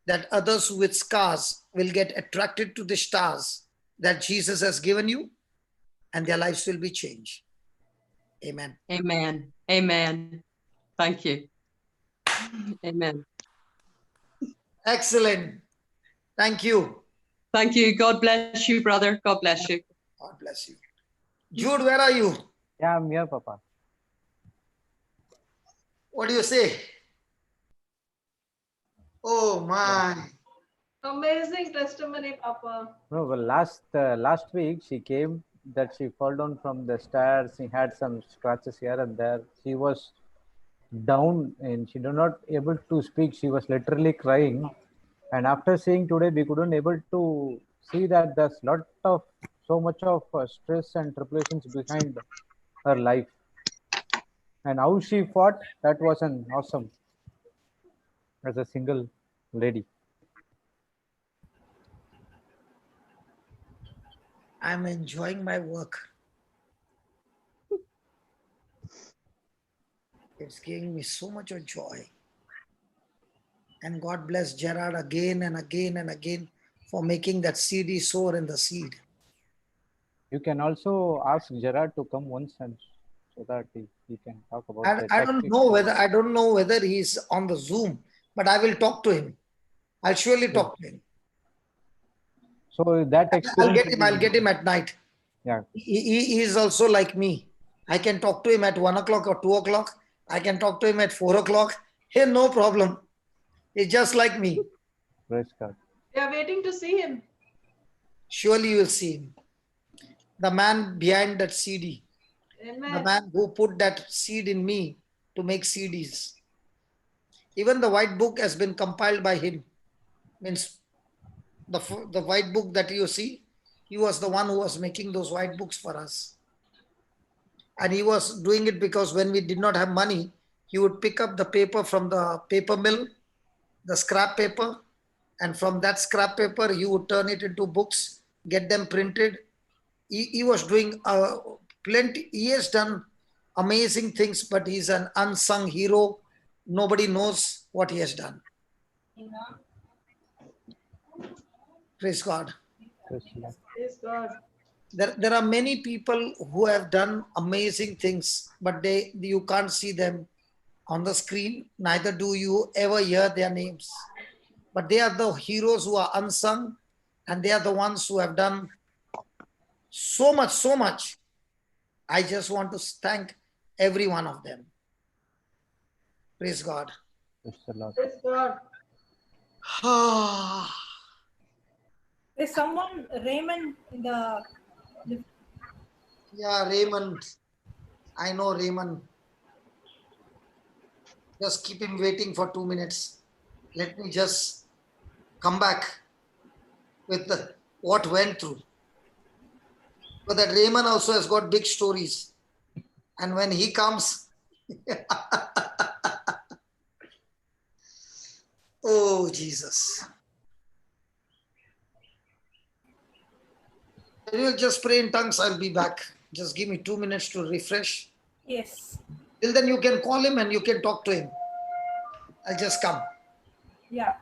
that others with scars will get attracted to the stars that Jesus has given you, and their lives will be changed. Amen. Amen. Amen. Thank you. Amen. Excellent. Thank you. Thank you. God bless you, brother. God bless you. God bless you. Jude, where are you? Yeah, I'm here, Papa. What do you say? Oh my. Amazing testimony, Papa. No, well, last week she came that she fell down from the stairs. She had some scratches here and there. She was down and she did not able to speak. She was literally crying. And after seeing today, we couldn't able to see that there's so much of stress and tribulations behind her life. And how she fought, that was an awesome as a single lady. I'm enjoying my work. It's giving me so much of joy. And God bless Gerard again and again and again for making that seed sower in the seed. You can also ask Gerard to come once and so that he can talk about And the I don't know whether he's on the Zoom, but I will talk to him. I'll surely talk to him. So that experience. I'll get him at night. Yeah. He is also like me. I can talk to him at 1 o'clock or 2 o'clock. I can talk to him at 4 o'clock. Hey, no problem. He's just like me. Praise God. We are waiting to see him. Surely you will see him. the man behind that CD, the Amen. man who put that seed in me to make CDs. Even the white book has been compiled by him. Means the white book that you see, he was the one who was making those white books for us. And he was doing it because when we did not have money, he would pick up the paper from the paper mill, the scrap paper, and from that scrap paper, he would turn it into books, get them printed. He was doing plenty, he has done amazing things, but he's an unsung hero. Nobody knows what he has done. Praise God. Praise the Lord. Praise God. There are many people who have done amazing things, but you can't see them on the screen, neither do you ever hear their names. But they are the heroes who are unsung, and they are the ones who have done so much, so much. I just want to thank every one of them. Praise God. Praise the Lord. Praise God. There's someone, Raymond, in the. Yeah, Raymond. I know Raymond. Just keep him waiting for 2 minutes. Let me just come back with what went through. But that Raymond also has got big stories. And when he comes, oh, Jesus. Can you just pray in tongues? I'll be back. Just give me 2 minutes to refresh. Yes. Till then, you can call him and you can talk to him. I'll just come. Yeah.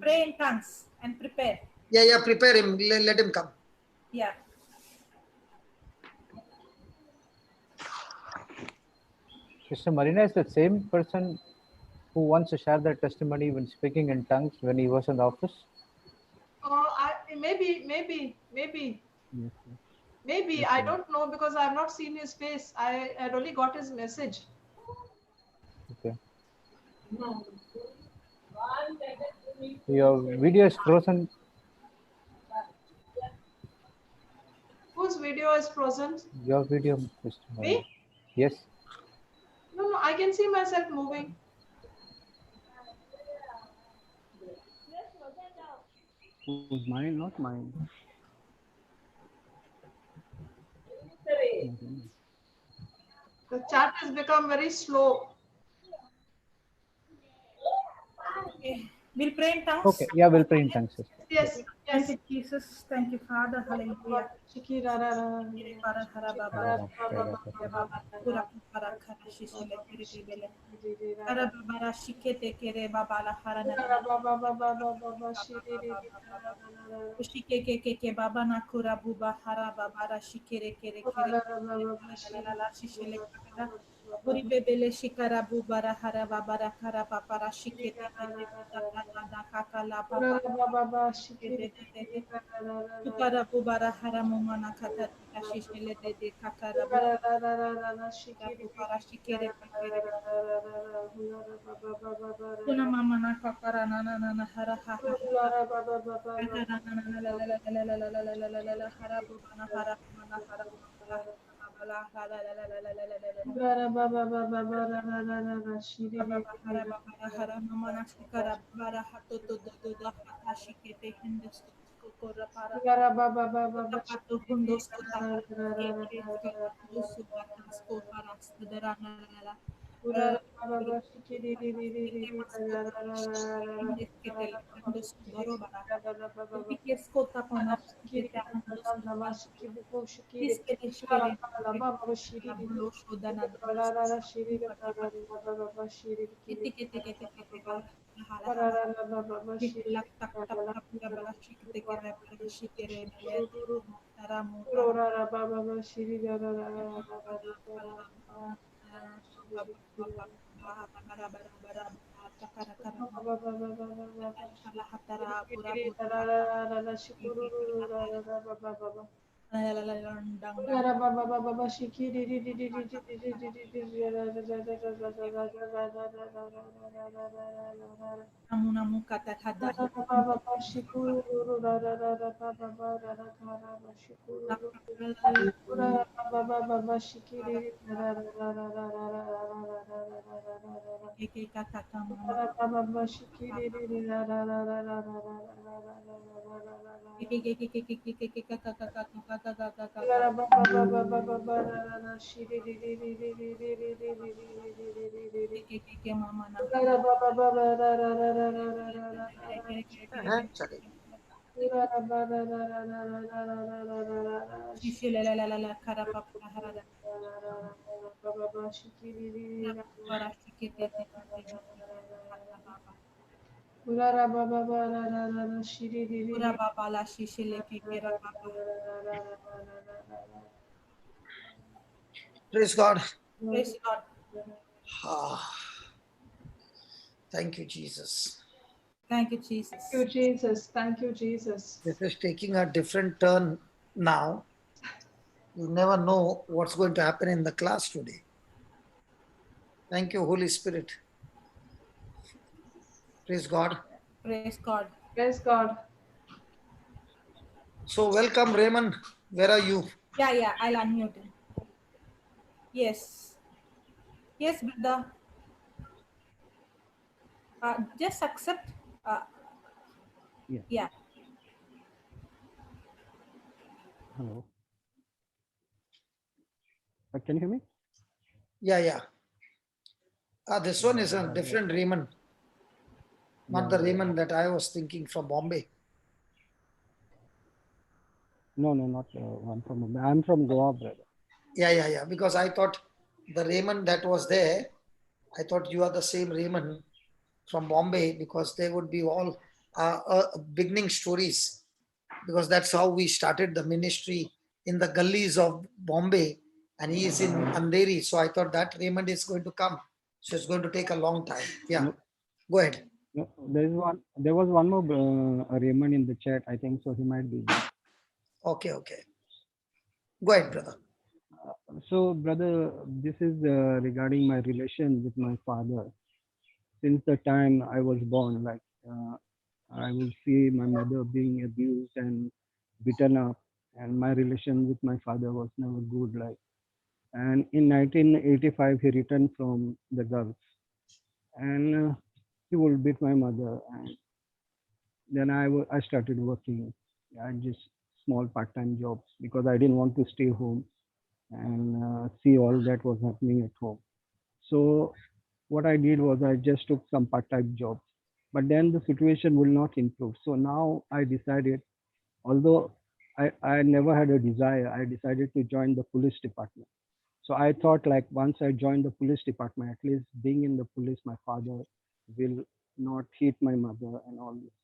Pray in tongues and prepare. Yeah, prepare him. Let him come. Yeah. Sister Marina is the same person who wants to share their testimony when speaking in tongues when he was in the office. Maybe. Yes. Maybe. I don't know because I have not seen his face. I had only got his message. Okay. Your video is frozen. Whose video is frozen? Your video, Sister Marina. Me? Yes. No, I can see myself moving. Mine, not mine. The chat has become very slow. Okay. We'll pray in tongues. Okay. Yeah, we'll pray in tongues, sister. Yes. Thank you, Jesus. Thank you, Father. Hallelujah. Shike baba na kura buba hara babara shikere kere kere la shishele kakara buri bebele shikara bubara hara babara kara papara shikete da kakala papa Tukara bubara hara mumana kata shishele de kakara bubara shikere kere Kuna mama na kakara na hara ha Namu namu kata kata. Keke kaka kama. Keke keke keke keke keke kaka kaka kaka kaka kaka. Keke keke mama na. Keke keke keke Actually, Shishi la la la la la kara papa harada. Para shike te te te te te kaka papa. Pura baba la shishi le keke ra papa. praise God. Praise God. Ah, thank you, Jesus. Thank you, Jesus. Thank you, Jesus. Thank you, Jesus. This is taking a different turn now. You never know what's going to happen in the class today. Thank you, Holy Spirit. Praise God. Praise God. Praise God. So, welcome, Raymond. Where are you? Yeah, yeah, I'll unmute him. Yes. Yes, brother. Just accept. Uh, Yeah. yeah. Hello. Can you hear me? Yeah, yeah. This one is a different Raymond, not the Raymond that I was thinking from Bombay. No, not one from Mumbai. I'm from Goa, brother. Yeah. Because I thought the Raymond that was there, I thought you are the same Raymond from Bombay because they would be all beginning stories because that's how we started the ministry in the gullies of Bombay and he is in Andheri. So I thought that Raymond is going to come. So it's going to take a long time. Yeah. No, Go ahead. no, there was one more Raymond in the chat. I think so. He might be there. Okay. Go ahead, brother. So, brother, this is regarding my relation with my father. Since the time I was born, like I will see my mother being abused and beaten up, and my relation with my father was never good. Like, and in 1985, he returned from the Gulf, and he would beat my mother, and then I started working at just small part-time jobs because I didn't want to stay home and see all that was happening at home. So what I did was I just took some part-time jobs, but then the situation will not improve. So now I decided, although I never had a desire, I decided to join the police department. So I thought like once I joined the police department, at least being in the police, my father will not hit my mother and all this.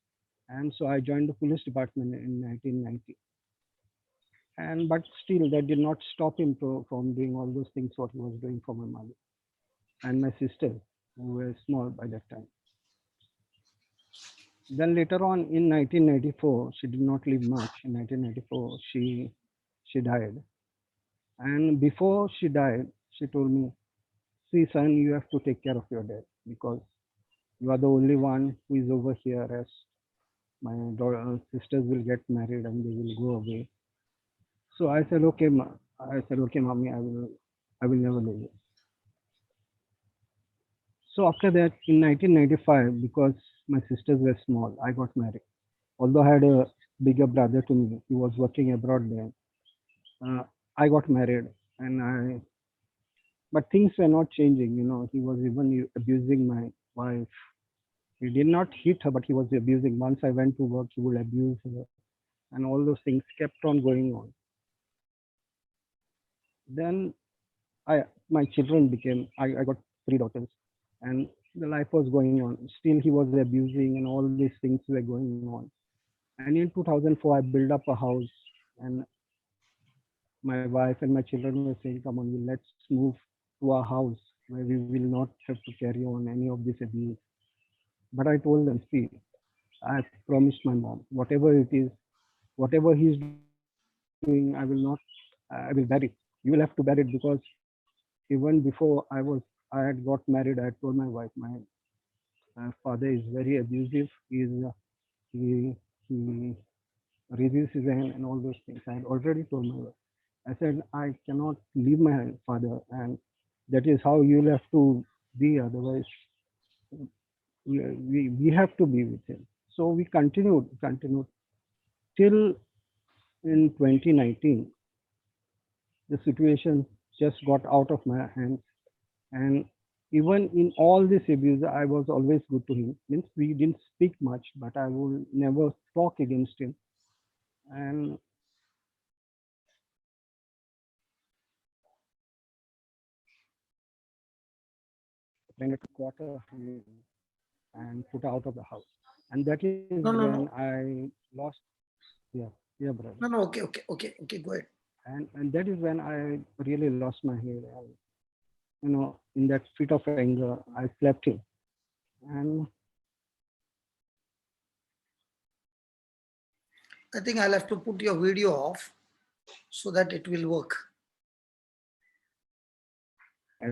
And so I joined the police department in 1990. And but still, that did not stop him from doing all those things what he was doing for my mother and my sister, who were small by that time. Then later on in 1994, she did not live much. In 1994, she died. And before she died, she told me, "See, son, you have to take care of your dad because you are the only one who is over here as my sisters will get married and they will go away." So I said, okay, mommy, I will never leave you. So after that, in 1995, because my sisters were small, I got married. Although I had a bigger brother to me, he was working abroad then. I got married, but things were not changing. You know, he was even abusing my wife. He did not hit her, but he was abusing. Once I went to work, he would abuse her, and all those things kept on going on. Then my children became, I got 3 daughters, and the life was going on. Still, he was abusing, and all these things were going on. And in 2004, I built up a house, and my wife and my children were saying, "Come on, let's move to a house where we will not have to carry on any of this abuse." But I told them, "See, I promised my mom, whatever it is, whatever he's doing, doing, I will bury it. You will have to bury it, because even before I had got married, I had told my wife, my father is very abusive. He raises his hand and all those things. I had already told my wife. I said, I cannot leave my father, and that is how you'll have to be. Otherwise, we have to be with him. So we continued till in 2019. The situation just got out of my hands, and even in all this abuse, I was always good to him. Means we didn't speak much, but I will never talk against him. And then to quarter him and put out of the house. And that is No, no, when no. I lost. Yeah, yeah, brother. No, no, okay, go ahead. And that is when I really lost my head. In that fit of anger, I slapped him. And I think I'll have to put your video off so that it will work. I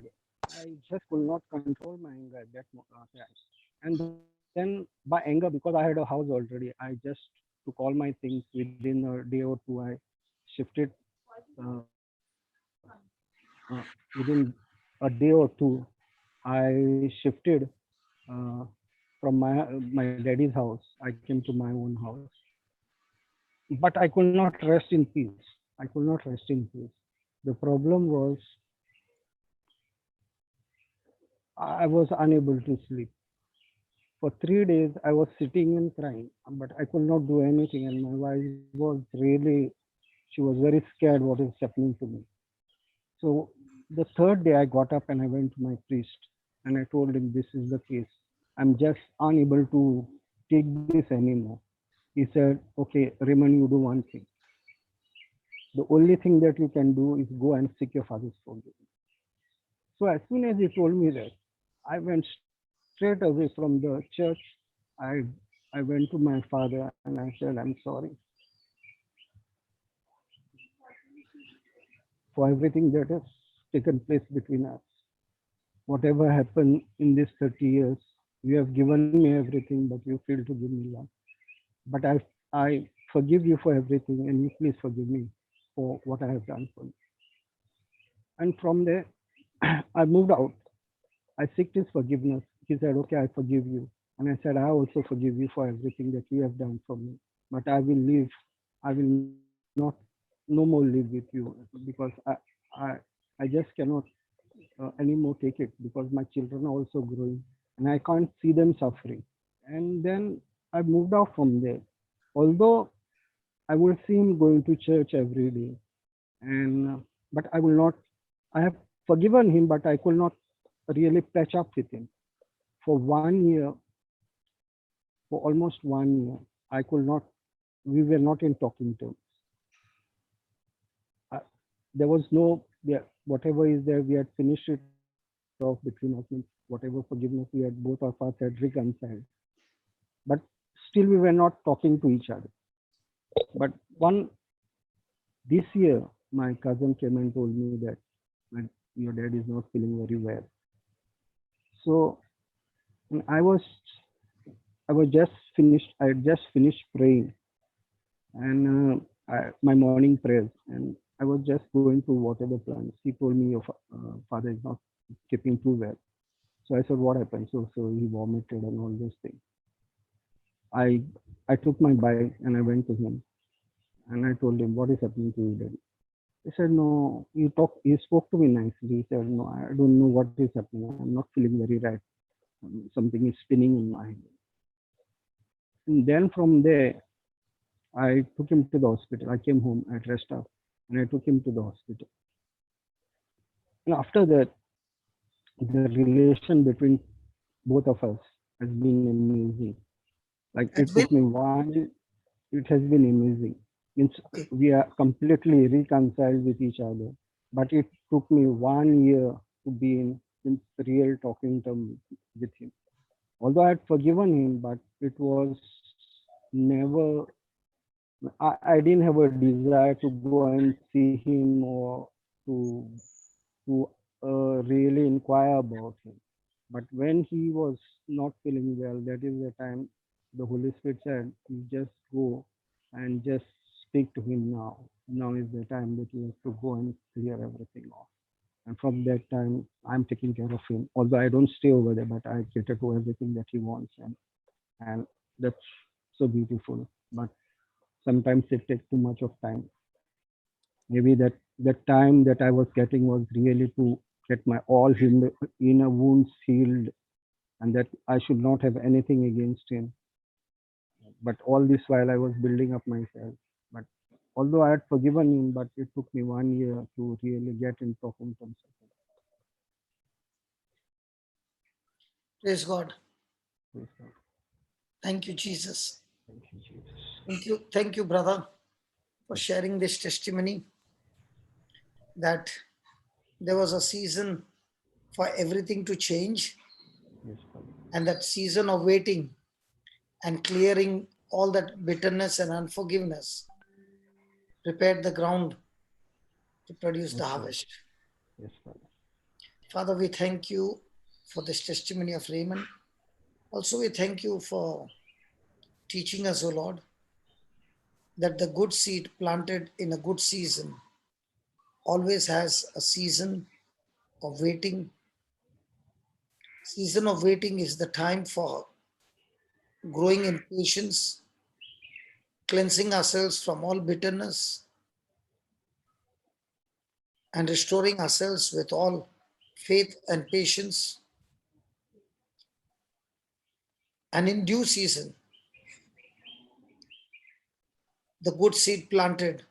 just could not control my anger at that time. And then by anger, because I had a house already, I just took all my things. Within a day or two, I shifted. Within a day or two, I shifted from my daddy's house. I came to my own house. But I could not rest in peace. I could not rest in peace. The problem was I was unable to sleep. For 3 days, I was sitting and crying, but I could not do anything. And my wife was really, she was very scared what is happening to me. So the third day, I got up and I went to my priest and I told him, this is the case. I'm just unable to take this anymore. He said, okay, Raymond, you do one thing. The only thing that you can do is go and seek your father's forgiveness. So as soon as he told me that, I went straight away from the church. I went to my father and I said, I'm sorry for everything that has taken place between us. Whatever happened in these 30 years, you have given me everything, but you failed to give me love. But I forgive you for everything, and you please forgive me for what I have done for you. And from there, I moved out. I seeked his forgiveness. He said, okay, I forgive you. And I said, I also forgive you for everything that you have done for me. But I will leave. I will not no more live with you, because I just cannot anymore take it, because my children are also growing and I can't see them suffering. And then I moved out from there. Although I would see him going to church every day, and but I will not. I have forgiven him, but I could not really patch up with him. For 1 year, for almost 1 year, I could not. We were not in talking terms. There was no, whatever is there, we had finished it off between us. Whatever forgiveness we had, both of us had reconciled. But still, we were not talking to each other. But this year, my cousin came and told me that your dad is not feeling very well. So I just finished. I had just finished praying, and my morning prayers, and I was just going through whatever plans. He told me your father is not keeping too well. So I said, what happened? So he vomited and all those things. I took my bike and I went to him, and I told him, what is happening to you, Daddy? He said, no, he spoke to me nicely. He said, no, I don't know what is happening. I'm not feeling very right. Something is spinning in my head. And then from there, I took him to the hospital. I came home at rest up and I took him to the hospital. And after that, the relation between both of us has been amazing. Like it took me it has been amazing. Means we are completely reconciled with each other. But it took me 1 year to be in real talking terms with him. Although I had forgiven him, but it was never I didn't have a desire to go and see him or to really inquire about him. But when he was not feeling well, that is the time the Holy Spirit said, "You just go and just speak to him now. Now is the time that you have to go and clear everything off." And from that time, I'm taking care of him. Although I don't stay over there, but I cater to everything that he wants, and that's so beautiful. But sometimes it takes too much of time. Maybe that time that I was getting was really to get my all inner wounds healed, and that I should not have anything against him. But all this while I was building up myself. But although I had forgiven him, but it took me 1 year to really get in profound terms with Praise God. him. Praise God. Thank you, Jesus. Thank you, Jesus. Thank you, brother, for sharing this testimony that there was a season for everything to change, Yes, Father. and that season of waiting and clearing all that bitterness and unforgiveness prepared the ground to produce the Yes, Lord. harvest. Yes, Father. Father, we thank you for this testimony of Raymond. Also, we thank you for teaching us, O Lord, that the good seed planted in a good season always has a season of waiting. Season of waiting is the time for growing in patience, cleansing ourselves from all bitterness, and restoring ourselves with all faith and patience. And in due season, the good seed planted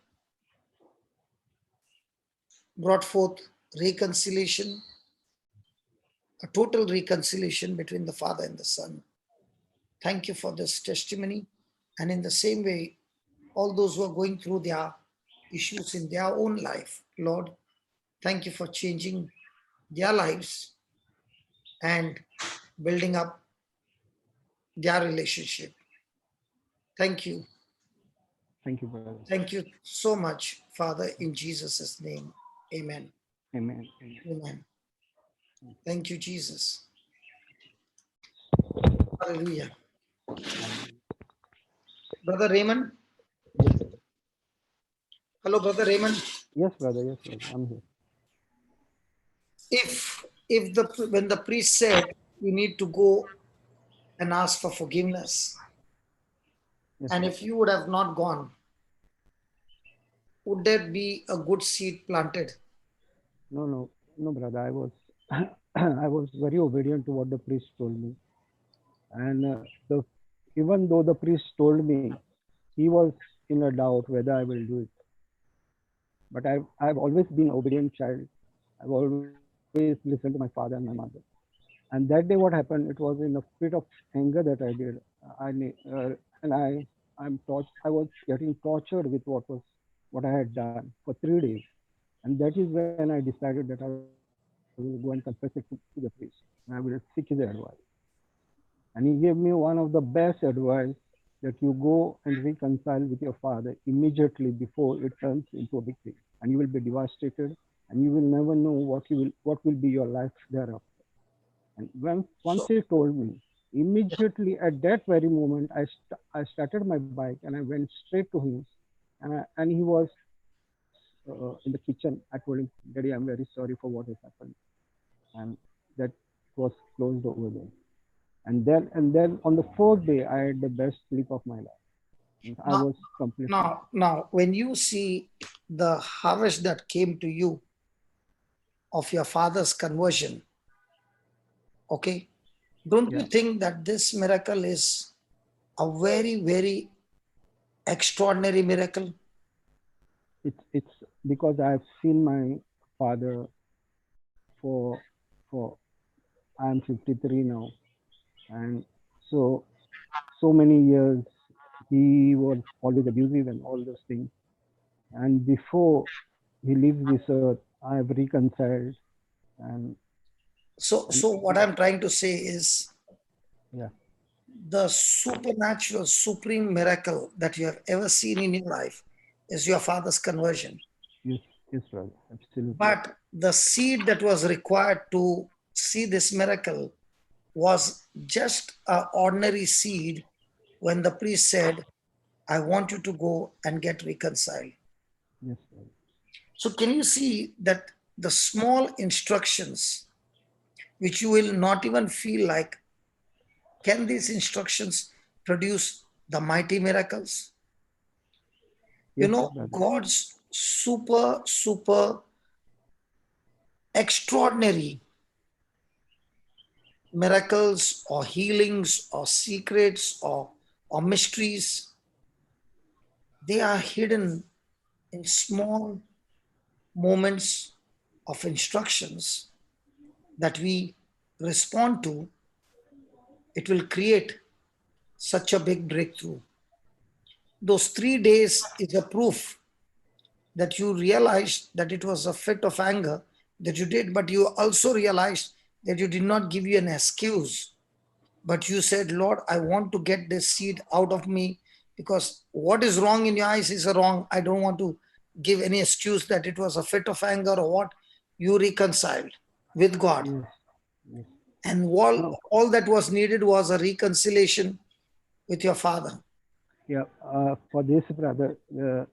brought forth reconciliation, a total reconciliation between the Father and the Son. Thank you for this testimony. And in the same way, all those who are going through their issues in their own life, Lord, thank you for changing their lives and building up their relationship. Thank you. Thank you, brother. Thank you so much, Father, in Jesus' name. Amen. Amen. Amen. Amen. Thank you, Jesus. Hallelujah. Brother Raymond. Hello, Brother Raymond. Yes, brother. Yes, brother. I'm here. When the priest said you need to go and ask for forgiveness, Yes, and brother. if you would have not gone, would there be a good seed planted? No, brother. I was, I was very obedient to what the priest told me, and even though the priest told me, he was in a doubt whether I will do it. But I've always been obedient child. I've always listened to my father and my mother. And that day, what happened? It was in a fit of anger that I did. I was getting tortured with what I had done for 3 days, and that is when I decided that I will go and confess it to the priest, and I will seek his advice. And he gave me one of the best advice, that you go and reconcile with your father immediately before it turns into a big thing, and you will be devastated, and you will never know what will be your life thereafter. And once he told me, immediately at that very moment, I started my bike and I went straight to him, and he was in the kitchen. I told him, "Daddy, I'm very sorry for what has happened," and that was closed over there. And then on the fourth day, I had the best sleep of my life. I was completely. Now, when you see the harvest that came to you of your father's conversion, okay, don't you think that this miracle is a very, very extraordinary miracle? It's because I've seen my father for I'm 53 now, and so many years he was always abusive and all those things. And before he leaves this earth, I have reconciled. And so what I'm trying to say is, yeah, the supernatural, supreme miracle that you have ever seen in your life is your father's conversion. Yes, yes, brother. Absolutely. But the seed that was required to see this miracle was just an ordinary seed when the priest said, I want you to go and get reconciled. Yes, brother. So, can you see that the small instructions, which you will not even feel like, can these instructions produce the mighty miracles? You Yes, know, brother. God's super extraordinary miracles or healings or secrets or mysteries, they are hidden in small moments of instructions that we respond to. It will create such a big breakthrough. Those 3 days is a proof that you realized that it was a fit of anger that you did, but you also realized that you did not give you an excuse. But you said, Lord, I want to get this seed out of me because what is wrong in your eyes is wrong. I don't want to give any excuse that it was a fit of anger or what. You reconciled with God. Yes, yes. And No, all that was needed was a reconciliation with your father. yeah. For this, brother, there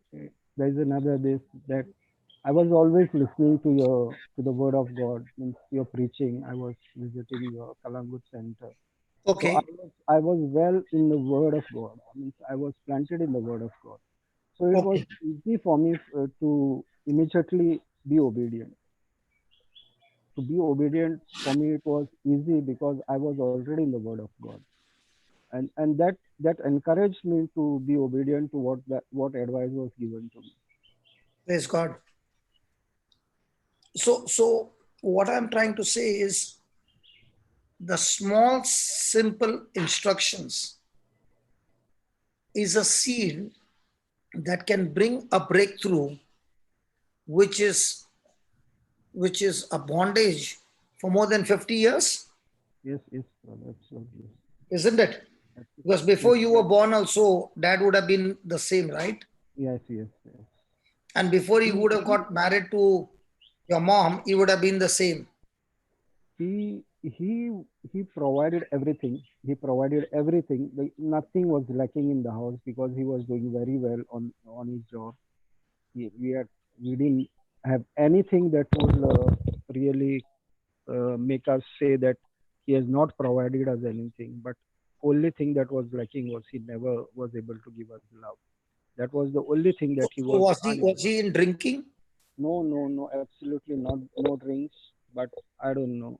is another this that I was always listening to the word of God, means your preaching. I was visiting your Kalangut center. So Okay. I was well in the word of God. I mean, I was planted in the word of God. So it was Okay. easy for me to immediately be obedient. To be obedient for me, it was easy because I was already in the word of God, and that encouraged me to be obedient to what advice was given to me. Praise God. So what I'm trying to say is the small, simple instructions is a seed that can bring a breakthrough, which is a bondage for more than 50 years, Yes, yes, brother, absolutely. isn't it? Because Yes, before you were born, also dad would have been the same, right? yes, yes, yes. And before he He would have got married to your mom, he would have been the same. he he he provided everything. He provided everything. Like, nothing was lacking in the house because he was doing very well on his job. We didn't have anything that would really make us say that he has not provided us anything. But only thing that was lacking was he never was able to give us love. That was the only thing that he So was unable. was he in drinking? No, no, no, absolutely not. No drinks. But I don't know.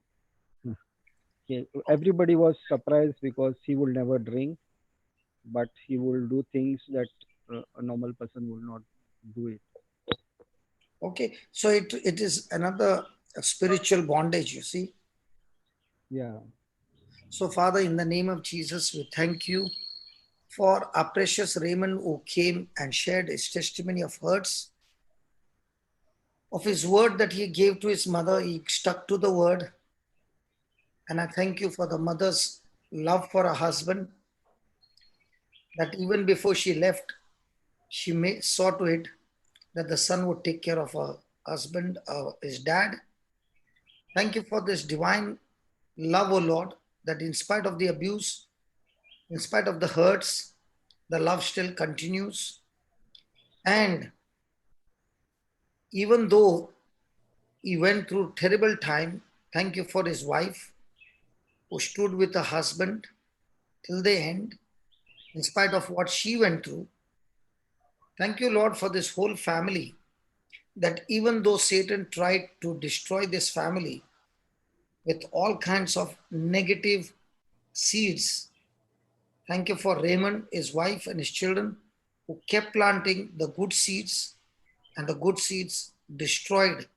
Okay. Everybody was surprised because he will never drink, but he will do things that a normal person will not do it. Okay, so it is another spiritual bondage, you see. Yeah. So, Father, in the name of Jesus, we thank you for our precious Raymond who came and shared his testimony of hurts, of his word that he gave to his mother. He stuck to the word. And I thank you for the mother's love for her husband, that even before she left, she saw to it that the son would take care of her husband, his dad. Thank you for this divine love, O Lord, that in spite of the abuse, in spite of the hurts, the love still continues. And even though he went through terrible time, thank you for his wife who stood with her husband till the end, in spite of what she went through. Thank you, Lord, for this whole family, that even though Satan tried to destroy this family with all kinds of negative seeds, thank you for Raymond, his wife, and his children who kept planting the good seeds, and the good seeds destroyed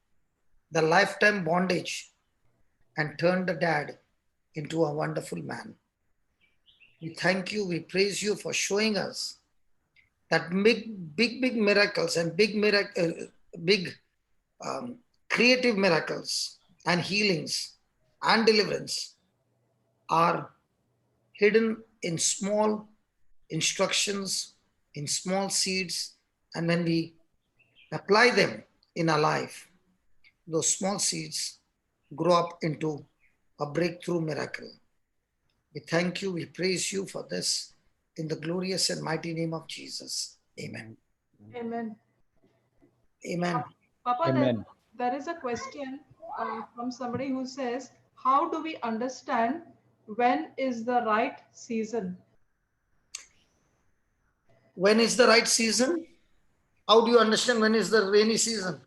the lifetime bondage and turned the dad into a wonderful man. We thank you, we praise you for showing us that big miracles and big creative miracles and healings and deliverance are hidden in small instructions, in small seeds, and when we apply them in our life, those small seeds grow up into a breakthrough miracle. We thank you, we praise you for this in the glorious and mighty name of Jesus. Amen. Amen. Amen. Papa, Amen. there is a question from somebody who says, how do we understand when is the right season? When is the right season? How do you understand when is the rainy season?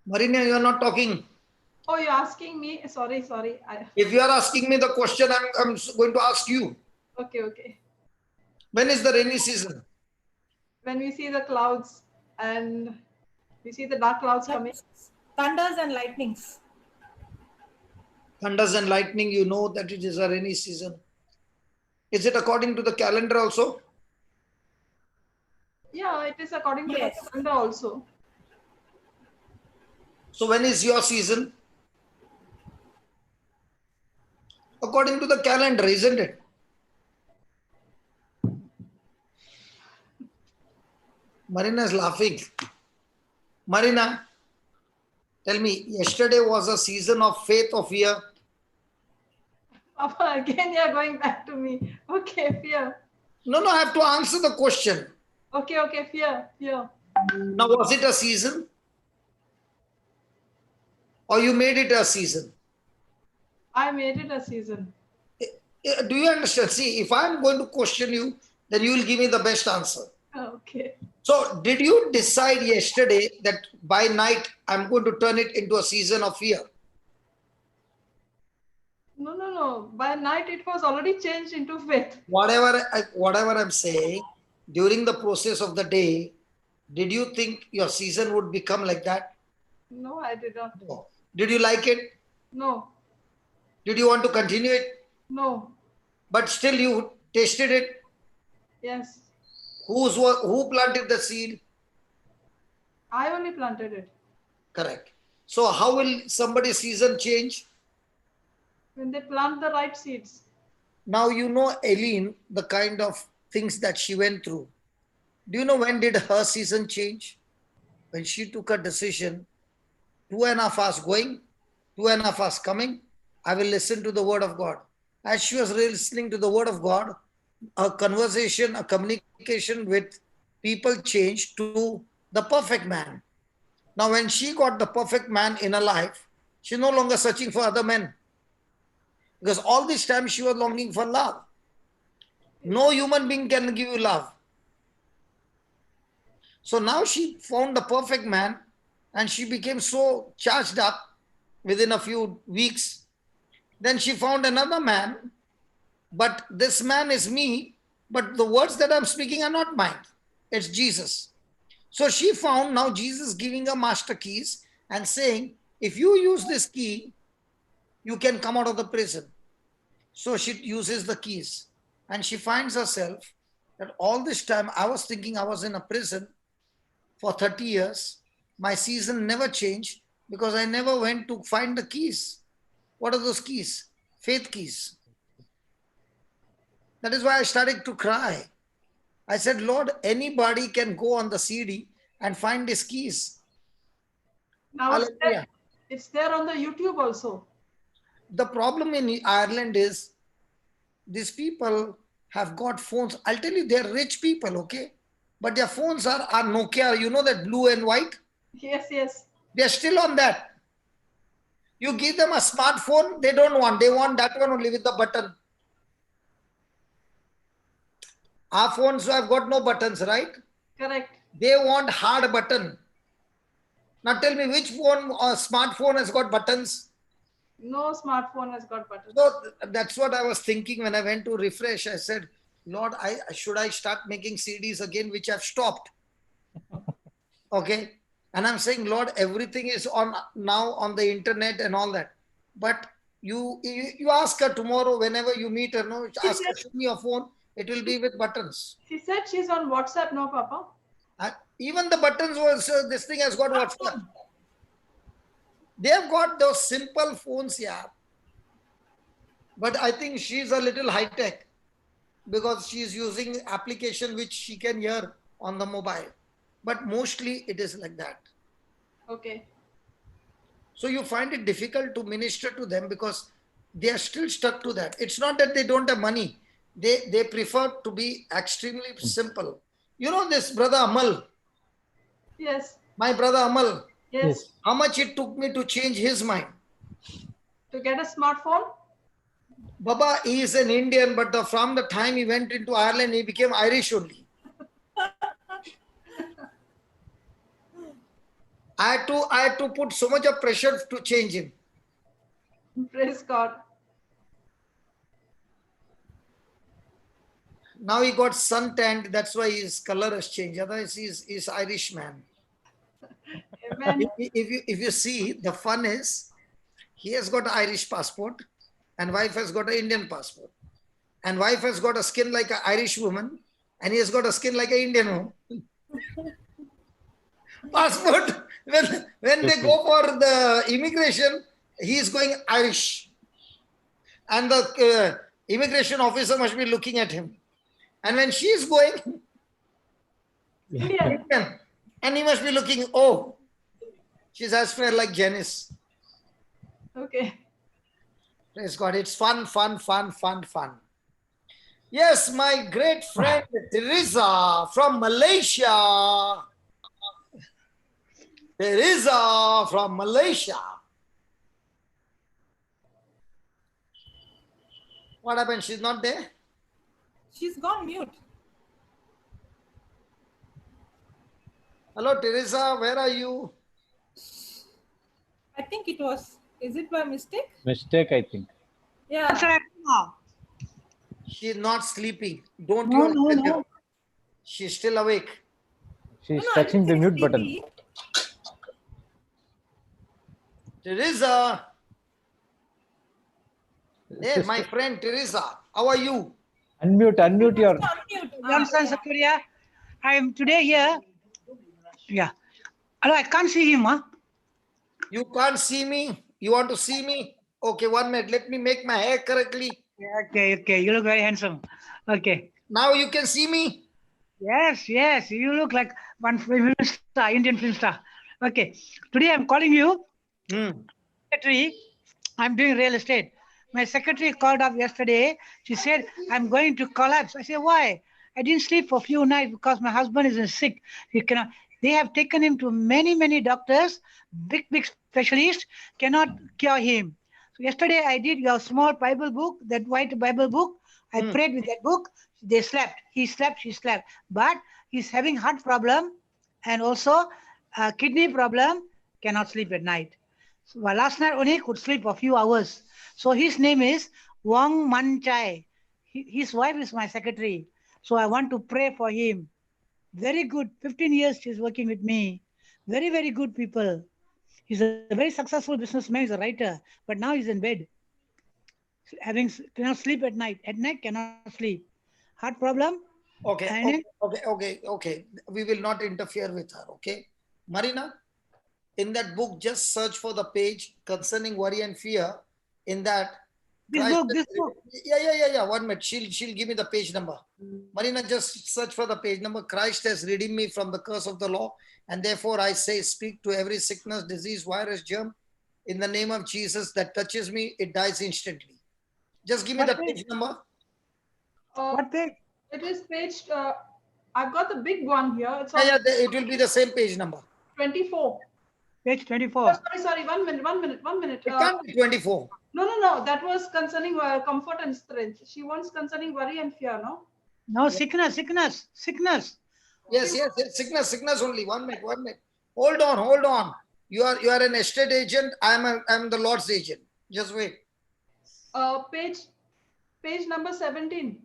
Marina, you are not talking. Oh, you're asking me? Sorry. If you are asking me the question, I'm going to ask you. Okay. When is the rainy season? When we see the clouds and we see the dark clouds coming. Thunders and lightnings. Thunders and lightning, you know that it is a rainy season. Is it according to the calendar also? Yeah, it is according to Yes. the calendar also. So when is your season? According to the calendar, isn't it? Marina is laughing. Marina, tell me, yesterday was a season of faith or fear? Papa, again you're going back to me. Okay, fear. No, I have to answer the question. Okay, fear. Now, was it a season? Or you made it a season? I made it a season. Do you understand? See, if I'm going to question you, then you will give me the best answer. Okay. So, did you decide yesterday that by night I'm going to turn it into a season of fear? No. By night it was already changed into faith. Whatever I'm saying, during the process of the day, did you think your season would become like that? No, I did not. No. Did you like it? No. Did you want to continue it? No. But still you tasted it? Yes. Who planted the seed? I only planted it. Correct. So how will somebody's season change? When they plant the right seeds. Now you know Eileen, the kind of things that she went through. Do you know when did her season change? When she took a decision, 2.5 hours going, 2.5 hours coming, I will listen to the word of God. As she was listening to the word of God, a conversation, a communication with people changed to the perfect man. Now, when she got the perfect man in her life, she's no longer searching for other men. Because all this time she was longing for love. No human being can give you love. So now she found the perfect man and she became so charged up within a few weeks. Then she found another man, but this man is me, but the words that I'm speaking are not mine. It's Jesus. So she found now Jesus giving her master keys and saying, if you use this key, you can come out of the prison. So she uses the keys and she finds herself that all this time I was thinking I was in a prison for 30 years. My season never changed because I never went to find the keys. What are those keys? Faith keys. That is why I started to cry. I said, Lord, anybody can go on the CD and find these keys. Now it's there on the YouTube also. The problem in Ireland is these people have got phones. I'll tell you, they're rich people, okay? But their phones are Nokia, you know, that blue and white? Yes. They're still on that. You give them a smartphone, they don't want. They want that one only with the button. Our phones have got no buttons, right? Correct. They want hard button. Now tell me, which phone or smartphone has got buttons? No smartphone has got buttons. So that's what I was thinking when I went to refresh. I said, Lord, should I start making CDs again, which I've stopped? Okay. And I'm saying, Lord, everything is on now on the internet and all that. But you ask her tomorrow, whenever you meet her, no, ask her, show me your phone. It will be with buttons. She said she's on WhatsApp, no, Papa? Even the buttons was, this thing has got WhatsApp. They have got those simple phones, yeah. But I think she's a little high tech because she's using application which she can hear on the mobile. But mostly it is like that. Okay. So you find it difficult to minister to them because they are still stuck to that. It's not that they don't have money. They prefer to be extremely simple. You know this brother Amal, Yes. my brother Amal, Yes. how much it took me to change his mind. To get a smartphone? Baba, he is an Indian, but from the time he went into Ireland, he became Irish only. I had to put so much of pressure to change him. Praise God. Now he got sun tanned, that's why his color has changed. Otherwise, he's Irish man. Amen. If you see, the fun is, he has got an Irish passport and wife has got an Indian passport. And wife has got a skin like an Irish woman and he has got a skin like an Indian woman. Passport, when they go for the immigration, he is going Irish. And the immigration officer must be looking at him. And when she is going, Indian. Indian, and he must be looking, oh, she's as fair like Janice. Okay. Praise God. It's fun. Yes, my great friend Teresa from Malaysia. Teresa from Malaysia. What happened? She's not there? She's gone mute. Hello, Teresa. Where are you? I think it was. Is it by mistake? Mistake, I think. Yeah. She's not sleeping. Don't No, you no, tell no. her. She's still awake. She's I touching the didn't mute say button. sleepy. Teresa. Hey, my friend Teresa. How are you? Unmute your. Unmute. Johnson Sakuria, I am today here. Yeah. Hello, I can't see him, huh? You can't see me? You want to see me? Okay, 1 minute. Let me make my hair correctly. Yeah, okay. You look very handsome. Okay. Now you can see me? Yes. You look like one film star, Indian film star. Okay. Today I'm calling you secretary. I'm doing real estate. My secretary called up yesterday. She said, I'm going to collapse. I said, why? I didn't sleep for a few nights because my husband is sick. He cannot. They have taken him to many doctors, big specialists, cannot cure him. So yesterday I did your small Bible book, that white Bible book. I prayed with that book. They slept. He slept, she slept. But he's having heart problem and also kidney problem, cannot sleep at night. So last night only could sleep a few hours. So his name is Wong Man Chai. His wife is my secretary. So I want to pray for him. Very good. 15 years she's working with me. Very good people. He's a very successful businessman. He's a writer. But now he's in bed. Cannot sleep at night. At night cannot sleep. Heart problem. Okay. We will not interfere with her. Okay. Marina, in that book, just search for the page concerning worry and fear. In that, This book. Yeah. 1 minute. She'll give me the page number. Marina, just search for the page number. Christ has redeemed me from the curse of the law, and therefore I say, speak to every sickness, disease, virus, germ, in the name of Jesus that touches me, it dies instantly. Just give me the page number. What page? It is page. I've got the big one here. It's on It will be the same page number. 24. Page 24. Sorry. 1 minute. It can't be 24. No. That was concerning comfort and strength. She wants concerning worry and fear, no? No, sickness. Yes. Sickness only. 1 minute. Hold on. You are an estate agent. I'm the Lord's agent. Just wait. Page number 17.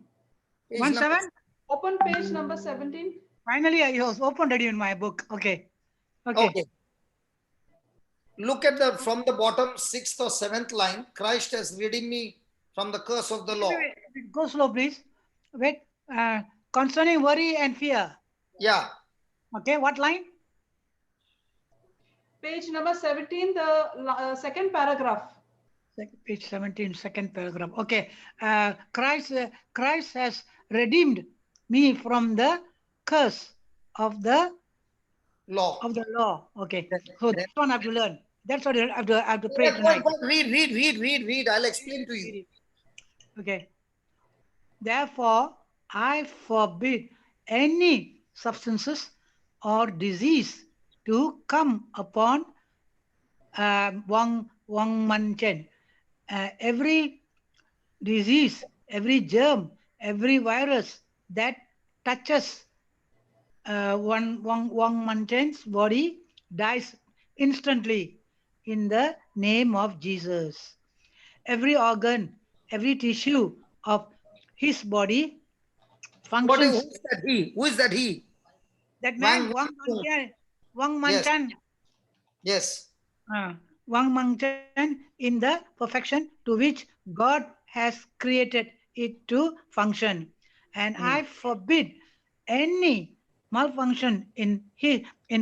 Page 17? number- Open page number 17. Finally, I was opened it in my book. Okay. Look at from the bottom 6th or 7th line. Christ has redeemed me from the curse of the law. Wait. Go slow, please. Wait. Concerning worry and fear. Yeah. Okay, what line? Page number 17, the second paragraph. Page 17, second paragraph. Okay. Christ has redeemed me from the curse of the Law. law. Okay. So this one I have to learn. That's what I have to pray Yeah, go tonight. on, read. I'll explain to you. Okay. Therefore, I forbid any substances or disease to come upon Wang Manchen. Every disease, every germ, every virus that touches Wang Manchen's body dies instantly in the name of Jesus. Every organ, every tissue of his body functions. Who is that he? Who is that he? That man, Wang Manchan. Yes. Wang Manchan in the perfection to which God has created it to function. And I forbid any malfunction in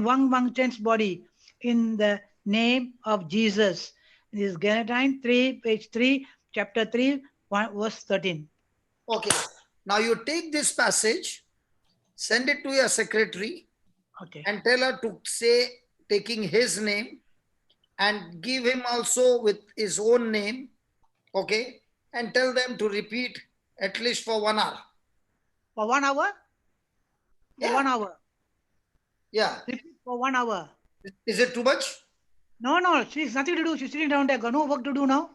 Wang Manchan's body in the name of Jesus. This is Galatians 3, page 3, chapter 3, verse 13. Okay. Now you take this passage, send it to your secretary, okay, and tell her to say, taking his name, and give him also with his own name, okay, and tell them to repeat at least for 1 hour. For 1 hour? Yeah. For 1 hour. Yeah. Repeat for 1 hour. Is it too much? No, she's nothing to do. She's sitting down there. Got no work to do now.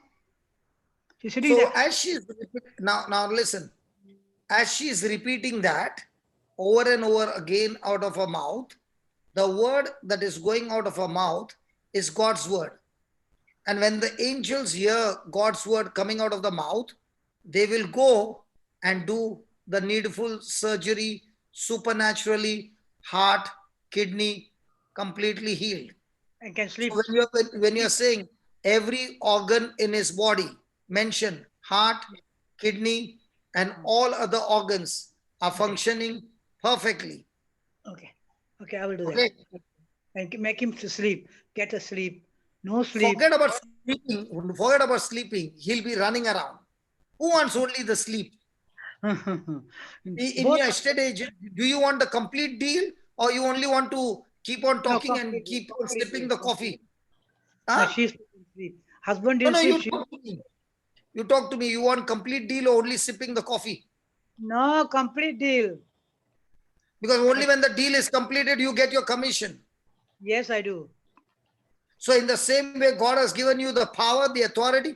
She's sitting So there. as she's now listen, as she's repeating that over and over again out of her mouth, the word that is going out of her mouth is God's word. And when the angels hear God's word coming out of the mouth, they will go and do the needful surgery supernaturally, heart, kidney, completely healed. And can sleep. So when you're saying every organ in his body, mention heart, kidney, and all other organs are functioning perfectly. Okay, I will do that. And make him to sleep. Get a sleep. No sleep. Forget about sleeping. He'll be running around. Who wants only the sleep? In your estate agent, do you want the complete deal, or you only want to keep on talking and keep on sipping the coffee? Huh? No, she's sleep. Husband didn't sleep. You talk to me. You want complete deal or only sipping the coffee? No, complete deal. Because only when the deal is completed, you get your commission. Yes, I do. So in the same way, God has given you the power, the authority.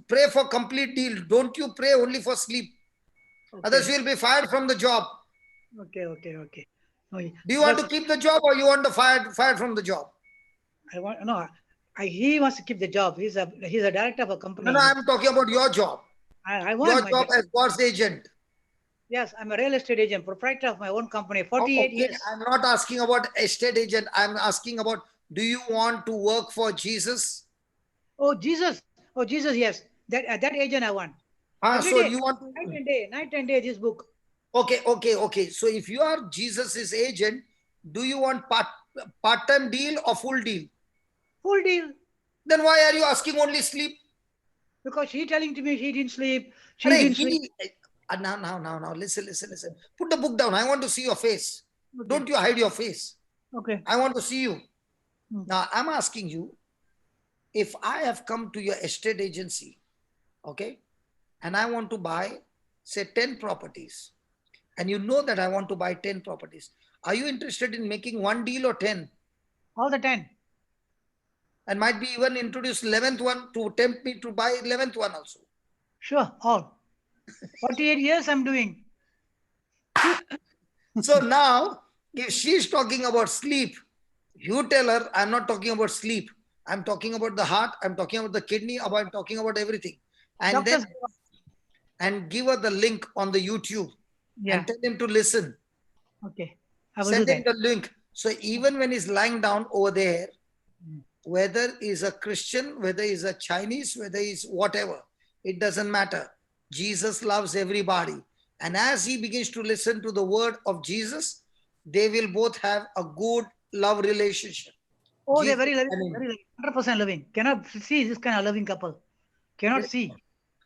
Pray for complete deal. Don't you pray only for sleep. Okay. Otherwise, you will be fired from the job. Okay. Do you want to keep the job, or you want to fired from the job? He wants to keep the job. He's a director of a company. No, I'm talking about your job. I want your job as God's agent. Yes, I'm a real estate agent, proprietor of my own company, 48 years. I'm not asking about estate agent. I'm asking about, do you want to work for Jesus? Oh, Jesus, yes. That agent I want. So you want to... Night and day, this book. Okay. So if you are Jesus's agent, do you want part-time deal or full deal? Full deal. Then why are you asking only sleep? Because she's telling to me he didn't sleep. Now, listen. Put the book down. I want to see your face. Okay. Don't you hide your face. Okay. I want to see you. Now, I'm asking you, if I have come to your estate agency, okay, and I want to buy, say, 10 properties, and you know that I want to buy 10 properties, are you interested in making one deal or 10? All the 10. And might be even introduce 11th one to tempt me to buy 11th one also. Sure, all. 48 years I'm doing. So now, if she's talking about sleep, you tell her, I'm not talking about sleep. I'm talking about the heart. I'm talking about the kidney. I'm talking about everything. And then give her the link on the YouTube. And tell him to listen. Okay. Send him the link. So even when he's lying down over there, whether he's a Christian, whether he's a Chinese, whether he's whatever, it doesn't matter. Jesus loves everybody. And as he begins to listen to the word of Jesus, they will both have a good love relationship. Oh, they're Jesus very loving, and him. very loving, 100% loving. Cannot see this kind of loving couple. Cannot see.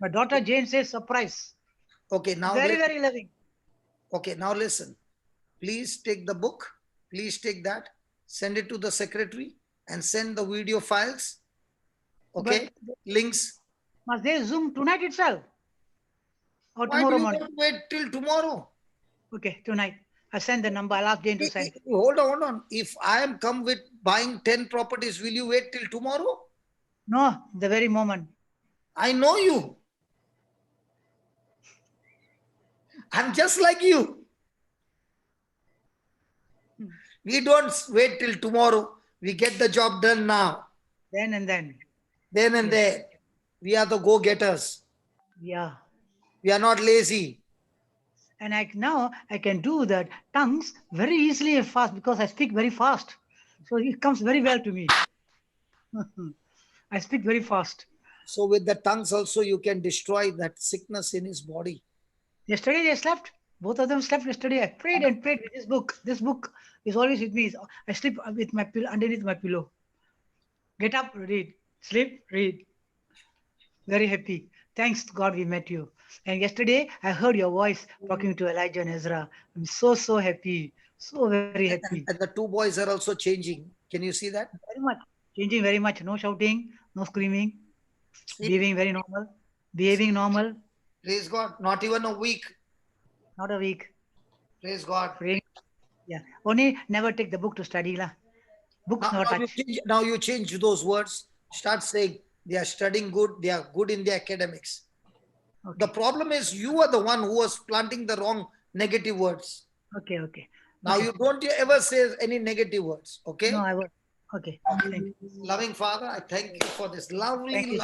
My daughter Jane says surprise. Okay, now Very, listen. very loving. Okay, now listen. Please take the book. Please take that. Send it to the secretary and send the video files. Okay, links. Must they Zoom tonight itself? Or Why do tomorrow you morning? want to wait till tomorrow? Okay, tonight. I'll send the number. I'll ask Jane to send. Hold on, hold on. If I am come with buying 10 properties, will you wait till tomorrow? No, the very moment. I know you. I'm just like you. We don't wait till tomorrow. We get the job done now. Then and then. Then and there. We are the go-getters. Yeah. We are not lazy. And now I can do that tongues very easily and fast because I speak very fast. So it comes very well to me. I speak very fast. So with the tongues also you can destroy that sickness in his body. Yesterday they slept. Both of them slept yesterday. I prayed and prayed with this book. This book is always with me. I sleep with my pillow underneath my pillow. Get up, read. Sleep, read. Very happy. Thanks to God we met you. And yesterday I heard your voice talking to Elijah and Ezra. I'm so happy. So very happy. And the two boys are also changing. Can you see that? Very much. Changing very much. No shouting, no screaming. Behaving very normal. Behaving normal. Praise God. Not even a week. Not a week. Praise God. Praying. Yeah. Only never take the book to study. Books not touch. Now you change those words. Start saying they are studying good. They are good in the academics. Okay. The problem is you are the one who was planting the wrong negative words. Okay. Now you don't ever say any negative words. Okay. No, I will. Okay. Loving Father, I thank you for this lovely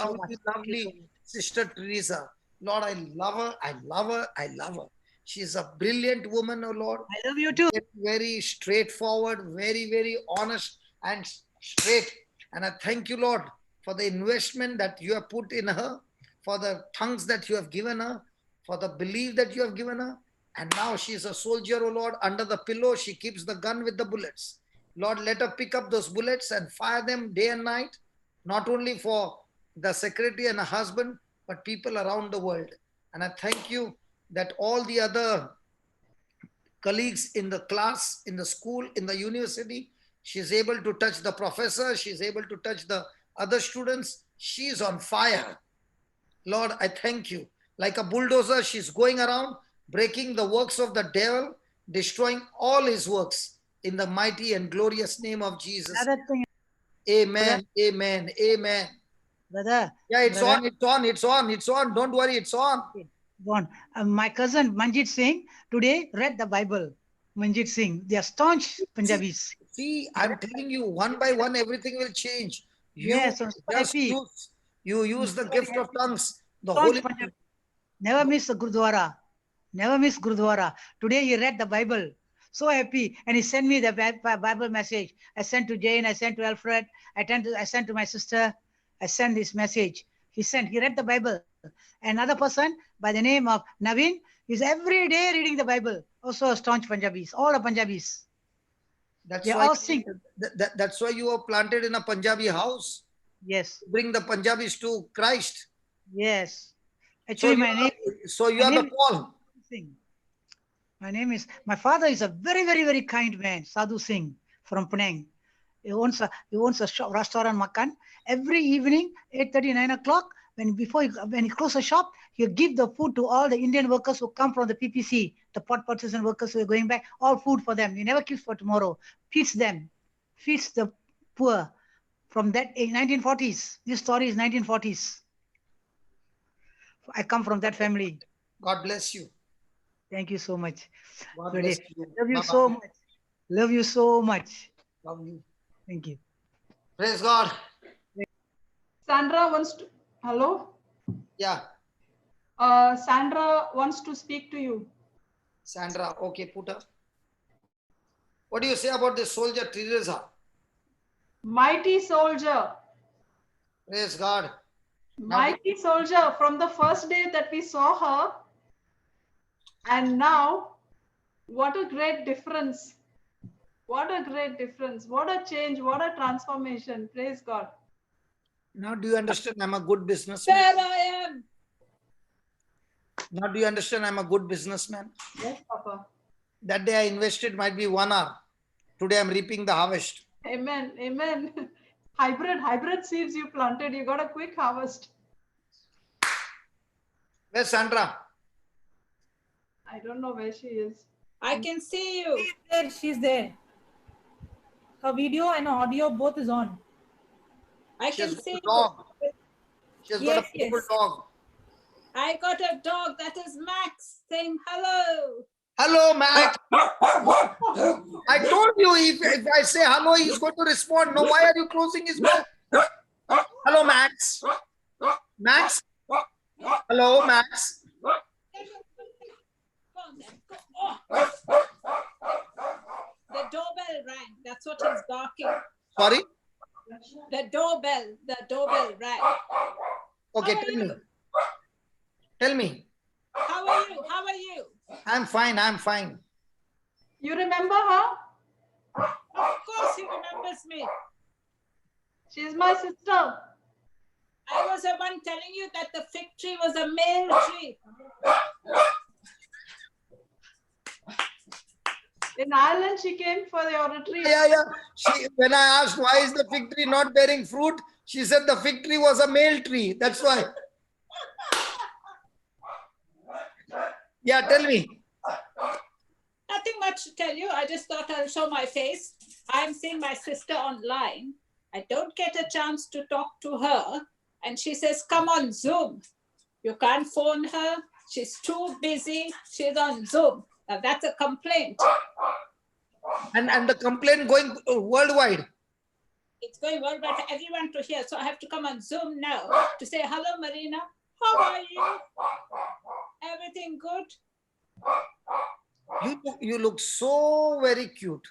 Sister Teresa. Lord, I love her. I love her. I love her. She's a brilliant woman, oh Lord. I love you too. Very straightforward, very honest and straight. And I thank you, Lord, for the investment that you have put in her, for the tongues that you have given her, for the belief that you have given her. And now she is a soldier, oh Lord. Under the pillow, she keeps the gun with the bullets. Lord, let her pick up those bullets and fire them day and night, not only for the secretary and her husband, but people around the world. And I thank you that all the other colleagues in the class, in the school, in the university, she's able to touch the professor, she's able to touch the other students. She's on fire. Lord, I thank you. Like a bulldozer, she's going around, breaking the works of the devil, destroying all his works in the mighty and glorious name of Jesus. Amen, amen, amen. Brother. Yeah, it's on. Don't worry, it's on. My cousin Manjit Singh today read the Bible. Manjit Singh, they are staunch Punjabis. See, I'm telling you, one by one, everything will change. Yes, you use the gift of tongues. The Holy. Never miss the Gurdwara. Never miss Gurdwara. Today he read the Bible. So happy. And he sent me the Bible message. I sent to Jane. I sent to Alfred. I sent to my sister. I sent this message. He read the Bible. Another person by the name of Naveen is every day reading the Bible. Also a staunch Punjabis. All the Punjabis. That's why you are planted in a Punjabi house. Yes. Bring the Punjabis to Christ. Yes. Actually, you are the Paul. My father is a very kind man, Sadhu Singh from Penang. He owns a shop, restaurant Makan. Every evening, 8:30, 9 o'clock, when he closes the shop, he'll give the food to all the Indian workers who come from the PPC, the pot partisan workers who are going back, all food for them. He never keeps for tomorrow. Feeds them, feeds the poor. From that 1940s. This story is 1940s. I come from that family. God bless you. Thank you so much. God bless you. Love you so much. Love you so much. Love you. Thank you. Praise God. Sandra wants to. Hello? Yeah. Sandra wants to speak to you. Sandra, okay, put her. What do you say about this soldier, Teresa? Mighty soldier. Praise God. Mighty soldier from the first day that we saw her. And now, what a great difference. What a great difference. What a change. What a transformation. Praise God. Now do you understand I'm a good businessman? There I am. Now do you understand I'm a good businessman? Yes, Papa. That day I invested might be 1 hour. Today I'm reaping the harvest. Amen. Amen. Hybrid seeds you planted. You got a quick harvest. Where's Sandra? I don't know where she is. I can see you. She's there. She's there. Her video and audio both is on. I She has can got see a you. dog. She has got a Yes, beautiful yes. dog. I got a dog. That is Max saying hello. Hello, Max. I told you if I say hello, he's going to respond. No, why are you closing his mouth? Hello, Max. Max? Hello, Max. Go on then. Go. Oh. The doorbell rang. That's what he's barking. Sorry? The doorbell rang. Okay, How are tell you? me. Tell me. How are you? How are you? I'm fine. I'm fine. You remember her? Of course he remembers me. She's my sister. I was the one telling you that the fig tree was a male tree. In Ireland, she came for your retreat. Yeah. When I asked why is the fig tree not bearing fruit, she said the fig tree was a male tree. That's why. Yeah, tell me. Nothing much to tell you. I just thought I'll show my face. I'm seeing my sister online. I don't get a chance to talk to her. And she says, come on Zoom. You can't phone her. She's too busy. She's on Zoom. Now that's a complaint. And the complaint going worldwide. It's going worldwide for everyone to hear. So I have to come on Zoom now to say, hello, Marina. How are you? Everything good? You look so very cute.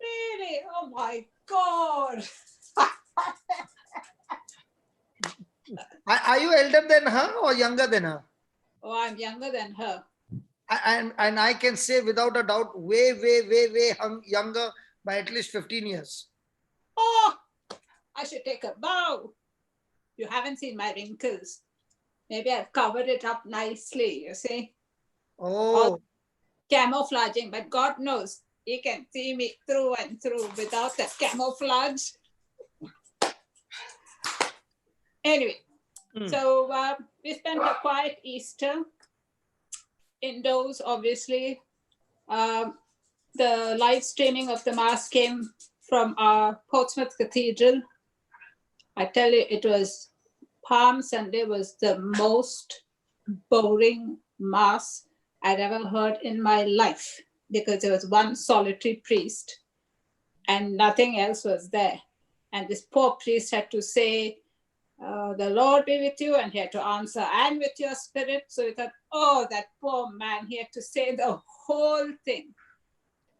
Really? Oh my God. Are you elder than her or younger than her? Oh, I'm younger than her. And I can say without a doubt, way younger by at least 15 years. Oh, I should take a bow. You haven't seen my wrinkles. Maybe I've covered it up nicely, you see. Oh. Camouflaging, but God knows He can see me through and through without that camouflage. Anyway, so we spent a quiet Easter indoors, obviously. The live streaming of the Mass came from our Portsmouth Cathedral. I tell you, it was Palm Sunday was the most boring Mass I'd ever heard in my life, because there was one solitary priest and nothing else was there. And this poor priest had to say, the Lord be with you, and he had to answer, and with your spirit. So we thought, oh, that poor man, he had to say the whole thing.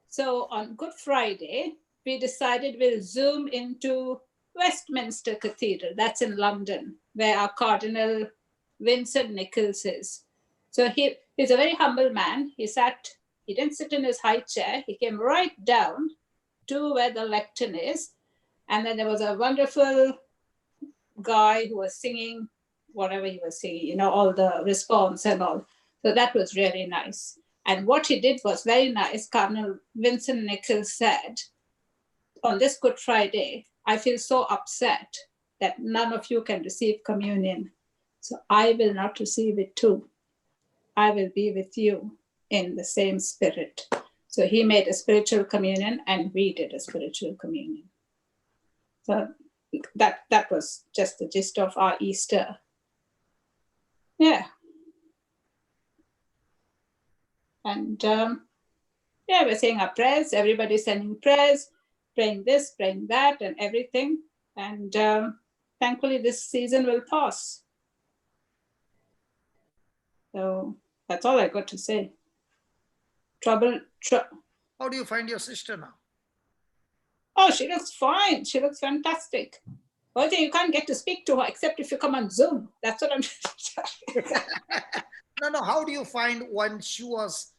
So on Good Friday, we decided we'll zoom into Westminster Cathedral. That's in London, where our Cardinal Vincent Nichols is. So he's a very humble man. He didn't sit in his high chair. He came right down to where the lectern is. And then there was a wonderful guy who was singing whatever he was singing, all the response and all. So that was really nice. And what he did was very nice. Cardinal Vincent Nichols said, on this Good Friday, I feel so upset that none of you can receive communion. So I will not receive it too. I will be with you in the same spirit. So he made a spiritual communion and we did a spiritual communion. So that was just the gist of our Easter. Yeah. And we're saying our prayers. Everybody's sending prayers, praying this, praying that, and everything. And thankfully, this season will pass. So that's all I got to say. How do you find your sister now? Oh, she looks fine. She looks fantastic. Only thing, you can't get to speak to her except if you come on Zoom. That's what I'm trying to say. No. How do you find when she was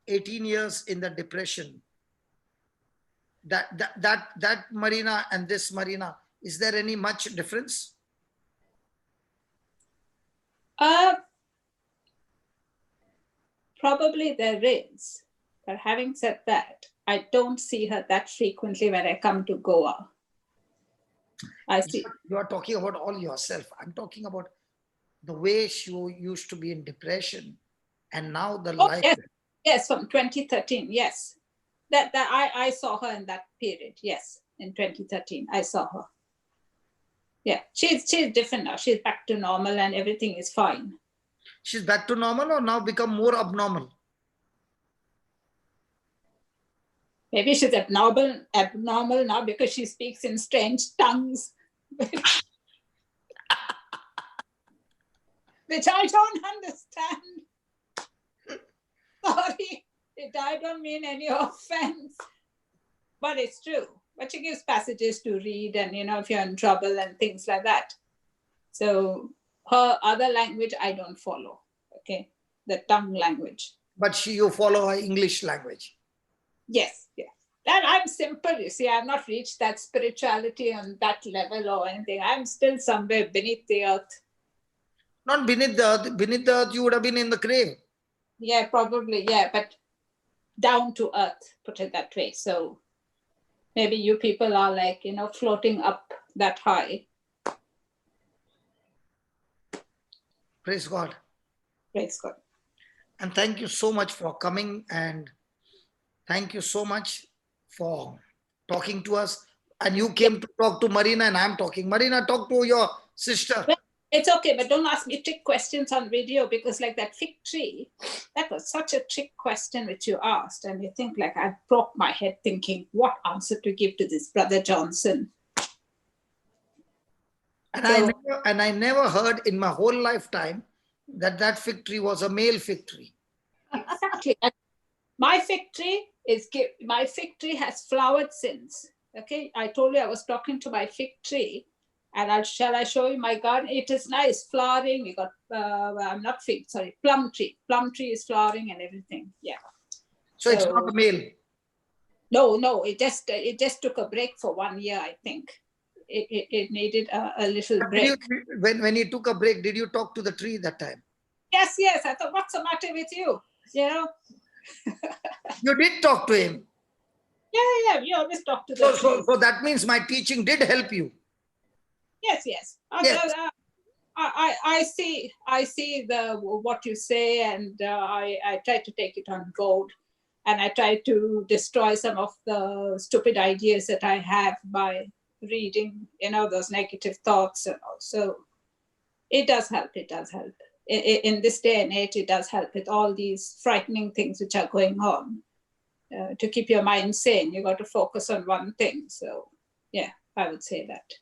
18 years in the depression? that Marina and this Marina, is there any much difference? Probably there is, but having said that, I don't see her that frequently when I come to Goa. I see. You are talking about all yourself. I'm talking about the way she used to be in depression, and now the life. Yes, from 2013. Yes, that I saw her in that period. Yes, in 2013, I saw her. Yeah, she's different now. She's back to normal, and everything is fine. She's back to normal, or now become more abnormal? Maybe she's abnormal now because she speaks in strange tongues, which I don't understand. Sorry, I don't mean any offense, but it's true. But she gives passages to read, and if you're in trouble and things like that. So her other language I don't follow. Okay, the tongue language. But you follow her English language. Yes. And I'm simple, you see. I've not reached that spirituality on that level or anything. I'm still somewhere beneath the earth. Not beneath the earth. Beneath the earth, you would have been in the grave. Yeah, probably. Yeah, but down to earth, put it that way. So maybe you people are like, floating up that high. Praise God. Praise God. And thank you so much for coming, and thank you so much for talking to us. And you came to talk to Marina, and I'm talking. Marina, talk to your sister. Well, it's okay, but don't ask me trick questions on video, because like that fig tree, that was such a trick question which you asked. And you think like I broke my head thinking what answer to give to this Brother Johnson. And I never heard in my whole lifetime that fig tree was a male fig tree. Exactly. My fig tree has flowered since. Okay, I told you I was talking to my fig tree, and shall I show you my garden? It is nice, flowering. We got plum tree. Plum tree is flowering and everything. Yeah. So it's not a male. No. It just took a break for 1 year, I think. It needed a little break. When you took a break, did you talk to the tree that time? Yes. I thought, what's the matter with you? You did talk to him. Yeah. We always talk to the tree. So that means my teaching did help you. Yes. I see what you say, and I try to take it on board, and I try to destroy some of the stupid ideas that I have by reading, those negative thoughts and all. So it does help. In this day and age, it does help with all these frightening things which are going on. To keep your mind sane, you got to focus on one thing. So yeah, I would say that.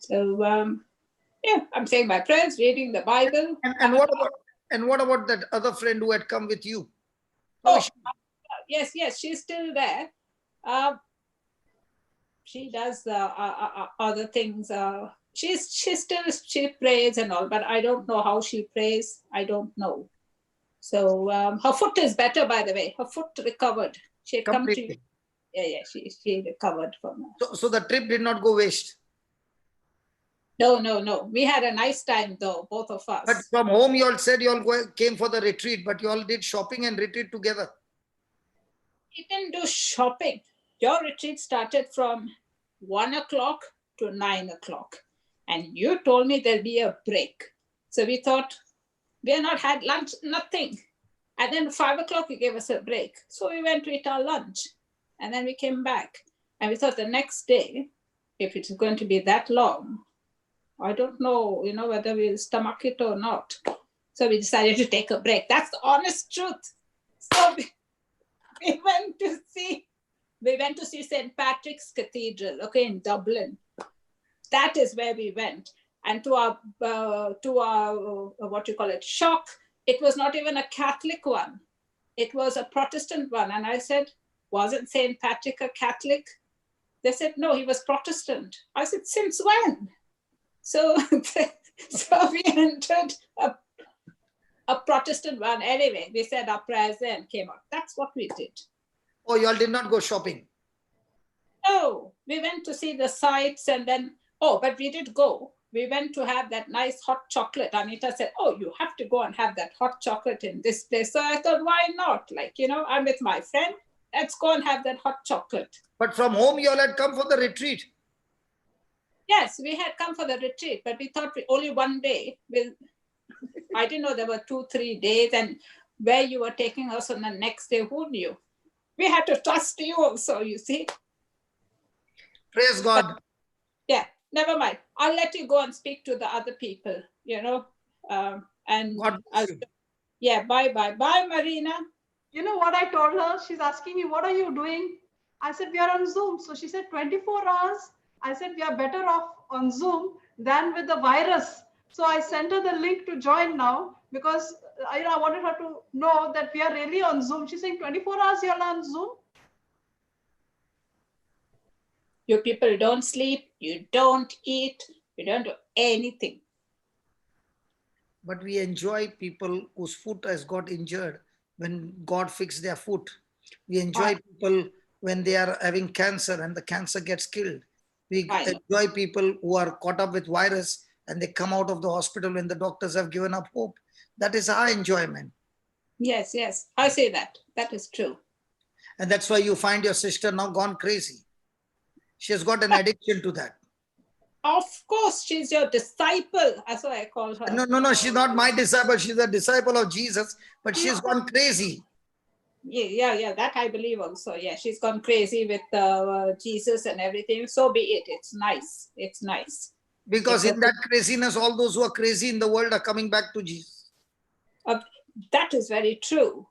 So I'm saying my prayers, reading the Bible. And what about that other friend who had come with you? Yes, she's still there. She does other things. She prays and all, but I don't know how she prays. I don't know. So her foot is better, by the way. Her foot recovered. She had come to you. Yeah. She recovered from that. So the trip did not go waste. No. We had a nice time though, both of us. But from home, you all said you all came for the retreat, but you all did shopping and retreat together. We didn't do shopping. Your retreat started from 1 o'clock to 9 o'clock. And you told me there'll be a break. So we thought, we have not had lunch, nothing. And then 5 o'clock, you gave us a break. So we went to eat our lunch. And then we came back. And we thought the next day, if it's going to be that long, I don't know, whether we'll stomach it or not. So we decided to take a break. That's the honest truth. So we went to see St. Patrick's Cathedral, okay, in Dublin. That is where we went. And to our shock, it was not even a Catholic one. It was a Protestant one. And I said, wasn't St. Patrick a Catholic? They said, no, he was Protestant. I said, since when? So we entered a Protestant one. Anyway, we said our prayers there and came out. That's what we did. Oh, you all did not go shopping? No, we went to see the sights and then, oh, but we did go. We went to have that nice hot chocolate. Anita said, oh, you have to go and have that hot chocolate in this place. So I thought, why not? Like, I'm with my friend. Let's go and have that hot chocolate. But from home, you all had come for the retreat. Yes, we had come for the retreat, but we thought only one day. I didn't know there were 2-3 days, and where you were taking us on the next day, who knew? We had to trust you also, you see. Praise God. Yeah, never mind. I'll let you go and speak to the other people, and God bless you. yeah, bye, Marina. You know what I told her? She's asking me, what are you doing? I said, we are on Zoom. So she said, 24 hours. I said, we are better off on Zoom than with the virus. So I sent her the link to join now because I wanted her to know that we are really on Zoom. She's saying 24 hours you're on Zoom. You people don't sleep, you don't eat, you don't do anything. But we enjoy people whose foot has got injured when God fixed their foot. We enjoy people when they are having cancer and the cancer gets killed. We enjoy people who are caught up with virus and they come out of the hospital when the doctors have given up hope. That is our enjoyment. Yes, I say that. That is true. And that's why you find your sister now gone crazy. She has got an addiction to that. Of course, she's your disciple. That's what I call her. No, she's not my disciple. She's a disciple of Jesus, but she's gone crazy. Yeah, that I believe also. Yeah, she's gone crazy with Jesus and everything. So be it. It's nice. Because in that craziness, all those who are crazy in the world are coming back to Jesus. That is very true.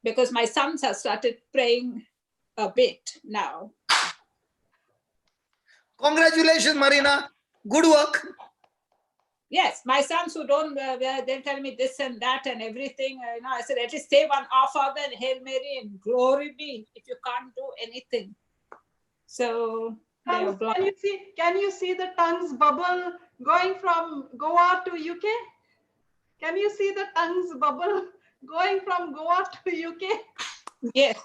Because my sons have started praying a bit now. Congratulations, Marina. Good work. Yes, my sons who don't, they'll tell me this and that and everything. I said, at least say one Our Father and Hail Mary and glory be if you can't do anything. So, can you see the tongues bubble going from Goa to UK? Can you see the tongues bubble going from Goa to UK? Yes.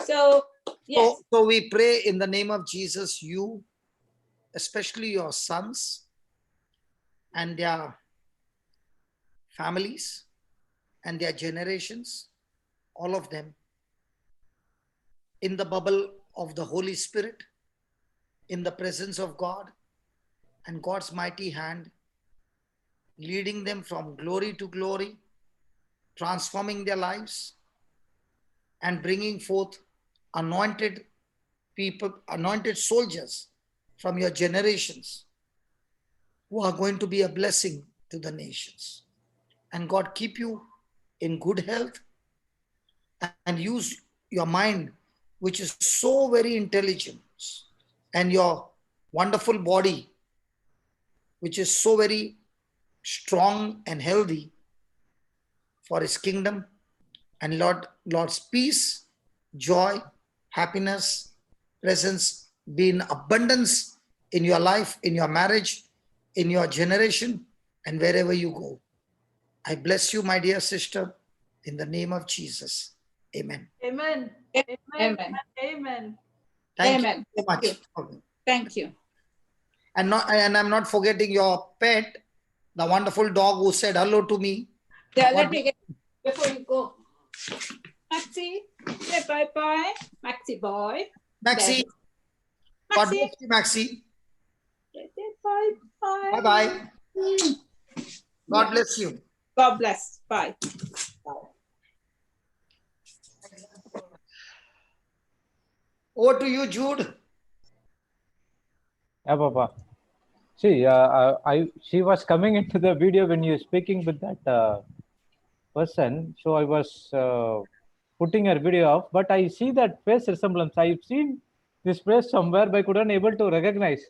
So, yes. So we pray in the name of Jesus, you, especially your sons and their families and their generations, all of them, in the bubble of the Holy Spirit, in the presence of God and God's mighty hand, leading them from glory to glory, transforming their lives and bringing forth anointed people, anointed soldiers from your generations who are going to be a blessing to the nations. And God keep you in good health and use your mind, which is so very intelligent, and your wonderful body, which is so very strong and healthy for His kingdom. And Lord's peace, joy, happiness, presence be in abundance in your life, in your marriage, in your generation, and wherever you go. I bless you, my dear sister, in the name of Jesus. Amen. Amen. Thank you so much. Thank you. And I'm not forgetting your pet, the wonderful dog who said hello to me. Yeah, let me get before you go. Maxi, say bye-bye. Maxi boy. Maxi. God bless you, Maxi. Bye-bye. Bye-bye. God bless you. God bless. Bye. Over to you, Jude. Yeah, Papa. See, she was coming into the video when you were speaking with that person. So I was putting her video off, but I see that face resemblance. I've seen this face somewhere, but I couldn't able to recognize.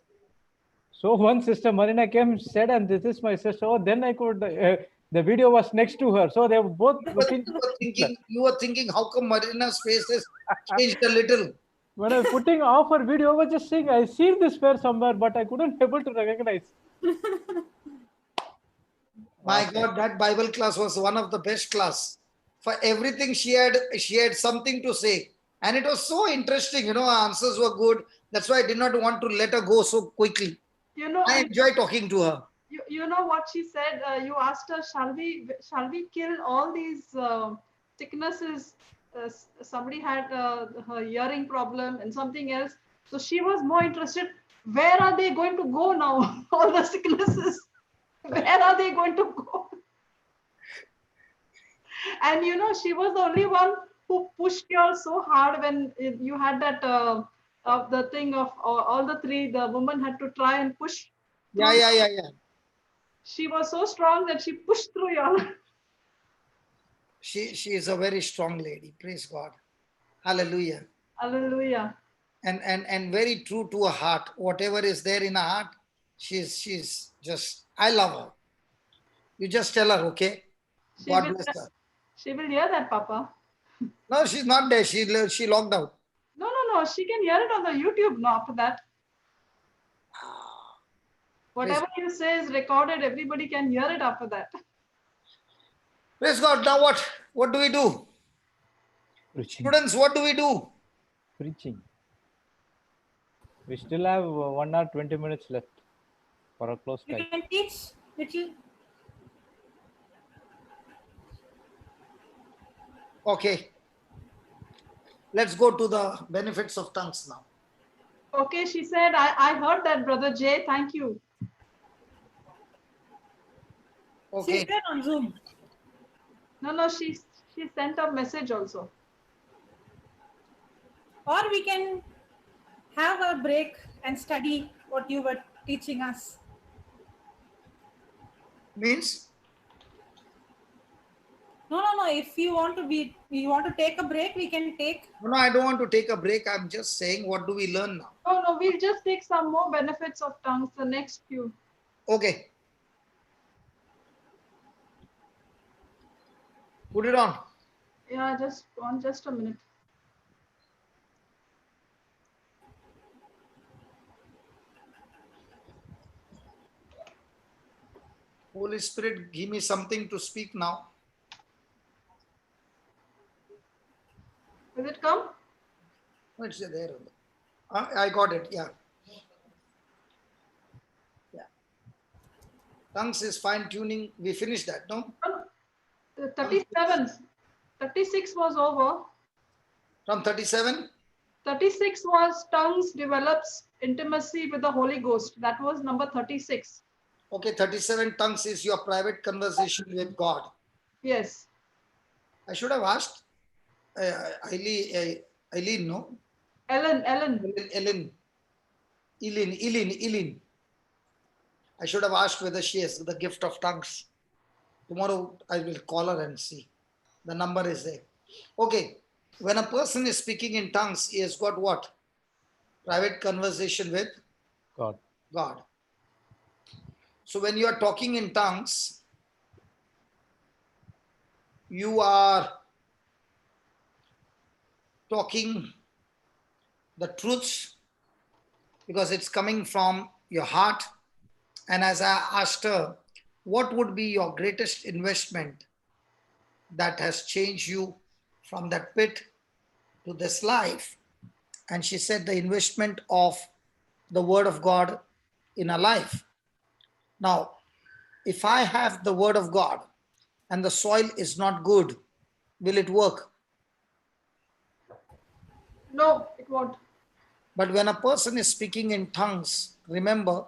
So one sister Marina came, said, and this is my sister. Oh, then I could. The video was next to her, so they were both looking. You were thinking, how come Marina's face has changed a little? When I was putting off her video, I was just saying, I see this face somewhere, but I couldn't able to recognize. My God, that Bible class was one of the best class. For everything she had something to say. And it was so interesting, her answers were good. That's why I did not want to let her go so quickly. You know, I enjoy talking to her. you know what she said? You asked her, shall we kill all these sicknesses? Somebody had her hearing problem and something else. So she was more interested. Where are they going to go now? All the sicknesses. Where are they going to go? And she was the only one who pushed you all so hard when you had that the thing of all the three. The woman had to try and push. Yeah. She was so strong that she pushed through y'all. She is a very strong lady. Praise God. Hallelujah. Hallelujah. And very true to her heart. Whatever is there in her heart, she's just, I love her. You just tell her, okay? God bless her. She will hear that, Papa. No, she's not there. She logged out. No. She can hear it on the YouTube now after that. Whatever you say is recorded. Everybody can hear it after that. Praise God. Now what? What do we do? Preaching. Students, what do we do? Preaching. We still have 1 hour 20 minutes left for a close time. You can teach little. Okay. Let's go to the benefits of tongues now. Okay, she said, I heard that, Brother Jay. Thank you. Okay. She's there on Zoom. No, she sent a message also. Or we can have a break and study what you were teaching us. Means? No. If you want to take a break, we can take. No, I don't want to take a break. I'm just saying, what do we learn now? No, we'll just take some more benefits of tongues, the next few. Okay. Put it on. Yeah, just a minute. Holy Spirit, give me something to speak now. Will it come? It's there. I got it. Yeah. Tongues is fine tuning. We finished that, no? 37. 36 was over. From 37? 36 was tongues develops intimacy with the Holy Ghost. That was number 36. Okay, 37 tongues is your private conversation with God. Yes. I should have asked Eileen, no? Ellen. Eileen. I should have asked whether she has the gift of tongues. Tomorrow I will call her and see. The number is there. Okay. When a person is speaking in tongues, he has got what? Private conversation with God. So when you are talking in tongues, you are talking the truths because it's coming from your heart. And as I asked her, what would be your greatest investment that has changed you from that pit to this life? And she said the investment of the word of God in her life. Now, if I have the word of God and the soil is not good, will it work? No, it won't. But when a person is speaking in tongues, remember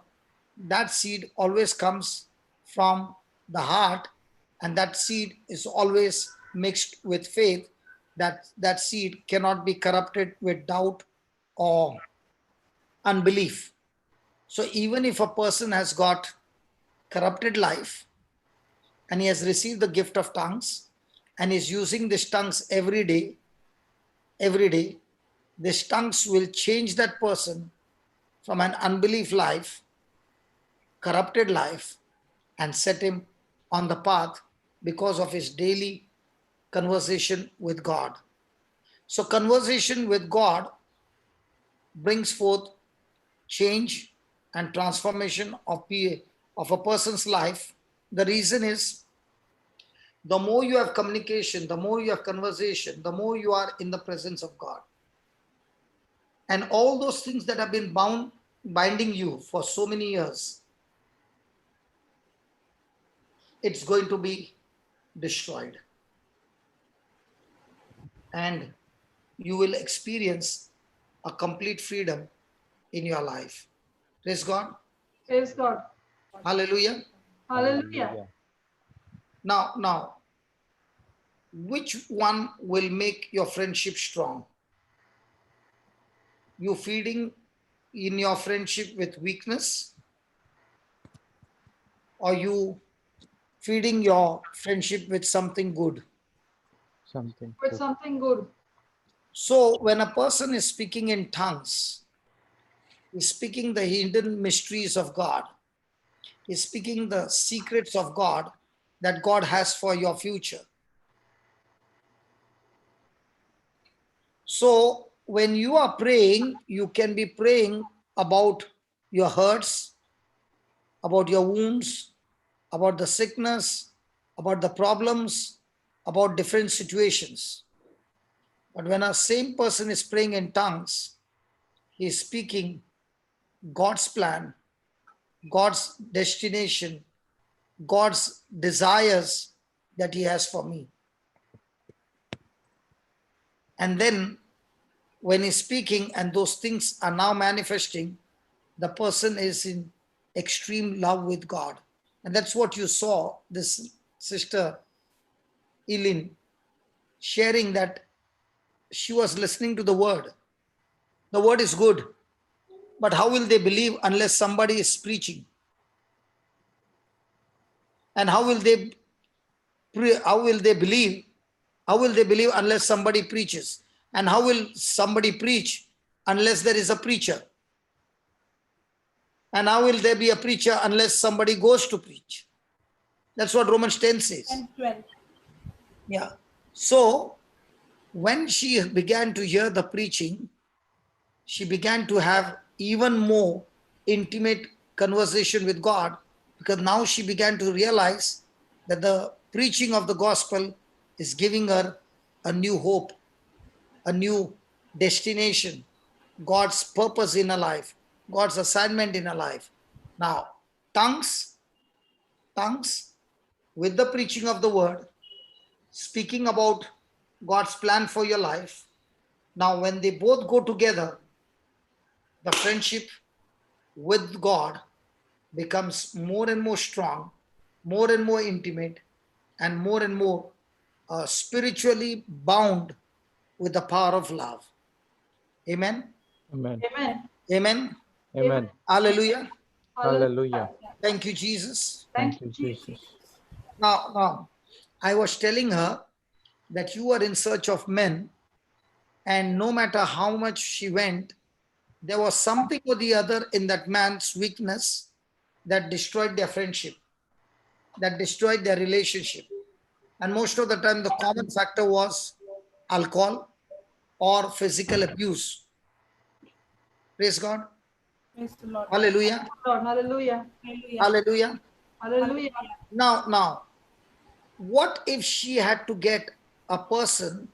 that seed always comes from the heart, and that seed is always mixed with faith. That seed cannot be corrupted with doubt or unbelief. So even if a person has got corrupted life and he has received the gift of tongues and is using these tongues every day, these tongues will change that person from an unbelief life, corrupted life, and set him on the path because of his daily conversation with God. So conversation with God brings forth change and transformation of a person's life. The reason is, the more you have communication, the more you have conversation, the more you are in the presence of God. And all those things that have been binding you for so many years, it's going to be destroyed. And you will experience a complete freedom in your life. Praise God. Praise God. Hallelujah. Hallelujah. Now, which one will make your friendship strong? You feeding in your friendship with weakness, or you feeding your friendship with something good? Something. With good. something good. So when a person is speaking in tongues, he's speaking the hidden mysteries of God. He's speaking the secrets of God that God has for your future. So when you are praying, you can be praying about your hurts, about your wounds, about the sickness, about the problems, about different situations. But when a same person is praying in tongues, he is speaking God's plan, God's destination, God's desires that he has for me. And then when he's speaking and those things are now manifesting, the person is in extreme love with God. And that's what you saw this sister Eileen sharing, that she was listening to the word. The word is good, but how will they believe unless somebody is preaching? And how will they believe? How will they believe unless somebody preaches? And how will somebody preach unless there is a preacher? And how will there be a preacher unless somebody goes to preach? That's what Romans 10 says. And 12. Yeah. So when she began to hear the preaching, she began to have even more intimate conversation with God, because now she began to realize that the preaching of the gospel is giving her a new hope, a new destination, God's purpose in her life, God's assignment in her life. Now, tongues with the preaching of the word, speaking about God's plan for your life. Now, when they both go together, the friendship with God becomes more and more strong, more and more intimate, and more spiritually bound with the power of love. Amen. Amen. Amen. Amen. Amen. Hallelujah. Hallelujah. Thank you, Jesus. Thank you, Jesus. Now, I was telling her that you are in search of men, and no matter how much she went, there was something or the other in that man's weakness that destroyed their friendship, that destroyed their relationship. And most of the time, the common factor was alcohol or physical abuse. Praise God. Praise the Lord. Hallelujah. Lord, hallelujah. Hallelujah. Hallelujah. Now, what if she had to get a person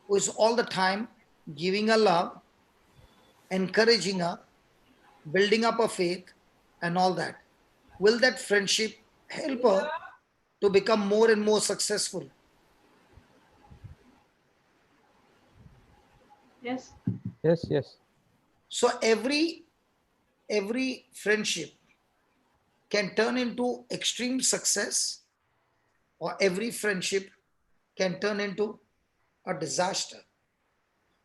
who is all the time giving her love, encouraging her, building up her faith, and all that? Will that friendship help her to become more and more successful? Yes. Yes, yes. So every friendship can turn into extreme success, or every friendship can turn into a disaster.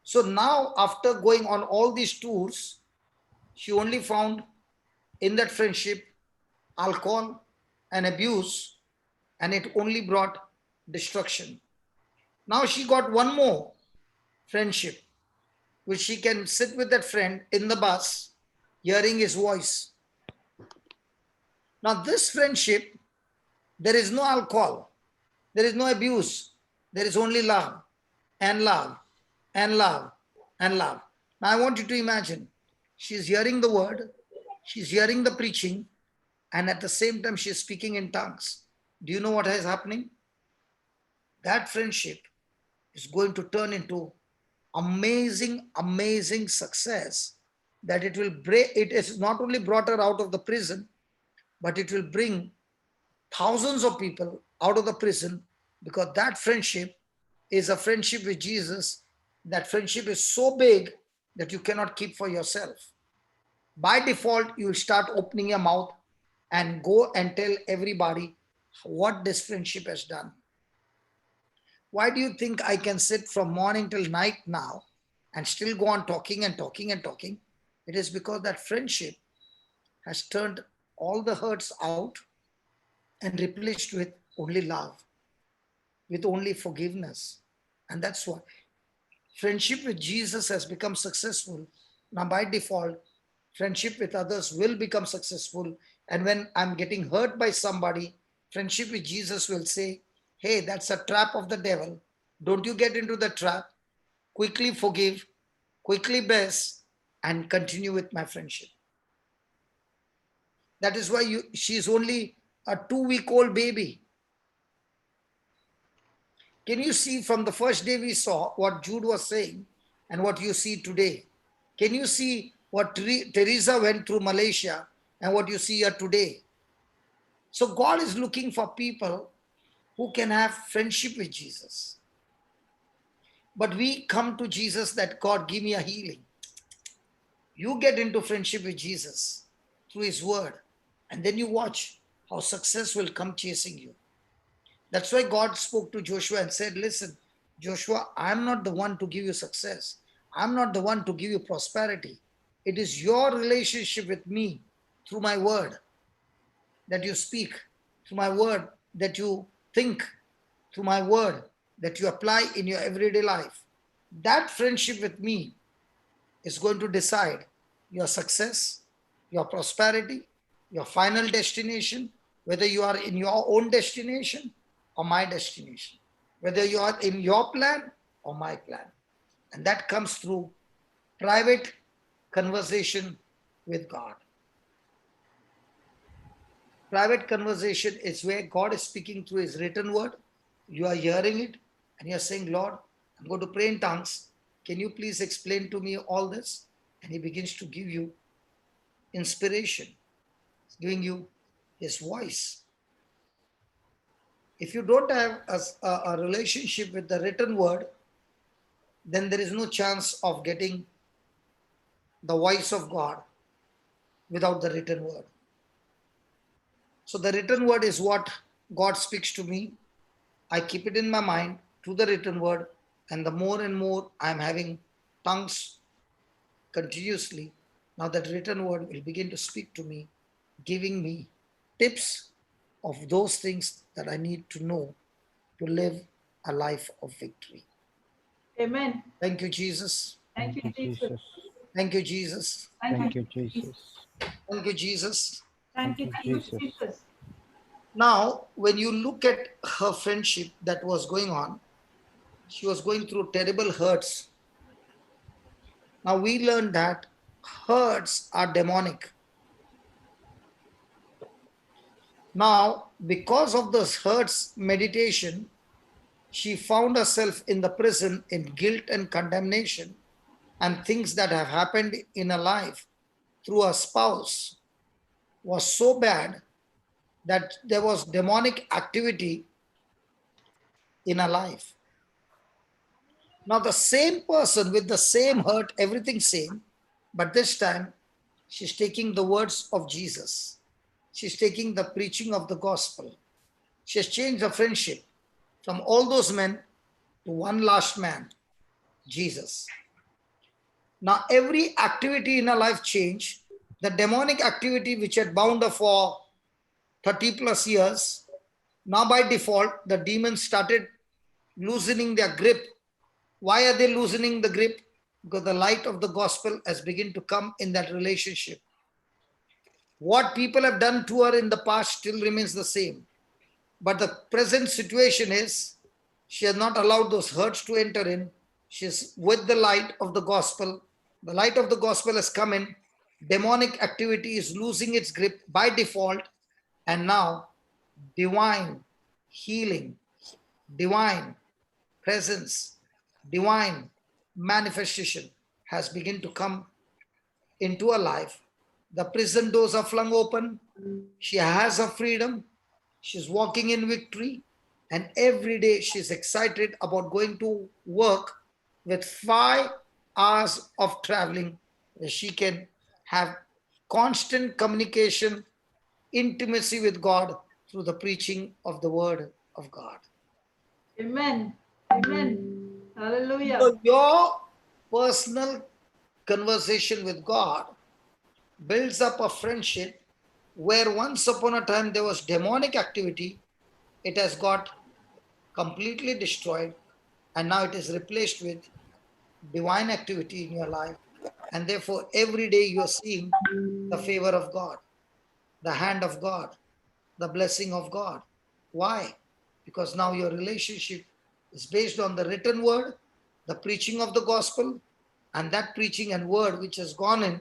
So now, after going on all these tours, she only found in that friendship alcohol and abuse, and it only brought destruction. Now she got one more friendship, which she can sit with that friend in the bus, hearing his voice. Now, this friendship, there is no alcohol, there is no abuse, there is only love and love and love and love. Now, I want you to imagine she's hearing the word, she's hearing the preaching, and at the same time, she's speaking in tongues. Do you know what is happening? That friendship is going to turn into amazing, amazing success that it will break. It is not only brought her out of the prison, but it will bring thousands of people out of the prison, because that friendship is a friendship with Jesus. That friendship is so big that you cannot keep for yourself. By default, you will start opening your mouth and go and tell everybody what this friendship has done. Why do you think I can sit from morning till night now and still go on talking and talking and talking? It is because that friendship has turned all the hurts out and replaced with only love, with only forgiveness. And that's why friendship with Jesus has become successful. Now, by default, friendship with others will become successful. And when I'm getting hurt by somebody, friendship with Jesus will say, hey, that's a trap of the devil. Don't you get into the trap. Quickly forgive, quickly bless, and continue with my friendship. That is why she's only a 2-week-old baby. Can you see from the first day we saw what Jude was saying and what you see today? Can you see what Teresa went through Malaysia and what you see here today? So God is looking for people who can have friendship with Jesus. But we come to Jesus that God, give me a healing. You get into friendship with Jesus through his word, and then you watch how success will come chasing you. That's why God spoke to Joshua and said, listen, Joshua, I'm not the one to give you success. I'm not the one to give you prosperity. It is your relationship with me through my word that you speak, through my word that you think, through my word that you apply in your everyday life. That friendship with me is going to decide your success, your prosperity, your final destination, whether you are in your own destination or my destination, whether you are in your plan or my plan. And that comes through private conversation with God. Private conversation is where God is speaking through his written word. You are hearing it and you're saying, Lord, I'm going to pray in tongues. Can you please explain to me all this? And he begins to give you inspiration, giving you his voice. If you don't have a relationship with the written word, then there is no chance of getting the voice of God without the written word. So the written word is what God speaks to me. I keep it in my mind through the written word, and the more and more I'm having tongues continuously, now that written word will begin to speak to me, giving me tips of those things that I need to know to live a life of victory. Amen. Thank you, Jesus. Thank you, Jesus. Thank you, Jesus. Thank you, Jesus. Thank you, Jesus. Thank you, Jesus. Now, when you look at her friendship that was going on, she was going through terrible hurts. Now, we learned that hurts are demonic. Now, because of this hurts meditation, she found herself in the prison in guilt and condemnation, and things that have happened in her life through her spouse was so bad that there was demonic activity in her life. Now the same person with the same hurt, everything same, but this time she's taking the words of Jesus. She's taking the preaching of the gospel. She has changed her friendship from all those men to one last man, Jesus. Now every activity in her life changed. The demonic activity which had bound her for 30 plus years, now by default, the demons started loosening their grip. Why are they loosening the grip? Because the light of the gospel has begun to come in that relationship. What people have done to her in the past still remains the same. But the present situation is she has not allowed those hurts to enter in. She's with the light of the gospel. The light of the gospel has come in. Demonic activity is losing its grip by default. And now divine healing, divine presence, divine manifestation has begun to come into her life. The prison doors are flung open. She has her freedom. She's walking in victory. And every day she's excited about going to work with 5 hours of traveling, where she can have constant communication, intimacy with God through the preaching of the word of God. Amen. Amen. Hallelujah. So your personal conversation with God builds up a friendship where once upon a time there was demonic activity. It has got completely destroyed, and now it is replaced with divine activity in your life. And therefore, every day you are seeing the favor of God, the hand of God, the blessing of God. Why? Because now your relationship is based on the written word, the preaching of the gospel, and that preaching and word which has gone in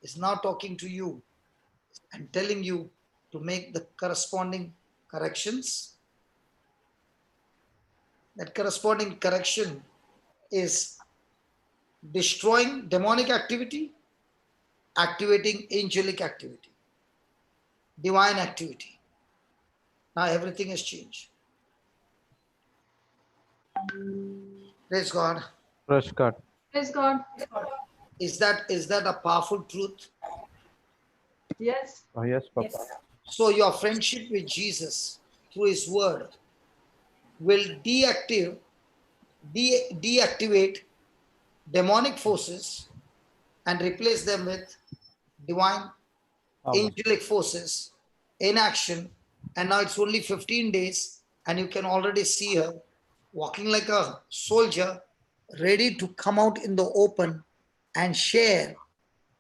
is now talking to you and telling you to make the corresponding corrections. That corresponding correction is destroying demonic activity, activating angelic activity, divine activity. Now everything has changed. Praise God. Praise God. Praise God. Is that a powerful truth? Yes. Oh, yes, Papa. Yes. So your friendship with Jesus through his word will deactivate demonic forces and replace them with divine Power. angelic forces in action. And now it's only 15 days and you can already see her walking like a soldier, ready to come out in the open and share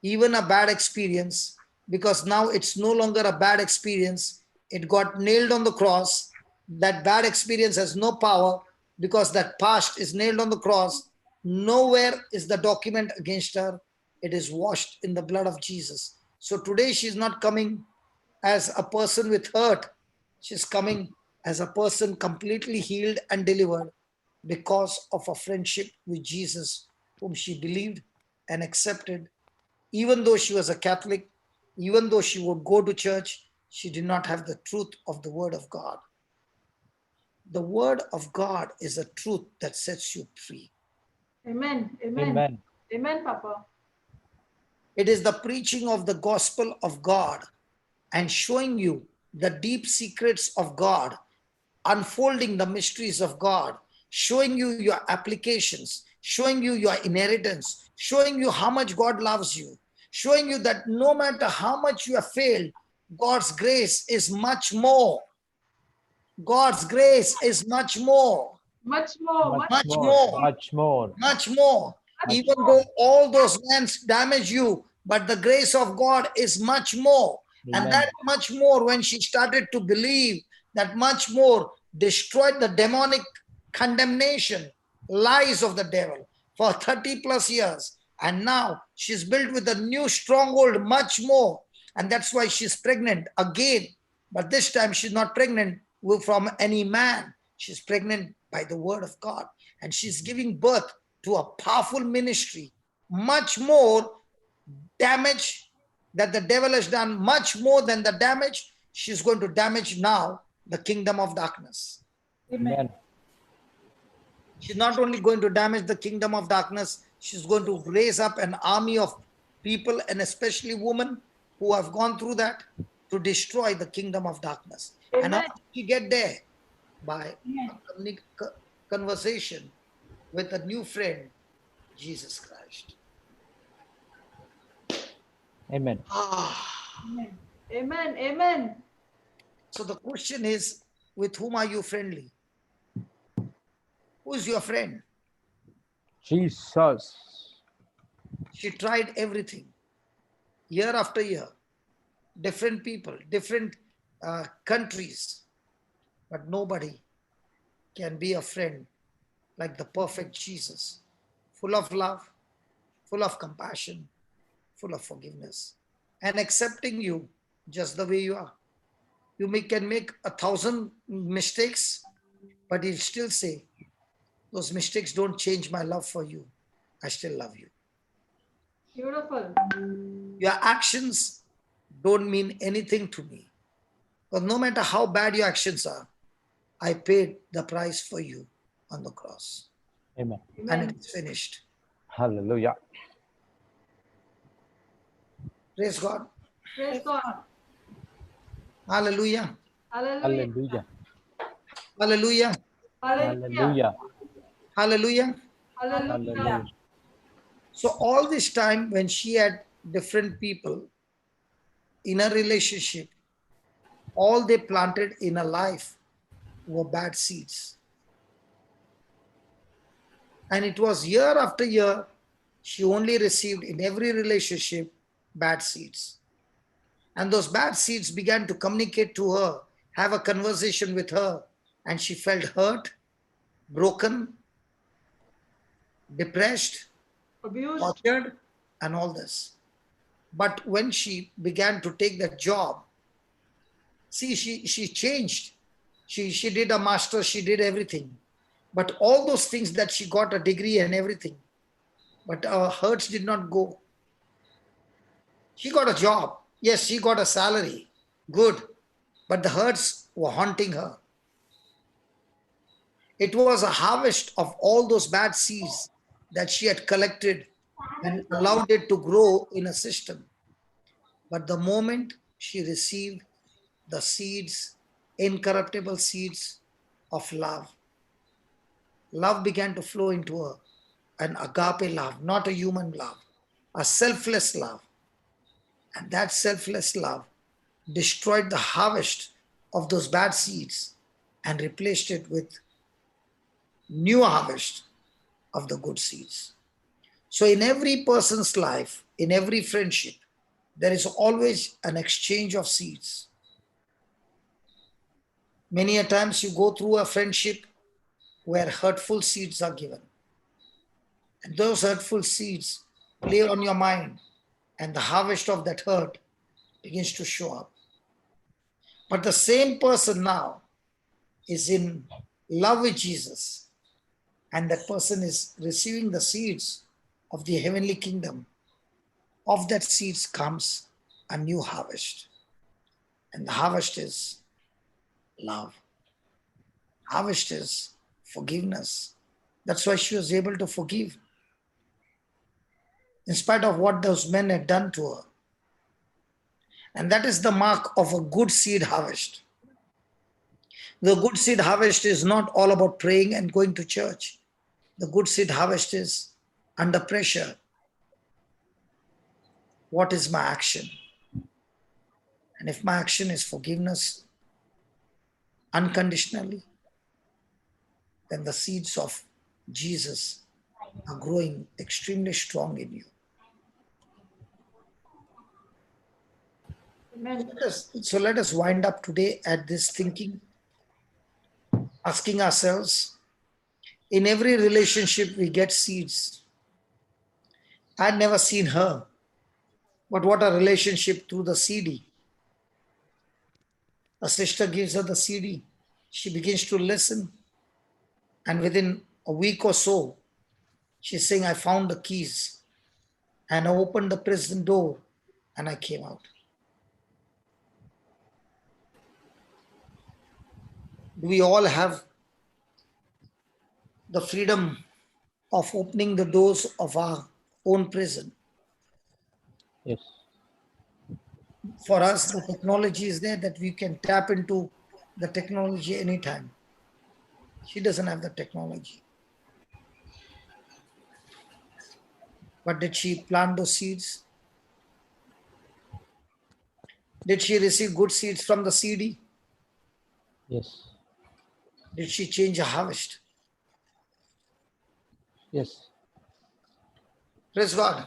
even a bad experience, because now it's no longer a bad experience. It got nailed on the cross. That bad experience has no power because that past is nailed on the cross. Nowhere is the document against her. It is washed in the blood of Jesus. So today she's not coming as a person with hurt. She's coming as a person completely healed and delivered because of a friendship with Jesus, whom she believed and accepted. Even though she was a Catholic, even though she would go to church, she did not have the truth of the word of God. The word of God is a truth that sets you free. Amen. Amen. Amen. Amen, Papa. It is the preaching of the gospel of God and showing you the deep secrets of God, unfolding the mysteries of God, showing you your applications, showing you your inheritance, showing you how much God loves you, showing you that no matter how much you have failed, God's grace is much more. God's grace is much more. Much more. Much more. Much more. Much more. Much Even though all those lands damage you, but the grace of God is much more. Amen. And that much more, when she started to believe, that much more destroyed the demonic condemnation, lies of the devil for 30 plus years. And now she's built with a new stronghold, much more. And that's why she's pregnant again. But this time she's not pregnant from any man. She's pregnant by the word of God. And she's giving birth to a powerful ministry, much more damage that the devil has done, much more than the damage. She's going to damage now the kingdom of darkness. Amen. She's not only going to damage the kingdom of darkness, she's going to raise up an army of people, and especially women who have gone through that, to destroy the kingdom of darkness. Amen. And how did she get there? By a conversation with a new friend, Jesus Christ. Amen. Amen. Amen. So the question is, with whom are you friendly? Who is your friend? Jesus. She tried everything, year after year, different people, different countries, but nobody can be a friend like the perfect Jesus, full of love, full of compassion, full of forgiveness, and accepting you just the way you are. You can make 1,000 mistakes, but he'll still say, those mistakes don't change my love for you. I still love you. Beautiful. Your actions don't mean anything to me. But no matter how bad your actions are, I paid the price for you on the cross. Amen. And it is finished. Hallelujah. Praise God. Praise God. Hallelujah. Hallelujah. Hallelujah. Hallelujah. Hallelujah. Hallelujah. Hallelujah. Hallelujah. So all this time when she had different people in a relationship, all they planted in her life were bad seeds. And it was year after year, she only received in every relationship bad seeds. And those bad seeds began to communicate to her, have a conversation with her, and she felt hurt, broken, depressed, Abused. tortured, and all this. But when she began to take that job, see, she changed. She did a master's, she did everything. But all those things that she got a degree and everything, but her hurts did not go. She got a job. Yes, she got a salary. Good. But the hurts were haunting her. It was a harvest of all those bad seeds that she had collected and allowed it to grow in a system. But the moment she received the seeds, incorruptible seeds of love, love began to flow into her. An agape love, not a human love, a selfless love. And that selfless love destroyed the harvest of those bad seeds and replaced it with new harvest of the good seeds. So in every person's life, in every friendship, there is always an exchange of seeds. Many a times you go through a friendship where hurtful seeds are given. And those hurtful seeds play on your mind, and the harvest of that hurt begins to show up. But the same person now is in love with Jesus, and that person is receiving the seeds of the heavenly kingdom. Of that seeds comes a new harvest. And the harvest is love. Harvest is forgiveness. That's why she was able to forgive, in spite of what those men had done to her. And that is the mark of a good seed harvest. The good seed harvest is not all about praying and going to church. The good seed harvest is under pressure. What is my action? And if my action is forgiveness unconditionally, then the seeds of Jesus are growing extremely strong in you. Amen. Let us wind up today at this thinking, asking ourselves, in every relationship we get seeds. I'd never seen her, but what a relationship through the CD. A sister gives her the CD. She begins to listen, and within a week or so, she's saying, I found the keys, and I opened the prison door, and I came out. Do we all have the freedom of opening the doors of our own prison? Yes. For us, the technology is there that we can tap into the technology anytime. She doesn't have the technology. But did she plant those seeds? Did she receive good seeds from the CD? Yes. Did she change a harvest? Yes. Praise God.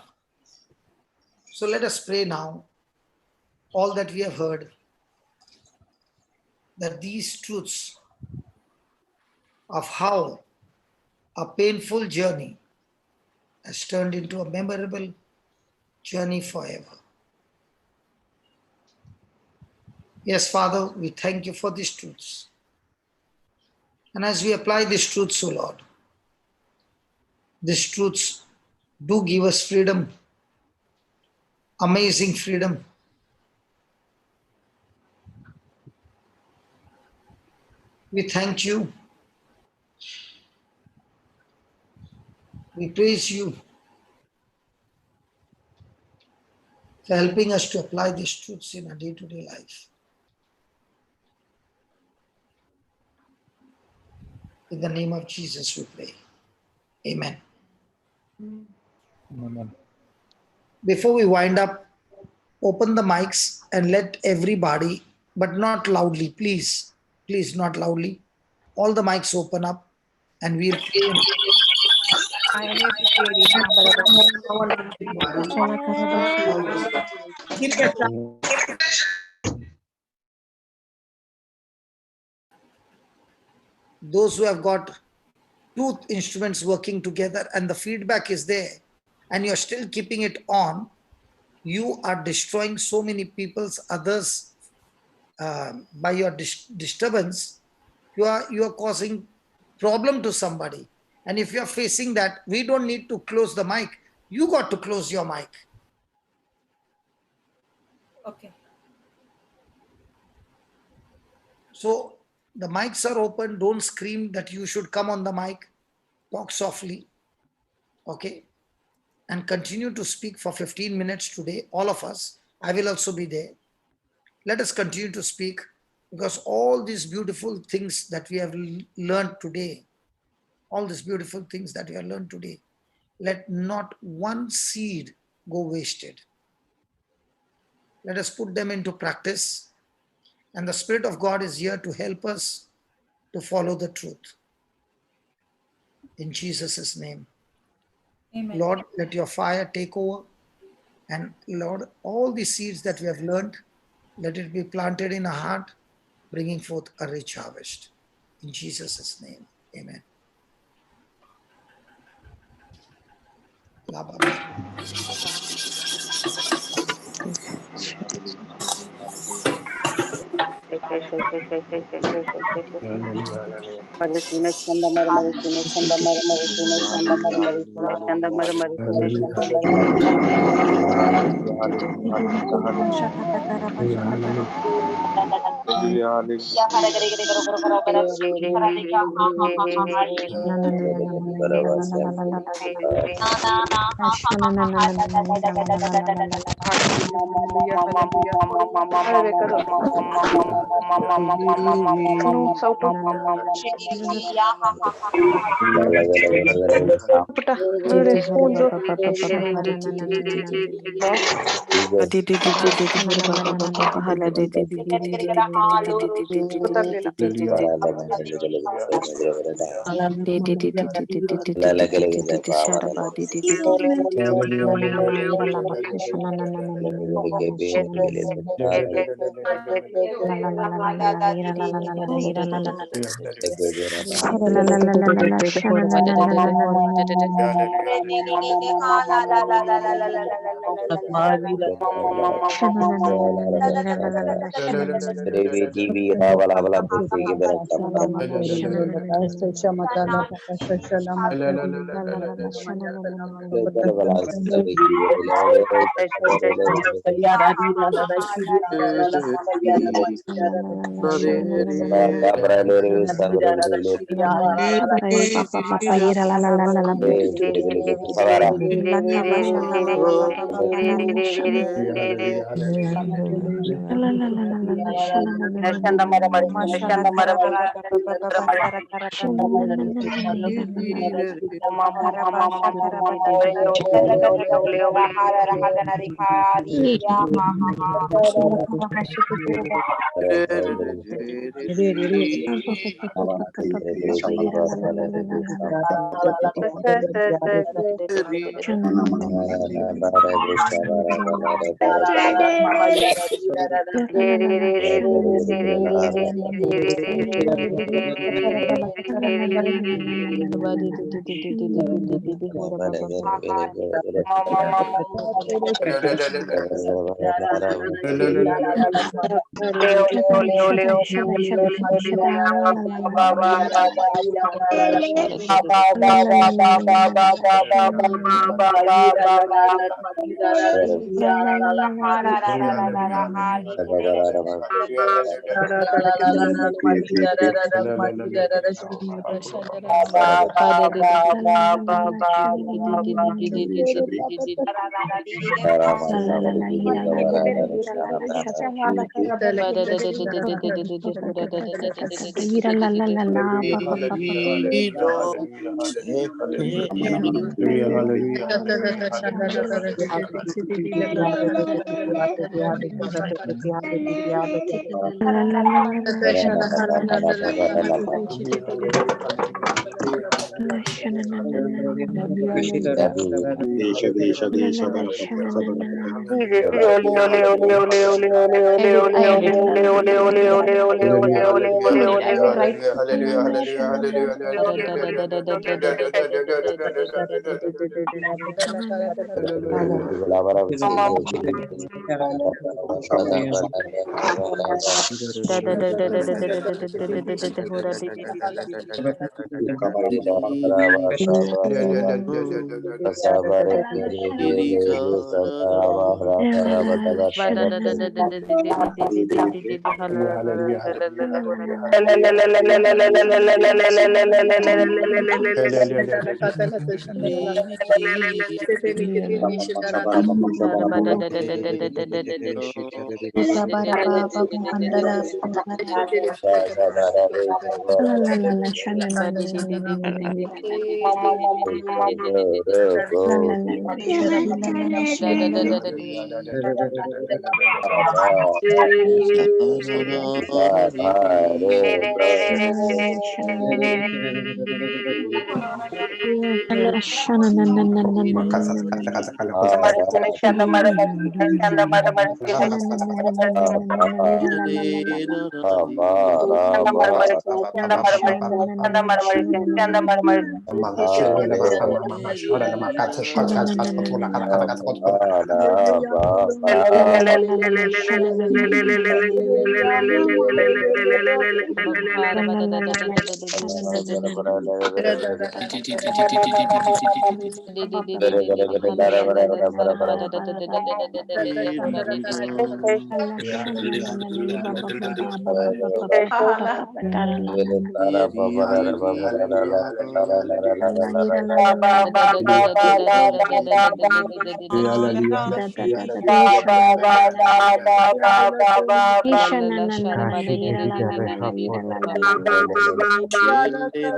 So let us pray now, all that we have heard, that these truths of how a painful journey has turned into a memorable journey forever. Yes, Father, we thank you for these truths. And as we apply these truths, O Lord, these truths Do give us freedom, amazing freedom. We thank you. We praise you for helping us to apply these truths in our day-to-day life. In the name of Jesus we pray. Amen. Amen. Before we wind up, open the mics and let everybody, but not loudly, please. Please, not loudly. All the mics open up and we'll pray. Those who have got two instruments working together and the feedback is there and you're still keeping it on, you are destroying so many people's others by your disturbance. You are causing problem to somebody. And if you're facing that, we don't need to close the mic. You got to close your mic. Okay. So the mics are open. Don't scream that you should come on the mic. Talk softly. Okay. And continue to speak for 15 minutes today. All of us. I will also be there. Let us continue to speak, because all these beautiful things that we have learned today, all these beautiful things that we have learned today, let not one seed go wasted. Let us put them into practice. And the Spirit of God is here to help us to follow the truth. In Jesus' name. Amen. Lord, let your fire take over. And Lord, all the seeds that we have learned, let it be planted in our heart, bringing forth a rich harvest. In Jesus' name. Amen.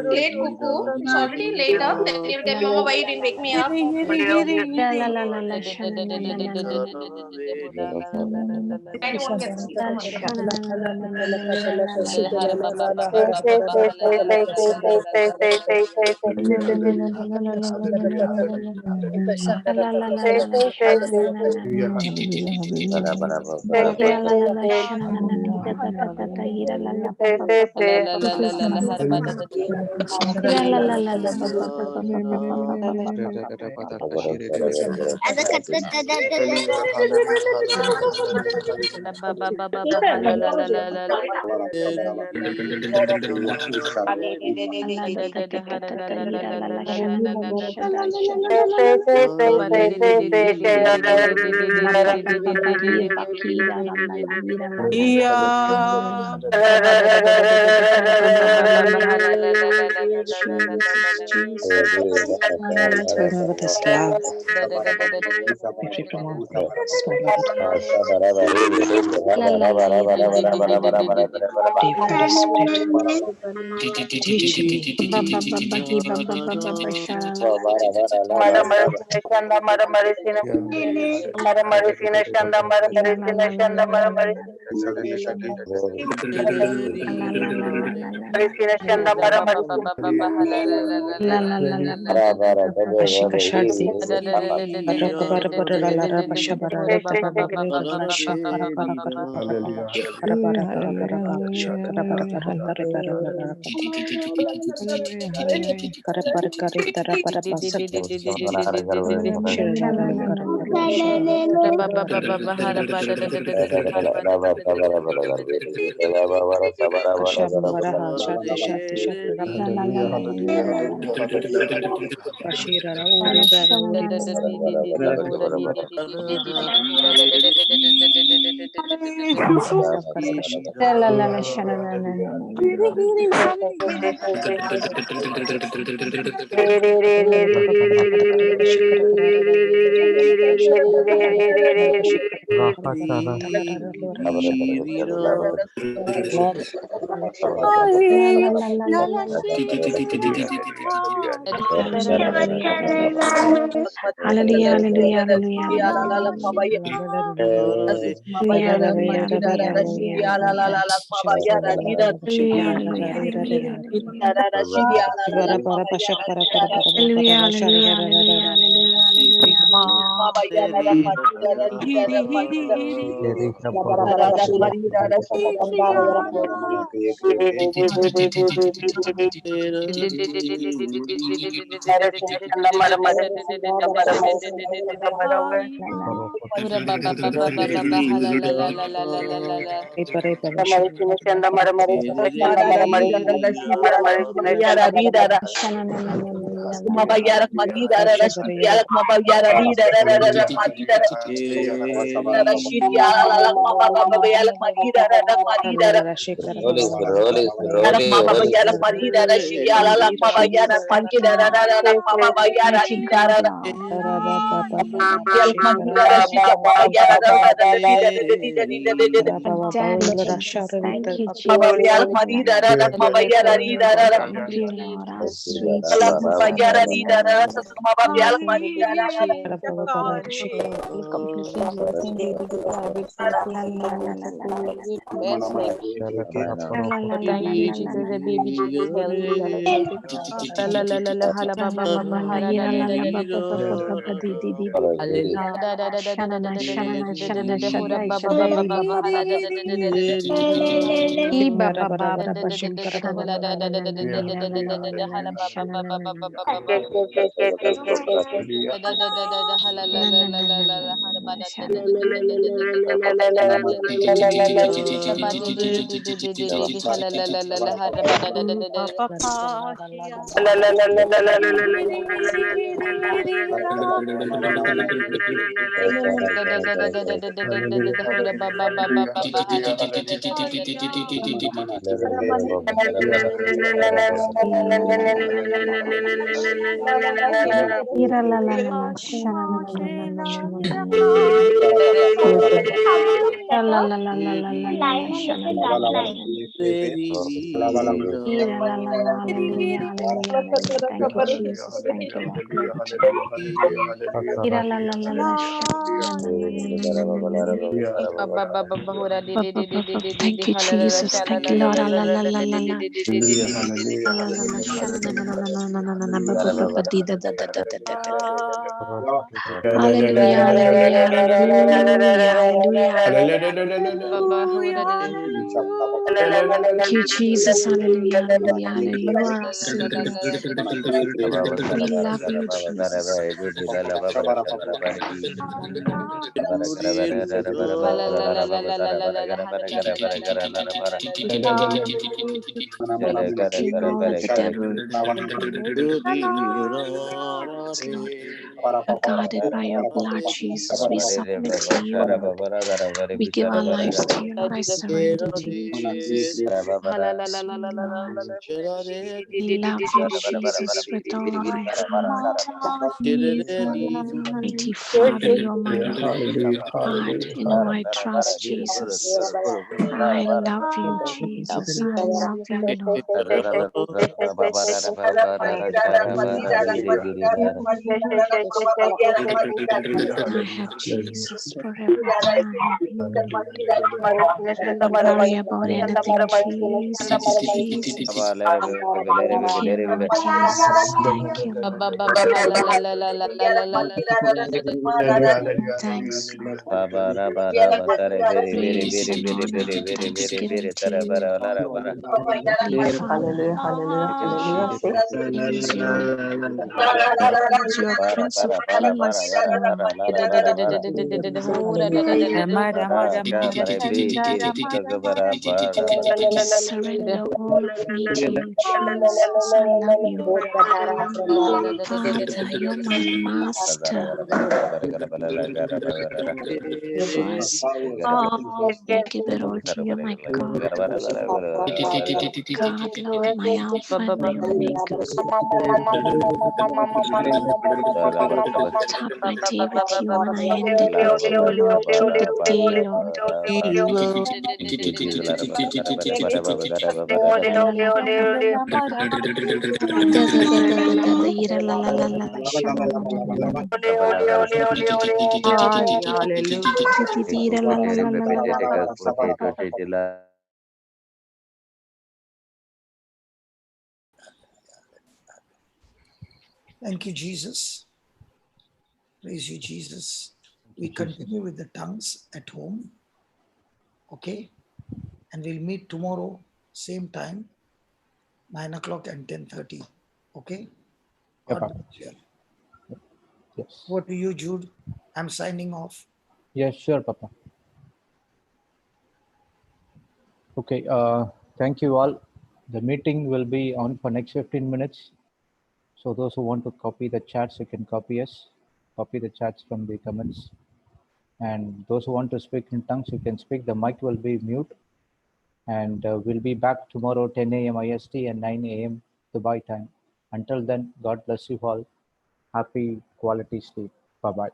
Late, Cuckoo. It's already later. Then you'll get mama. Why you didn't wake me up? I don't want to get sleep. Thank you, Jesus. The baby Jesus is healthy. La la la la hala ba ba ba ba hala da da da da da da da da da da da da da da da da da hura ba ba ba ba ba ba hala da da da da da da da e ba ba ba da da da da da da hula da da da da da da da da da da da hala ba ba ba ba ba ba ba ba ba da da da da da da hala la la la la la la hala ba da da da da da da da da da da da da da da ba da da da da da da da da hala la la la la hala ba da da da da da Thank you, Jesus. Thank you, Lord. Hallelujah, hallelujah, hallelujah, hallelujah. Thank you, Jesus. Hallelujah, hallelujah, hallelujah. You are our Savior. We love you, Jesus. King over the devil. Are guarded by your blood, Jesus. We submit to you, Lord. We give our lives to you, Lord. I surrender to you, Jesus. We love you, Jesus, with all my heart. Mighty Father, you're my God. In you I trust, Jesus. I love you, Jesus. I love you, Lord. I have Jesus for everything. I have you. Don't worry about anything. Jesus, Jesus. Thank you, Lord Jesus. Thank you, Lord. Thanks, Lord. Praise and honor and thanksgiving to you. Heavenly Father, He is your Prince of Peace. I surrender all of me to you, Jesus. I love you. Father, you're my master. I give it all to you, my God. God, Lord, my Alpha and my Omega. Start my day with you and I end it with you, Lord, through the day, Lord. Thank you, Jesus. Praise you, Jesus. We continue with the tongues at home. Okay? And we'll meet tomorrow, same time, 9 o'clock and 10:30. Okay? God Papa. bless you. Yes. Over to you, Jude. I'm signing off. Yes, sure, Papa. Okay, thank you all. The meeting will be on for next 15 minutes. So those who want to copy the chats, you can copy us, copy the chats from the comments. And those who want to speak in tongues, you can speak. The mic will be mute. And we'll be back tomorrow, 10 a.m. IST and 9 a.m. Dubai time. Until then, God bless you all. Happy quality sleep. Bye-bye.